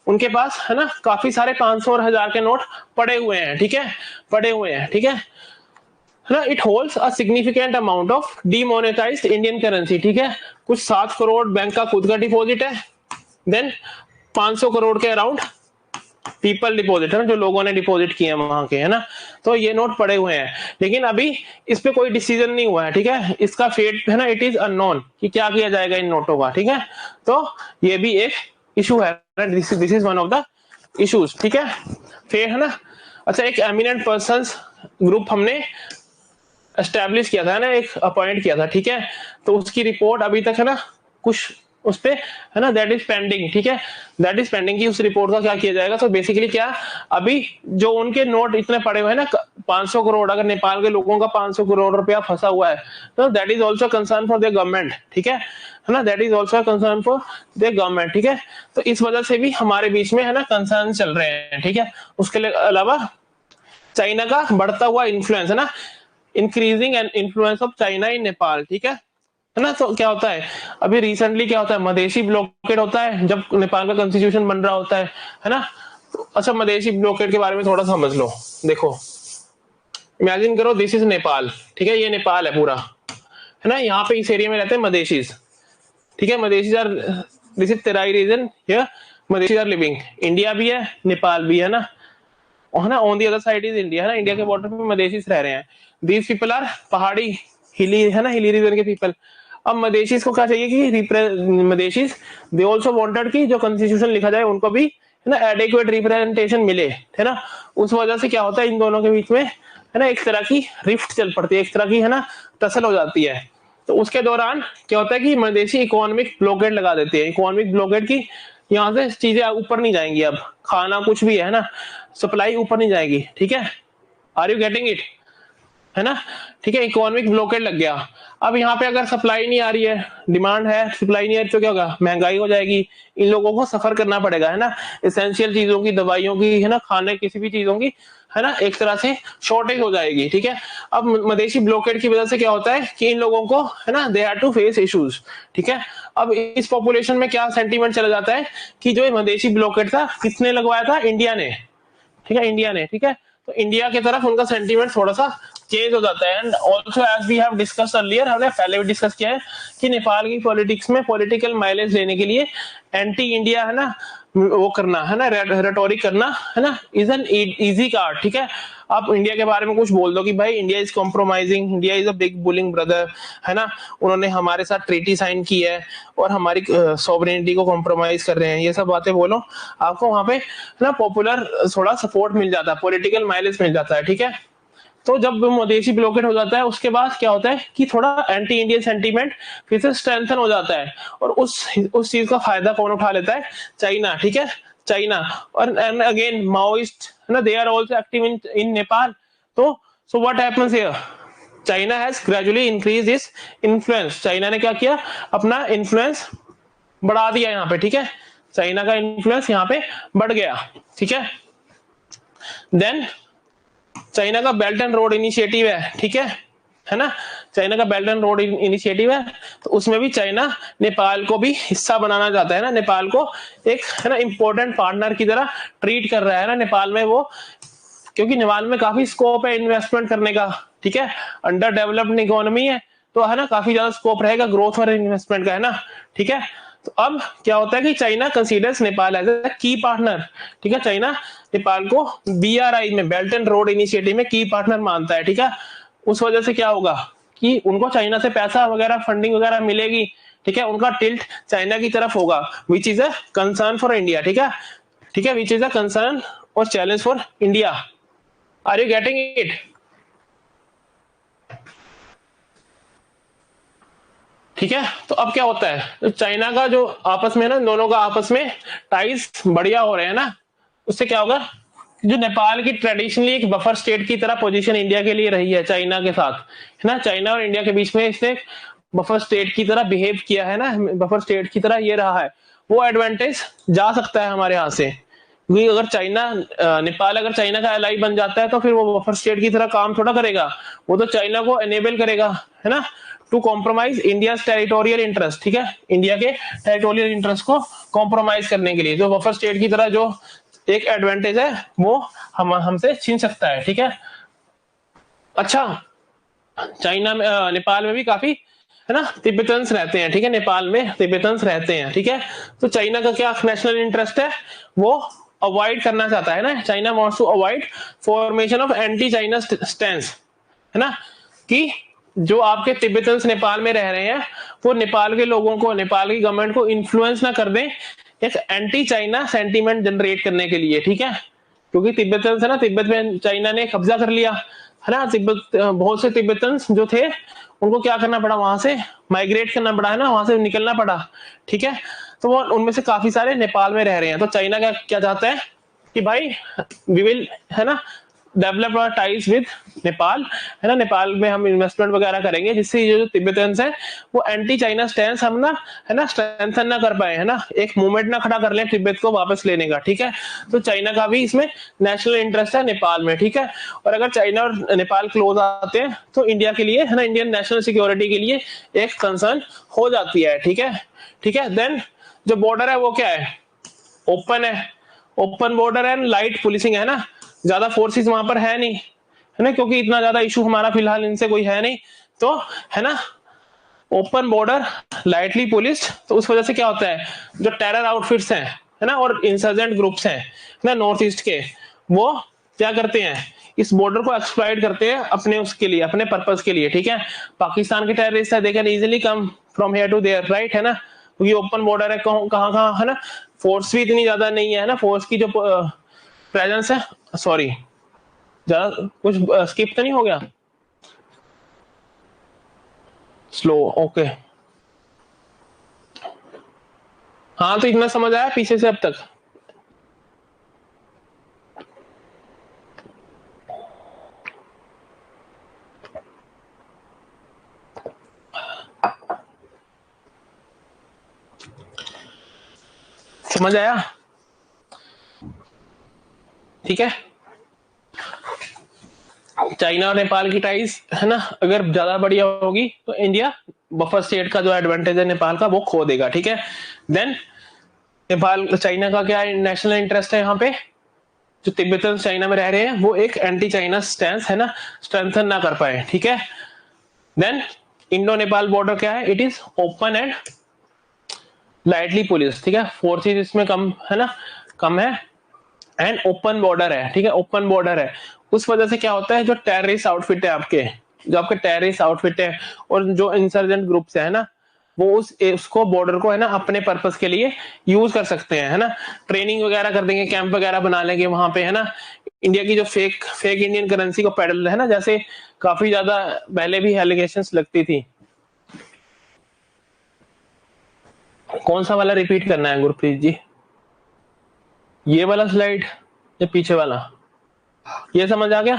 S1: उनके पास है ना काफी सारे 500 और 1000 के नोट पड़े हुए हैं, ठीक है, पड़े हुए हैं, ठीक है ना। It holds a significant amount of demonetized Indian currency, ठीक है, कुछ 7 करोड़ बैंक का खुद का डिपॉजिट है, देन 500 करोड़ के अराउंड पीपल डिपॉजिट है ना, जो लोगों ने डिपॉजिट किए हैं वहां के, है ना, तो ये नोट पड़े हुए हैं, लेकिन अभी इस पे कोई डिसीजन नहीं हुआ है, ठीक है, इसका फेट है ना, इट इज अननोन कि क्या किया जाएगा इन नोटों का, ठीक है, तो ये भी एक इशू है, this is one of the issues, ठीक है, फिर है ना। अच्छा, एक एमिनेंट पर्संस ग्रुप हमने एस्टेब्लिश किया था ना, एक अपॉइंट किया था, ठीक है, तो उसकी रिपोर्ट अभी तक है ना कुछ उस पे है ना, दैट इज पेंडिंग, ठीक है, दैट इज पेंडिंग की उस रिपोर्ट का क्या किया जाएगा। तो बेसिकली क्या, अभी जो उनके नोट इतने पड़े हुए हैं ना 500 करोड़, अगर नेपाल के लोगों का 500 करोड़ रुपया फंसा हुआ है, तो that is also concern for the government, ठीक है ना, that is also concern for the government, ठीक है, तो इस वजह से भी हमारे बीच में है ना कंसर्न चल रहे हैं, ठीक है। उसके अलावा चाइना का बढ़ता हुआ इन्फ्लुएंस है ना, increasing and influence of China in Nepal, ठीक है ना। तो क्या होता है, अभी रिसेंटली क्या होता है, मधेसी ब्लॉकेड होता है जब नेपाल का कॉन्स्टिट्यूशन बन रहा होता है ना। तो अच्छा, मधेसी ब्लॉकेड के बारे में थोड़ा समझ लो। देखो, इमेजिन करो दिस इज नेपाल, ठीक है, ये नेपाल है पूरा, है ना, यहाँ पे इस एरिया में रहते हैं मधेसीज, ठीक है, Madhesis are, this is Terai region here, Madhesis are living, India भी है नेपाल भी है ना, है ना, on the other side is India, है ना, इंडिया के बॉर्डर पे मधेसीज रह रहे हैं। दीज पीपल आर पहाड़ी हिली, है ना, हिली रीजन के पीपल। अब मधेसीज को क्या चाहिए कि मधेसीज दे आल्सो वांटेड कि जो कॉन्स्टिट्यूशन लिखा जाए उनको भी है ना एडिक्वेट रिप्रेजेंटेशन मिले, है ना। उस वजह से क्या होता है, इन दोनों के बीच में है ना एक तरह की रिफ्ट चल पड़ती है, एक तरह की है ना टसल हो जाती है। तो उसके दौरान क्या होता है कि मधेसी इकोनॉमिक ब्लॉकेड लगा देते हैं, इकोनॉमिक ब्लॉकेड की यहाँ से चीजें ऊपर नहीं जाएंगी, अब खाना कुछ भी है ना, सप्लाई ऊपर नहीं जाएगी, ठीक है, आर यू गेटिंग इट, है ना, ठीक है, इकोनॉमिक ब्लॉकेड लग गया। अब यहाँ पे अगर सप्लाई नहीं आ रही है, डिमांड है, सप्लाई नहीं आ रही, तो क्या होगा, महंगाई हो जाएगी, इन लोगों को सफर करना पड़ेगा, है ना, एसेंशियल चीजों की, दवाइयों की, है ना, खाने किसी भी चीजों की, है ना, एक तरह से शॉर्टेज हो जाएगी, ठीक है। अब मधेसी ब्लॉकेड की वजह से क्या होता है कि इन लोगों को है ना they have to face issues, ठीक है। अब इस पॉपुलेशन में क्या सेंटीमेंट चला जाता है कि जो मधेसी ब्लॉकेड था किसने लगवाया था, इंडिया ने, ठीक है, इंडिया ने, ठीक है, तो इंडिया की तरफ उनका सेंटीमेंट थोड़ा सा चेंज हो जाता है। And also as we have discuss earlier, हमने पहले भी डिस्कस किया है कि नेपाल की पॉलिटिक्स में पॉलिटिकल माइलेज लेने के लिए एंटी इंडिया है ना वो करना, है ना, रेटोरिक करना, है ना, इज एन इजी कार्ड, ठीक है। आप इंडिया के बारे में कुछ बोल दो कि भाई India is compromising, India is a big bullying brother, है ना, उन्होंने हमारे साथ ट्रीटी साइन की है और हमारी सॉवरेनिटी को कॉम्प्रोमाइज कर रहे हैं, ये सब बातें बोलो, आपको वहां पे ना पॉपुलर थोड़ा सपोर्ट मिल जाता है, पॉलिटिकल माइलेज मिल जाता है, ठीक है। तो जब मधेसी ब्लॉकेट हो जाता है उसके बाद क्या होता है कि थोड़ा एंटी इंडियन सेंटीमेंट फिर से स्ट्रेंथन हो जाता है, और उस चीज का फायदा कौन उठा लेता है, चाइना, ठीक है, चाइना। और अगेन माओइस्ट है ना, they are also active in Nepal. तो so what happens here, China has gradually increase its influence, China ने क्या किया, अपना इन्फ्लुएंस बढ़ा दिया यहाँ पे, ठीक है, चाइना का इन्फ्लुएंस यहाँ पे बढ़ गया, ठीक है। देन चाइना का बेल्ट एंड रोड इनिशिएटिव है, ठीक है ना, चाइना का बेल्ट एंड रोड इनिशिएटिव है, तो उसमें भी चाइना नेपाल को भी हिस्सा बनाना चाहता है ना, नेपाल को एक है ना इंपॉर्टेंट पार्टनर की तरह ट्रीट कर रहा है ना नेपाल में वो, क्योंकि नेपाल में काफी स्कोप है इन्वेस्टमेंट करने का, ठीक है, अंडर डेवलप्ड इकोनॉमी है, तो है ना काफी ज्यादा स्कोप रहेगा ग्रोथ और इन्वेस्टमेंट का, है ना, ठीक है। तो अब क्या होता है कि China considers Nepal as a key partner, ठीक है, चाइना नेपाल को BRI में, बेल्ट एंड रोड इनिशिएटिव में की पार्टनर मानता है, ठीक है। उस वजह से क्या होगा कि उनको चाइना से पैसा वगैरह फंडिंग वगैरह मिलेगी, ठीक है, उनका टिल्ट चाइना की तरफ होगा, which is a concern for India, ठीक है, ठीक है, विच इज अ कंसर्न और challenge for India, are you getting it. ठीक है, तो अब क्या होता है, तो चाइना का जो आपस में ना, दोनों का आपस में टाइज बढ़िया हो रहे हैं ना, उससे क्या होगा, जो नेपाल की ट्रेडिशनली एक बफर स्टेट की तरह पोजीशन इंडिया के लिए रही है चाइना के साथ, है ना, चाइना और इंडिया के बीच में इसने बफर स्टेट की तरह बिहेव किया है ना, बफर स्टेट की तरह ये रहा है, वो एडवांटेज जा सकता है हमारे यहाँ से, क्योंकि अगर चाइना नेपाल अगर चाइना का एलाई बन जाता है तो फिर वो बफर स्टेट की तरह काम थोड़ा करेगा, वो तो चाइना को एनेबल करेगा, है ना, to compromise India territorial interest, ठीक है, इंडिया के टेरिटोरियल इंटरेस्ट को कॉम्प्रोमाइज करने के लिए जो बफर स्टेट की तरह जो एक एडवांटेज है वो हमसे छीन सकता है, ठीक है। अच्छा, चाइना में नेपाल में भी काफी, है ना, तिब्बतन्स रहते हैं, ठीक है, नेपाल में तिब्बतन्स रहते हैं, ठीक है। तो चाइना का क्या नेशनल इंटरेस्ट है, वो अवॉइड करना चाहता है ना, China wants to avoid formation of anti China stance, है ना, कि जो आपके तिब्बतन्स नेपाल में रह रहे हैं वो नेपाल के लोगों को, नेपाल की गवर्नमेंट को इन्फ्लुएंस ना कर दें एक एंटी चाइना सेंटीमेंट जनरेट करने के लिए, ठीक है, क्योंकि तिब्बतन्स है ना, तिब्बत में चाइना ने कब्जा कर लिया, है ना, तिब्बत बहुत से तिब्बतन्स जो थे उनको क्या करना पड़ा, वहां से माइग्रेट करना पड़ा, है ना, वहां से निकलना पड़ा, ठीक है। तो वो उनमें से काफी सारे नेपाल में रह रहे हैं। तो चाइना क्या क्या चाहता है कि भाई वी विल, है ना, develop our ties with Nepal, है ना, नेपाल में हम इन्वेस्टमेंट वगैरह करेंगे जिससे ये जो तिब्बतन्स है वो एंटी चाइना स्टैंस हम ना, है ना, स्ट्रेंथन ना कर पाए, है ना, एक मूवमेंट ना खड़ा कर ले तिब्बत को वापस लेने का, ठीक है। तो चाइना का भी इसमें नेशनल इंटरेस्ट है नेपाल में, ठीक है। और अगर चाइना और नेपाल क्लोज आते हैं तो इंडिया के लिए, है ना, इंडियन नेशनल सिक्योरिटी के लिए एक कंसर्न हो जाती है, ठीक है, ठीक है। देन जो बॉर्डर है वो क्या है, ओपन है, ओपन बॉर्डर है, लाइट पुलिसिंग, है ना, ज्यादा फोर्सेस वहां पर है नहीं, है ना, क्योंकि इतना ज्यादा इशू हमारा फिलहाल इनसे कोई है नहीं, तो है ना, ओपन बॉर्डर, लाइटली पुलिस, तो उस वजह से क्या होता है जो टेरर आउटफिट्स हैं, है ना, और इंसर्जेंट ग्रुप्स हैं, है ना, नॉर्थ ईस्ट के, वो क्या करते हैं, इस बॉर्डर को एक्सप्लॉइट करते हैं अपने उसके लिए, अपने पर्पस के लिए, ठीक है। पाकिस्तान के टेररिस्ट है, they can easily come from here to there, right, है ना, क्योंकि ओपन बॉर्डर है, कहाँ कहाँ, है ना, फोर्स भी इतनी ज्यादा नहीं है ना, फोर्स की जो प्रेजेंस है, सॉरी ज्यादा कुछ स्किप तो नहीं हो गया, स्लो, ओके, हाँ, तो इतना समझ आया पीछे से अब तक। समझ आया, ठीक है। चाइना और नेपाल की टाइज, है ना, अगर ज्यादा बढ़िया होगी तो इंडिया बफर स्टेट का जो एडवांटेज है नेपाल का वो खो देगा, ठीक है। देन नेपाल, चाइना का क्या नेशनल इंटरेस्ट है यहाँ पे, जो तिब्बतन चाइना में रह रहे हैं वो एक एंटी चाइना स्टैंस, है ना, स्ट्रेंथन ना कर पाए, ठीक है। देन इंडो नेपाल बॉर्डर क्या है, it is open and lightly police, ठीक है, फोर्सेस इसमें कम, है ना, कम है, एंड ओपन बॉर्डर है, ठीक है, ओपन बॉर्डर है। उस वजह से क्या होता है जो टेररिस्ट आउटफिट है आपके, जो आपके टेररिस्ट आउटफिट है और जो इंसर्जेंट ग्रुप्स है ना, वो उसको बॉर्डर को, है ना, अपने पर्पस के लिए यूज कर सकते हैं, है ना, ट्रेनिंग वगैरह कर देंगे, कैंप वगैरह बना लेंगे वहां पे, है ना, इंडिया की जो फेक इंडियन करेंसी को पेडल, है ना, जैसे काफी ज्यादा पहले भी एलिगेशंस लगती थी। कौन सा वाला रिपीट करना है गुरप्रीत जी, ये वाला स्लाइड या पीछे वाला, ये समझ आ गया,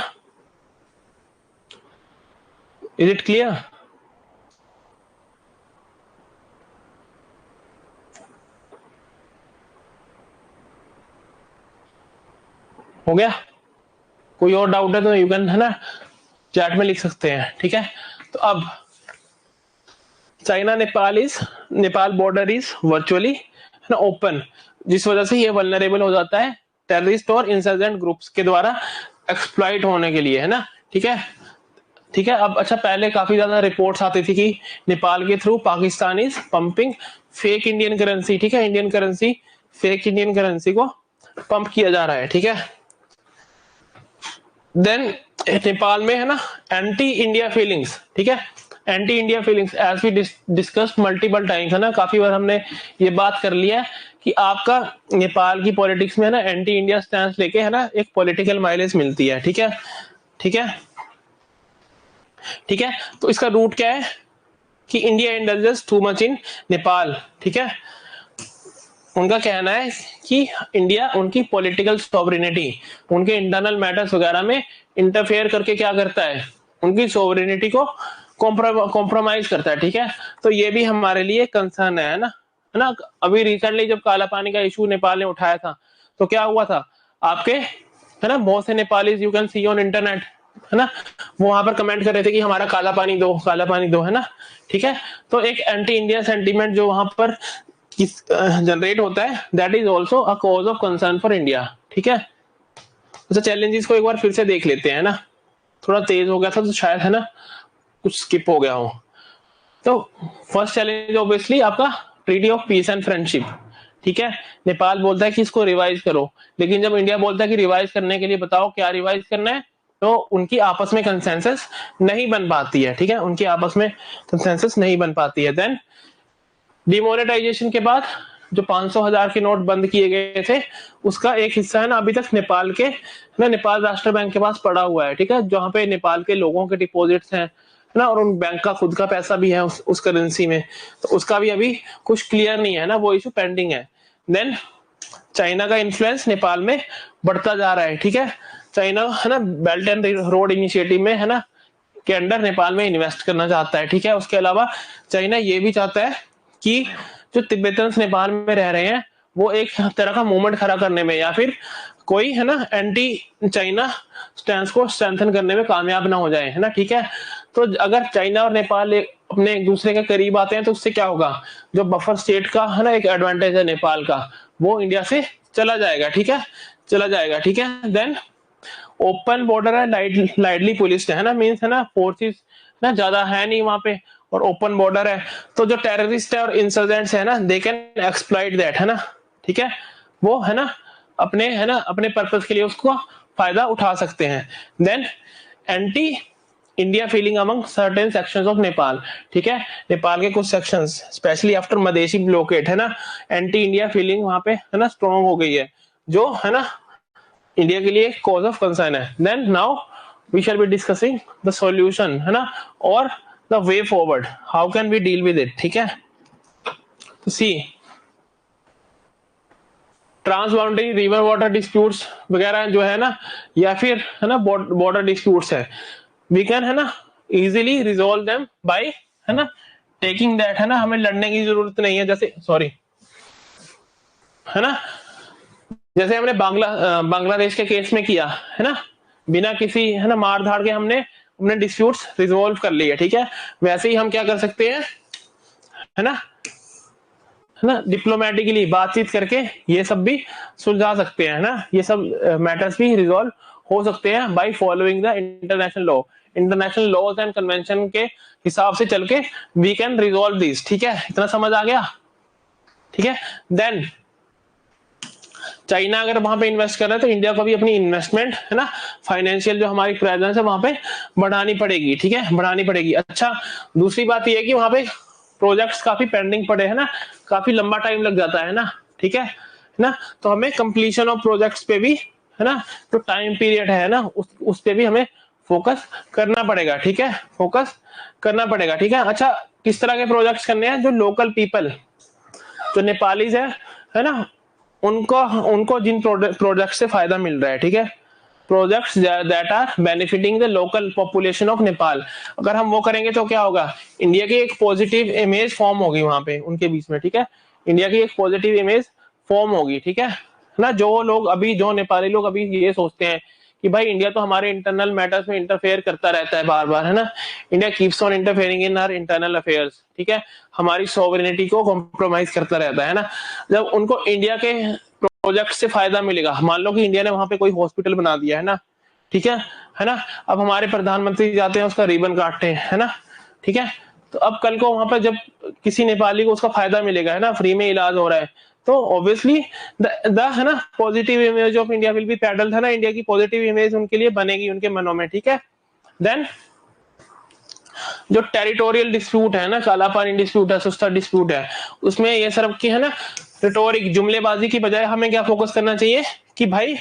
S1: इज इट क्लियर? हो गया? कोई और डाउट है तो यू कैन, है ना, चैट में लिख सकते हैं, ठीक है। तो अब China Nepal border is virtually, है ना, ओपन, जिस वजह से ये वल्नरेबल हो जाता है टेररिस्ट और इंसर्जेंट ग्रुप्स के द्वारा एक्सप्लॉइट होने के लिए, है ना, ठीक है, ठीक है। अब अच्छा, पहले काफी ज्यादा रिपोर्ट्स आती थी कि नेपाल के through Pakistan is pumping fake Indian currency, ठीक है, Indian currency, fake Indian currency को पंप किया जा रहा है, ठीक है। देन नेपाल में, है ना, एंटी इंडिया फीलिंग्स, ठीक है, anti India feelings as we discussed multiple times, है ना, काफी बार हमने ये बात कर लिया है कि आपका नेपाल की पॉलिटिक्स में, है ना, एंटी इंडिया स्टैंस लेके, है ना, एक पॉलिटिकल माइलेज मिलती है, ठीक है, ठीक है, ठीक है। तो इसका रूट क्या है कि India indulges too much in Nepal, ठीक है। उनका कहना है कि इंडिया उनकी पॉलिटिकल सॉवरेनिटी, उनके इंटरनल मैटर्स वगैरह में इंटरफेयर करके क्या करता है, उनकी सॉवरेनिटी को कॉम्प्रोमाइज करता है, ठीक है। तो ये भी हमारे लिए कंसर्न है ना, है ना, अभी रिसेंटली जब काला पानी का इशू नेपाल ने उठाया था तो क्या हुआ था, आपके है ना बहुत से Nepalese you can see on internet, है ना, वो वहां पर कमेंट कर रहे थे कि हमारा काला पानी दो, है ना, ठीक है। तो एक एंटी इंडिया सेंटीमेंट जो वहां पर जनरेट होता है, that is also a cause of concern for India, ठीक है। अच्छा, चैलेंजेस को एक बार फिर से देख लेते हैं ना, थोड़ा तेज हो गया था तो शायद है ना कुछ स्किप हो गया हो। तो फर्स्ट चैलेंज ऑब्वियसली आपका treaty of peace and friendship, ठीक है। नेपाल बोलता है कि इसको रिवाइज करो, लेकिन जब इंडिया बोलता है कि रिवाइज करने के लिए बताओ क्या रिवाइज करना है, तो उनकी आपस में कंसेंसस नहीं बन पाती है, ठीक है, उनकी आपस में कंसेंसस नहीं बन पाती है। देन डिमोनेटाइजेशन के बाद जो 500,000 के नोट बंद किए गए थे, उसका एक हिस्सा है ना अभी तक नेपाल के ना नेपाल राष्ट्र बैंक के पास पड़ा हुआ है, ठीक है, जहां पे नेपाल के लोगों के डिपॉजिट्स हैं ना, और उन बैंक का खुद का पैसा भी है उस करेंसी में, तो उसका भी अभी कुछ क्लियर नहीं है ना, वो इशू पेंडिंग है। देन चाइना का इन्फ्लुएंस नेपाल में बढ़ता जा रहा है, ठीक है, चाइना है ना बेल्ट एंड रोड इनिशिएटिव में है ना के अंडर नेपाल में इन्वेस्ट करना चाहता है, ठीक है। उसके अलावा चाइना ये भी चाहता है कि जो तिब्बतन्स नेपाल में रह रहे हैं वो एक तरह का मूवमेंट खड़ा करने में या फिर कोई है ना एंटी चाइना स्टैंड को स्ट्रेंथन करने में कामयाब ना हो जाए, है ना, ठीक है। तो अगर चाइना और नेपाल अपने एक दूसरे के करीब आते हैं तो उससे क्या होगा, जो बफर स्टेट का है ना एक एडवांटेज है नेपाल का, वो इंडिया से चला जाएगा, ठीक है, चला जाएगा, ठीक है। देन ओपन बॉर्डर है, लाइटली पुलिस है ना, मीन्स है ना फोर्सेस ना ज्यादा है नहीं वहां पे, और ओपन बॉर्डर है, तो जो टेररिस्ट है और इंसर्जेंट्स है ना दे कैन एक्सप्लॉइट दैट, है ना, ठीक है, वो है ना अपने पर्पस के लिए उसको फायदा उठा सकते हैं। Then anti India feeling among certain sections of Nepal, ठीक है, नेपाल के कुछ sections specially after Madhesi blockade है ना, एंटी इंडिया फीलिंग वहां पे है ना स्ट्रॉन्ग हो गई है, जो है ना इंडिया के लिए कॉज ऑफ कंसर्न है। Then now we shall be discussing the solution, है ना, और the way forward, how can we deal with it, ठीक है। See trans boundary river water disputes वगैरह जो है ना, या फिर है ना बॉर्डर डिस्प्यूट्स है, वी कैन है ना इजीली रिजोल्व देम बाय है ना टेकिंग दैट, है ना, हमें लड़ने की जरूरत नहीं है, जैसे सॉरी है ना, जैसे हमने बांग्लादेश के केस में किया है ना, बिना किसी है ना मार धाड़ के हमने अपने डिस्प्यूट्स रिजोल्व कर लिए, ठीक है। वैसे ही हम क्या कर सकते हैं, है ना डिप्लोमेटिकली बातचीत करके ये सब भी सुलझा सकते हैं, है ना, ये सब मैटर्स भी रिजोल्व हो सकते हैं by following the international law, international laws and convention के हिसाब से चल के वी कैन रिजोल्व दिस, ठीक है, इतना समझ आ गया, ठीक है। देन चाइना अगर वहां पे इन्वेस्ट कर रहा है तो इंडिया को भी अपनी इन्वेस्टमेंट है ना फाइनेंशियल जो हमारी प्रेजेंस है वहां पे बढ़ानी पड़ेगी, ठीक है, बढ़ानी पड़ेगी। अच्छा, दूसरी बात ये है कि वहां पे प्रोजेक्ट्स काफी पेंडिंग पड़े हैं ना, काफी लंबा टाइम लग जाता है ना, ठीक है ना, तो हमें कंप्लीशन ऑफ प्रोजेक्ट्स पे भी है ना जो टाइम पीरियड है ना उस पे भी हमें फोकस करना पड़ेगा, ठीक है, फोकस करना पड़ेगा, ठीक है। अच्छा, किस तरह के प्रोजेक्ट्स करने हैं, जो लोकल पीपल जो नेपालीज है ना उनको जिन प्रोजेक्ट से फायदा मिल रहा है, ठीक है, projects that are benefiting the local population of Nepal, अगर हम वो करेंगे तो क्या होगा, इंडिया की एक पॉजिटिव इमेज फॉर्म होगी वहां पे उनके बीच में, ठीक है, इंडिया की एक पॉजिटिव इमेज फॉर्म होगी, ठीक है ना। जो नेपाली लोग अभी ये सोचते हैं कि भाई इंडिया तो हमारे इंटरनल मैटर्स में इंटरफेयर करता रहता है बार बार, है ना, India keeps on interfering in our internal affairs, ठीक है, हमारी सॉवरेनिटी को कॉम्प्रोमाइज करता रहता है ना, जब उनको इंडिया के प्रोजेक्ट से फायदा मिलेगा, मान लो कि इंडिया ने वहां पे कोई हॉस्पिटल बना दिया है ना, ठीक है ना, अब हमारे प्रधानमंत्री जाते हैं उसका रिबन काटते हैं, है ना, ठीक है, तो अब कल को वहां पर जब किसी नेपाली को उसका फायदा मिलेगा, है ना, फ्री में इलाज हो रहा है, तो ऑब्वियसली द है ना positive image of India will be peddled, है ना, इंडिया की पॉजिटिव इमेज उनके लिए बनेगी उनके मनों में, ठीक है। देन जो टेरिटोरियल डिस्प्यूट है ना, काला पानी डिस्प्यूट है, सुस्ता डिस्प्यूट है, उसमें ये सब की है ना रिटोरिक जुमलेबाजी की बजाय हमें क्या फोकस करना चाहिए कि भाई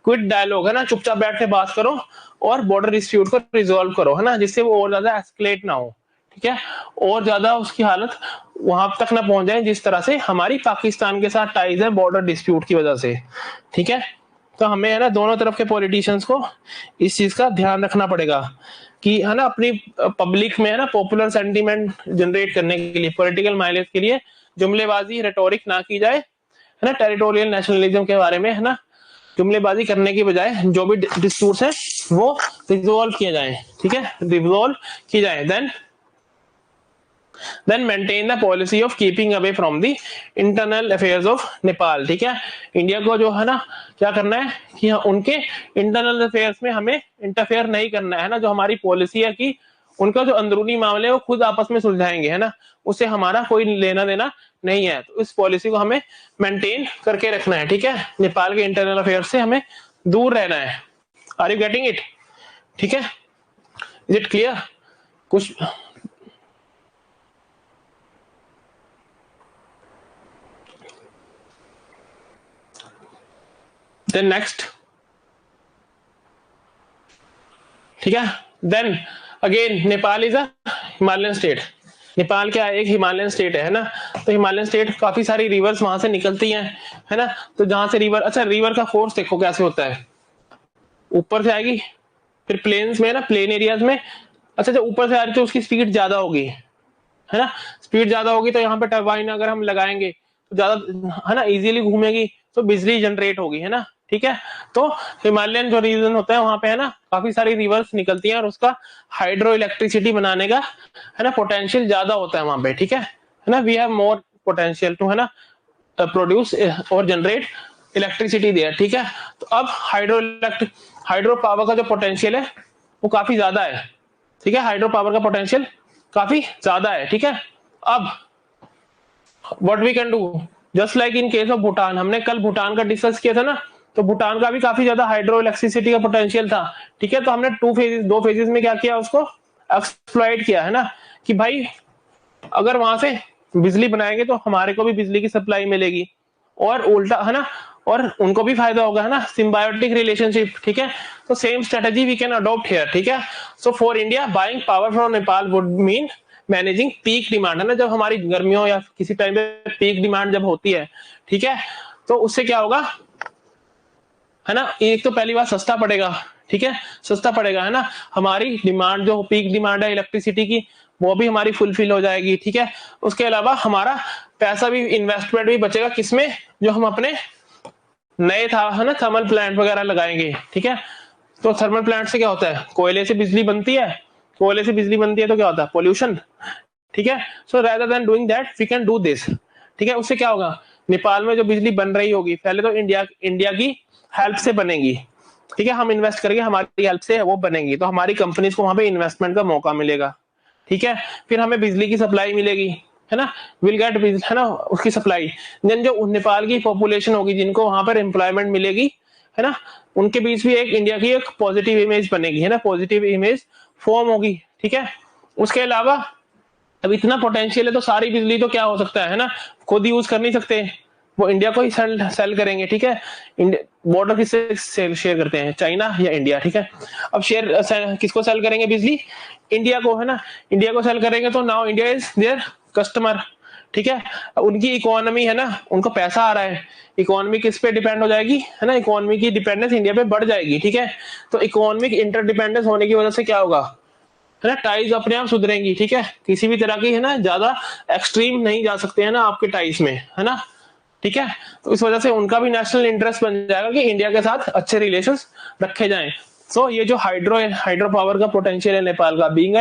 S1: क्विट डायलॉग, है ना, चुपचाप बैठ के बात करो और बॉर्डर डिस्प्यूट को रिजोल्व करो, है ना, जिससे वो और ज्यादा एस्केलेट ना हो, ठीक है, और ज्यादा उसकी हालत वहां तक ना पहुंच जाए जिस तरह से हमारी पाकिस्तान के साथ टाइज है बॉर्डर डिस्प्यूट की वजह से, ठीक है। तो हमें है ना दोनों तरफ के पॉलिटिशियंस को इस चीज का ध्यान रखना पड़ेगा। कि है ना अपनी पब्लिक में है ना पॉपुलर सेंटीमेंट जनरेट करने के लिए, पॉलिटिकल माइलेज के लिए जुमलेबाजी रेटोरिक ना की जाए, है ना टेरिटोरियल नेशनलिज्म के बारे में है ना जुमलेबाजी करने की बजाय जो भी डिस्प्यूट्स हैं वो रिजोल्व किए जाएं, ठीक है, रिजोल्व की जाए। Then maintain the policy of keeping away from the internal affairs of Nepal, ठीक है, इंडिया को जो है ना क्या करना है कि उनके इंटरनल अफेयर्स में हमें इंटरफेयर नहीं करना है ना, जो हमारी पॉलिसी है कि उनका जो अंदरूनी मामले है वो खुद आपस में सुलझाएंगे, है ना, उससे हमारा कोई लेना देना नहीं है, तो इस पॉलिसी को हमें मेंटेन करके रखना है, ठीक है, नेपाल के इंटरनल अफेयर से हमें दूर रहना है। Are you getting it? ठीक है, इज इट क्लियर? कुछ देन नेक्स्ट, ठीक है, then again Nepal is a Himalayan state, Nepal क्या है, एक हिमालयन स्टेट है ना, तो हिमालयन स्टेट काफी सारी रिवर्स वहां से निकलती हैं, है ना, तो जहां से रिवर, अच्छा रिवर का फोर्स देखो कैसे होता है, ऊपर से आएगी, फिर प्लेन्स में ना, प्लेन एरियाज में, अच्छा जब ऊपर से आ रही तो उसकी स्पीड ज्यादा होगी, है ना, स्पीड ज्यादा होगी तो यहाँ पे टरबाइन अगर हम लगाएंगे तो ज्यादा है ना इजीली घूमेगी, तो बिजली जनरेट होगी, है ना, ठीक है, तो हिमालयन जो रीजन होता है वहां पे है ना काफी सारी रिवर्स निकलती हैं और उसका हाइड्रो इलेक्ट्रिसिटी बनाने का है ना पोटेंशियल ज्यादा होता है वहां पे, ठीक है ना, we have more potential to है ना प्रोड्यूस और जनरेट इलेक्ट्रिसिटी देयर, ठीक है, तो अब हाइड्रो पावर का जो पोटेंशियल है वो काफी ज्यादा है, ठीक है, हाइड्रो पावर का पोटेंशियल काफी ज्यादा है, ठीक है, अब what we can do, just like in case of Bhutan, हमने कल भूटान का डिस्कस किया था ना, तो भूटान का भी काफी ज्यादा हाइड्रो इलेक्ट्रिसिटी का पोटेंशियल था, ठीक है, तो हमने दो फेजेस में क्या किया, उसको एक्सप्लॉइट किया, है ना, कि भाई अगर वहां से बिजली बनाएंगे तो हमारे को भी बिजली की सप्लाई मिलेगी और उल्टा है ना, और उनको भी फायदा होगा, है ना, सिम्बायोटिक रिलेशनशिप, ठीक है, तो same strategy we can adopt here, ठीक है, so for India buying power from Nepal would mean managing peak demand, है ना, जब हमारी गर्मियों या किसी टाइम पे पीक डिमांड जब होती है, ठीक है, तो उससे क्या होगा, है ना, एक तो पहली बात सस्ता पड़ेगा, ठीक है, सस्ता पड़ेगा, है ना, हमारी डिमांड जो पीक डिमांड है इलेक्ट्रिसिटी की वो भी हमारी फुलफिल हो जाएगी, ठीक है, उसके अलावा हमारा पैसा भी, इन्वेस्टमेंट भी बचेगा किसमें, जो हम अपने नए था है ना थर्मल प्लांट वगैरह लगाएंगे, ठीक है, तो थर्मल प्लांट से क्या होता है, कोयले से बिजली बनती है, कोयले से बिजली बनती है तो क्या होता है, पोल्यूशन, ठीक है, so rather than doing that we can do this, ठीक है, उससे क्या होगा, नेपाल में जो बिजली बन रही होगी पहले तो इंडिया की हेल्प से बनेगी, ठीक है, हम इन्वेस्ट करके हमारी हेल्प से वो बनेगी, तो हमारी कंपनीज को वहां पे इन्वेस्टमेंट का मौका मिलेगा, ठीक है, फिर हमें बिजली की सप्लाई मिलेगी, है ना, विल गेट है ना उसकी सप्लाई, देन जो नेपाल की पॉपुलेशन होगी जिनको वहां पर एम्प्लॉयमेंट मिलेगी, है ना, उनके बीच भी एक इंडिया की एक पॉजिटिव इमेज बनेगी, है ना, पॉजिटिव इमेज फॉर्म होगी, ठीक है, उसके अलावा अब इतना पोटेंशियल है तो सारी बिजली तो क्या हो सकता है ना, खुद यूज कर नहीं सकते, वो इंडिया को ही सेल करेंगे, ठीक है, बॉर्डर किससे शेयर करते हैं, चाइना या इंडिया, ठीक है, अब किसको सेल करेंगे बिजली, इंडिया को, है ना, इंडिया को सेल करेंगे तो now India is there customer, ठीक है, उनकी इकोनॉमी है ना, उनको पैसा आ रहा है, इकोनॉमी किस पे डिपेंड हो जाएगी, है ना, इकोनॉमी की डिपेंडेंस इंडिया पे बढ़ जाएगी, ठीक है, तो इकोनॉमिक इंटरडिपेंडेंस होने की वजह से क्या होगा, है ना, टाइज अपने आप सुधरेंगी, ठीक है, किसी भी तरह की है ना ज्यादा एक्सट्रीम नहीं जा सकते हैं ना आपके टाइज में, है ना, ठीक है, तो इस वजह से उनका भी नेशनल इंटरेस्ट बन जाएगा कि इंडिया के साथ अच्छे रिलेशंस रखे जाएं, सो ये जो हाइड्रो पावर का पोटेंशियल है नेपाल का, बीइंग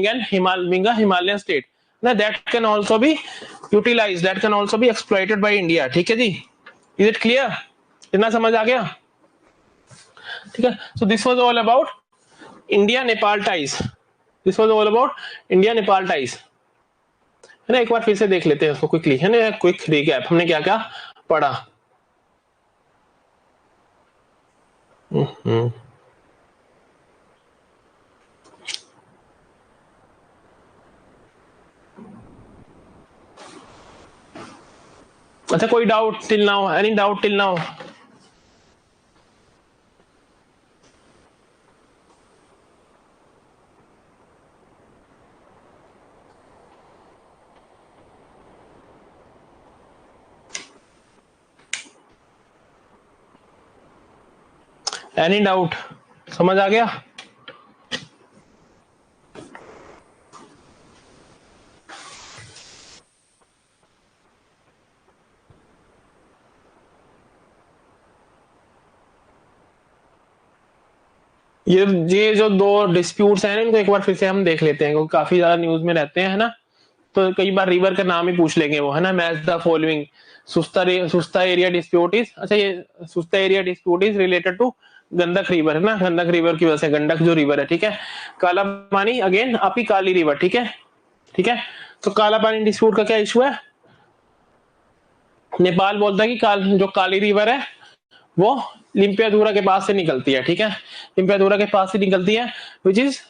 S1: एन हिमालयन स्टेट ना, that can also be utilise, that can also be exploited by India, ठीक है जी, इज इट क्लियर, इतना समझ आ गया, ठीक है, so this was all about India Nepal ties, this was all about India Nepal ties, है ना, एक बार फिर से देख लेते हैं उसको क्विकली, है ना, क्विक रिकैप हमने क्या क्या पढ़ा। अच्छा कोई doubt till now, any doubt till now, any doubt, समझ आ गया, ये जो दो डिस्प्यूट्स हैं इनको एक बार फिर से हम देख लेते हैं, क्योंकि काफी ज्यादा न्यूज में रहते हैं, है ना। तो कई बार रिवर का नाम ही पूछ लेंगे वो, है ना। Match the following. Susta area dispute is, अच्छा ये Susta area dispute is related to Gandak river, है ना। गंडक रिवर की वजह से, गंडक जो रिवर है, ठीक है। काला पानी अगेन आपकी काली रिवर, ठीक है, ठीक है। तो काला पानी डिस्प्यूट का क्या इशू है? नेपाल बोलता है कि जो काली रिवर है वो लिम्पियाधुरा के पास से निकलती है, ठीक है। लिम्पियाधुरा के पास से निकलती है, विच इज,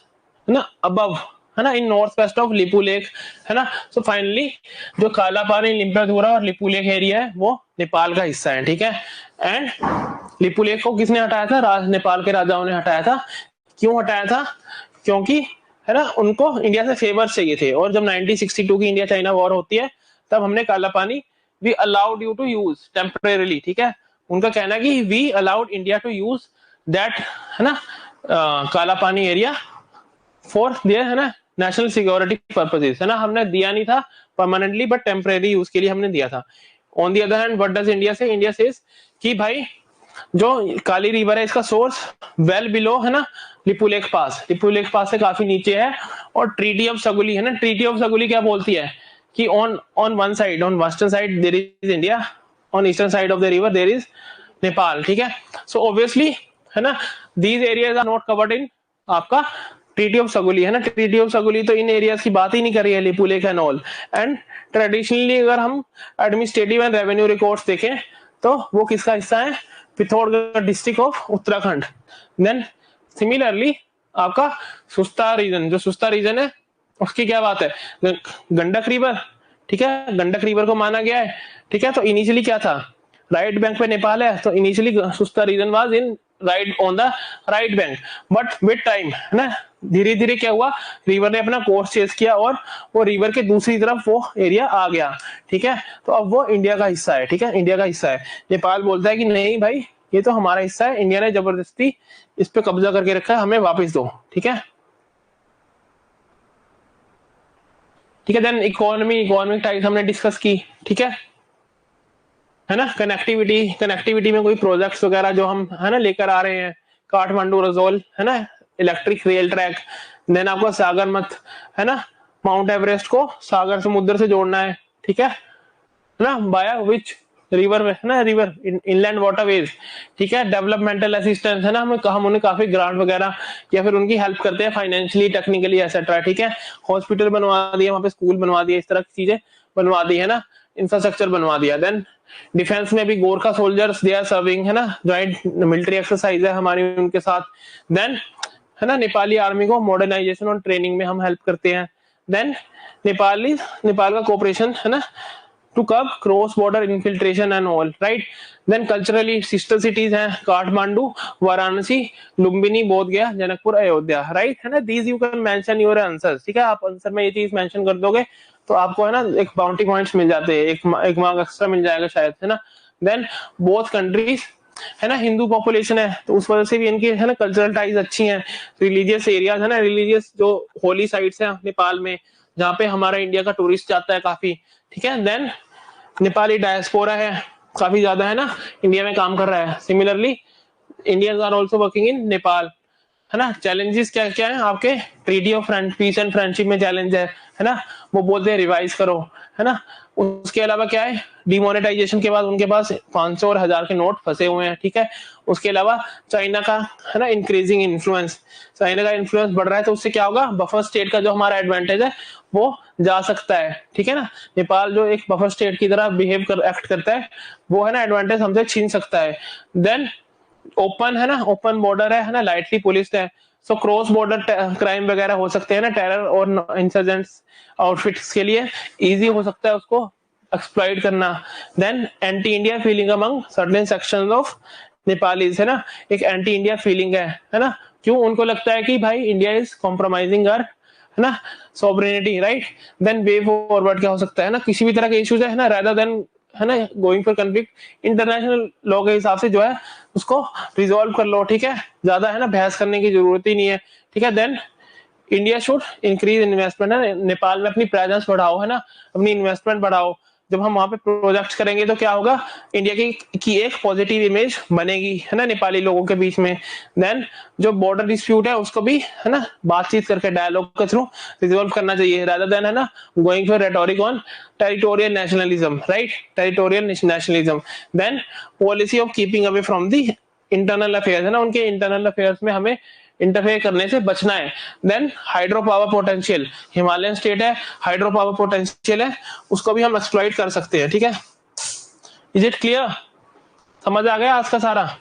S1: है ना, अबव, है ना, in north west of Lipulekh, है ना। सो फाइनली जो काला पानी, लिम्पियाधुरा और लिपू लेक एरिया है वो नेपाल का हिस्सा है, ठीक है। एंड लिपू लेक को किसने हटाया था? नेपाल के राजाओं ने हटाया था। क्यों हटाया था? क्योंकि, है ना, उनको इंडिया से फेवर चाहिए थे। और जब 1962 की इंडिया चाइना वॉर होती है तब हमने Kalapani we allowed you to use temporarily, ठीक है। उनका कहना है कि we allowed India to use that, है ना, काला पानी एरिया फॉर देयर, है ना, नेशनल सिक्योरिटी पर्पसेस, है ना। हमने दिया नहीं था परमानेंटली, बट टेम्परेरी यूज के लिए हमने दिया था। On the other hand what does India से? इंडिया सेज कि भाई जो काली रिवर है इसका सोर्स वेल बिलो, है ना, लिपू लेक पास, लिपू लेक पास से काफी नीचे है। और ट्रीटी ऑफ सगुली, है ना, ट्रीटी ऑफ सगुली क्या बोलती है कि on one side, on western side there is India, on eastern side of the river there is Nepal, ठीक है। सो ऑब्वियसली, है ना, these areas are not covered in आपका ट्रीटी ऑफ सगुली, है ना। ट्रीटी ऑफ सगुली तो इन एरियाज की बात ही नहीं कर रही है, Lipu lake and all. And traditionally अगर हम एडमिनिस्ट्रेटिव एंड रेवेन्यू रिकॉर्ड्स देखें तो वो किसका हिस्सा है? Pithoragarh district of Uttarakhand. Then similarly आपका सुस्ता रीजन, जो सुस्ता रीजन है उसकी क्या बात है? गंडक रिवर, ठीक है, गंडक रिवर को माना गया है, ठीक है। तो इनिशियली क्या था? राइट बैंक पे नेपाल है, तो initially Susta region was in right on the right bank, but with time, है ना, धीरे धीरे क्या हुआ, रिवर ने अपना कोर्स चेंज किया और वो रिवर के दूसरी तरफ वो एरिया आ गया, ठीक है। तो अब वो इंडिया का हिस्सा है, ठीक है, इंडिया का हिस्सा है। नेपाल बोलता है कि नहीं भाई ये तो हमारा हिस्सा है, इंडिया ने जबरदस्ती इस पे कब्जा करके रखा है, हमें वापस दो, ठीक है, ठीक है। देन इकोनॉमिक टाइप्स हमने डिस्कस की, ठीक है ना। कनेक्टिविटी में कोई प्रोजेक्ट्स वगैरह जो हम, है ना, लेकर आ रहे हैं, काठमांडू रजोल, है ना, इलेक्ट्रिक रेल ट्रैक। देन आपको सागर मत, है ना, माउंट एवरेस्ट को सागर समुद्र से जोड़ना है, ठीक है ना, बाया विच रिवर, है ना, रिवर इनलैंड वाटरवेज, ठीक है। डेवलपमेंटल असिस्टेंस, है ना, हम उन्हें काफी ग्रांट वगैरह या फिर उनकी हेल्प करते हैं फाइनेंशियली, टेक्निकली, एक्सेट्रा, ठीक है। हॉस्पिटल बनवा दिया, वहां पे स्कूल बनवा दिया, इस तरह की चीजें बनवा दी, है ना, इंफ्रास्ट्रक्चर बनवा दिया। देन डिफेंस में भी Gorkha soldiers they are serving, है ना, ज्वाइंट मिलिट्री एक्सरसाइज है हमारी उनके साथ। देन, है ना, नेपाली आर्मी को मॉडर्नाइजेशन और ट्रेनिंग में हम हेल्प करते हैं। देन नेपाल का कोऑपरेशन, है ना, to curb cross border infiltration and all, right. Then culturally sister cities हैं काठमांडू, वाराणसी, लुम्बिनी, बोध गया, जनकपुर, अयोध्या, राइट, है ना। These you can mention your answers, ठीक है। आप आंसर में ये चीज मेंशन कर दोगे तो आपको, है ना, एक बाउंटी पॉइंट्स मिल जाते हैं, एक मार्क एक्स्ट्रा मिल जाएगा शायद, है ना। देन बोथ कंट्रीज, है ना, हिंदू पॉपुलेशन है तो उस वजह से भी इनकी, है ना, कल्चरल टाइज अच्छी हैं। रिलीजियस एरियाज, है ना, रिलीजियस जो होली साइट्स हैं नेपाल में जहाँ पे हमारा इंडिया का टूरिस्ट जाता है काफी, ठीक है। देन नेपाली डायस्पोरा है काफी ज्यादा, है ना, इंडिया में काम कर रहा है। Similarly Indians are also working in Nepal, है ना। चैलेंजेस क्या क्या है आपके? Treaty of peace and friendship में चैलेंज है ना, वो बोलते हैं रिवाइज करो, है ना। उसके अलावा क्या है? डिमोनेटाइजेशन के बाद उनके पास 500 और 1000 के नोट फंसे हुए हैं, ठीक है। उसके अलावा चाइना का, है ना, इंक्रीजिंग इन्फ्लुएंस, चाइना का इन्फ्लुएंस बढ़ रहा है, तो उससे क्या होगा? बफर स्टेट का जो हमारा एडवांटेज है वो जा सकता है, ठीक है ना। नेपाल जो एक बफर स्टेट की तरह एक्ट करता है वो, है ना, एडवांटेज हमसे छीन सकता है। देन ओपन, है ना, ओपन बॉर्डर है ना, लाइटली पुलिस है, सो क्रॉस बॉर्डर क्राइम वगैरह हो सकते हैं ना, टेरर और इंसर्जेंट्स आउटफिट्स के लिए इजी हो सकता है उसको एक्सप्लॉइट करना। Then anti India feeling among certain sections of Nepalese, है ना, एक एंटी इंडिया फीलिंग है ना। क्यों? उनको लगता है कि भाई इंडिया इज कॉम्प्रोमाइजिंग आवर, है ना, sovereignty, right. Then way forward क्या हो सकता है ना, किसी भी तरह के इश्यूज है ना, रादर देन, है ना, going for conflict, international law के हिसाब से जो है उसको रिजोल्व कर लो, ठीक है, ज्यादा, है ना, बहस करने की जरूरत ही नहीं है, ठीक है। Then India should increase investment, है नेपाल में अपनी प्रेजेंस बढ़ाओ, है ना, अपनी इन्वेस्टमेंट बढ़ाओ। जब हम वहां पे प्रोजेक्ट करेंगे तो क्या होगा, इंडिया की एक पॉजिटिव इमेज बनेगी, है ना, नेपाली लोगों के बीच में। देन जो बॉर्डर डिस्प्यूट है उसको भी, है ना, बातचीत करके डायलॉग के थ्रू रिजोल्व करना चाहिए, रादर देन, है ना, going for rhetoric on territorial nationalism, right, territorial nationalism. Then policy of keeping away from the internal affairs, है ना, उनके इंटरनल अफेयर्स में हमें इंटरफेयर करने से बचना है। Then hydro power potential, Himalayan state है, हाइड्रो पावर पोटेंशियल है, उसको भी हम एक्सप्लॉइट कर सकते हैं, ठीक है। Is it clear? समझ आ गया आज का सारा?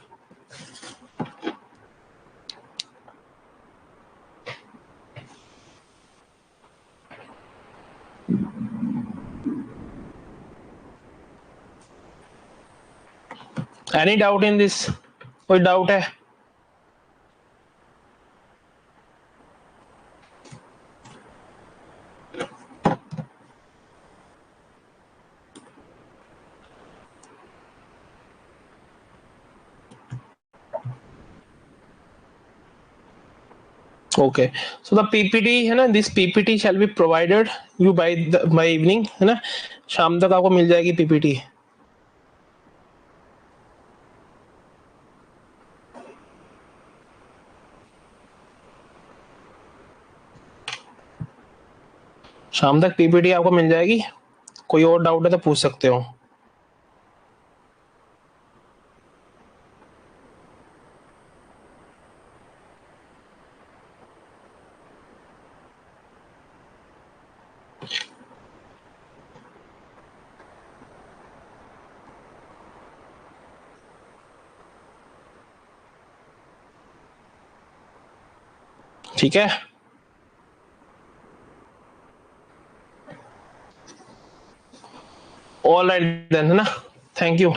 S1: Any doubt in this? कोई डाउट है? Okay, so the PPT, है ना, this PPT shall be provided you by evening, है ना, शाम तक आपको मिल जाएगी PPT। शाम तक PPT आपको मिल जाएगी। कोई और डाउट है तो पूछ सकते हो। ठीक है, ऑल राइट देन, है ना, थैंक यू।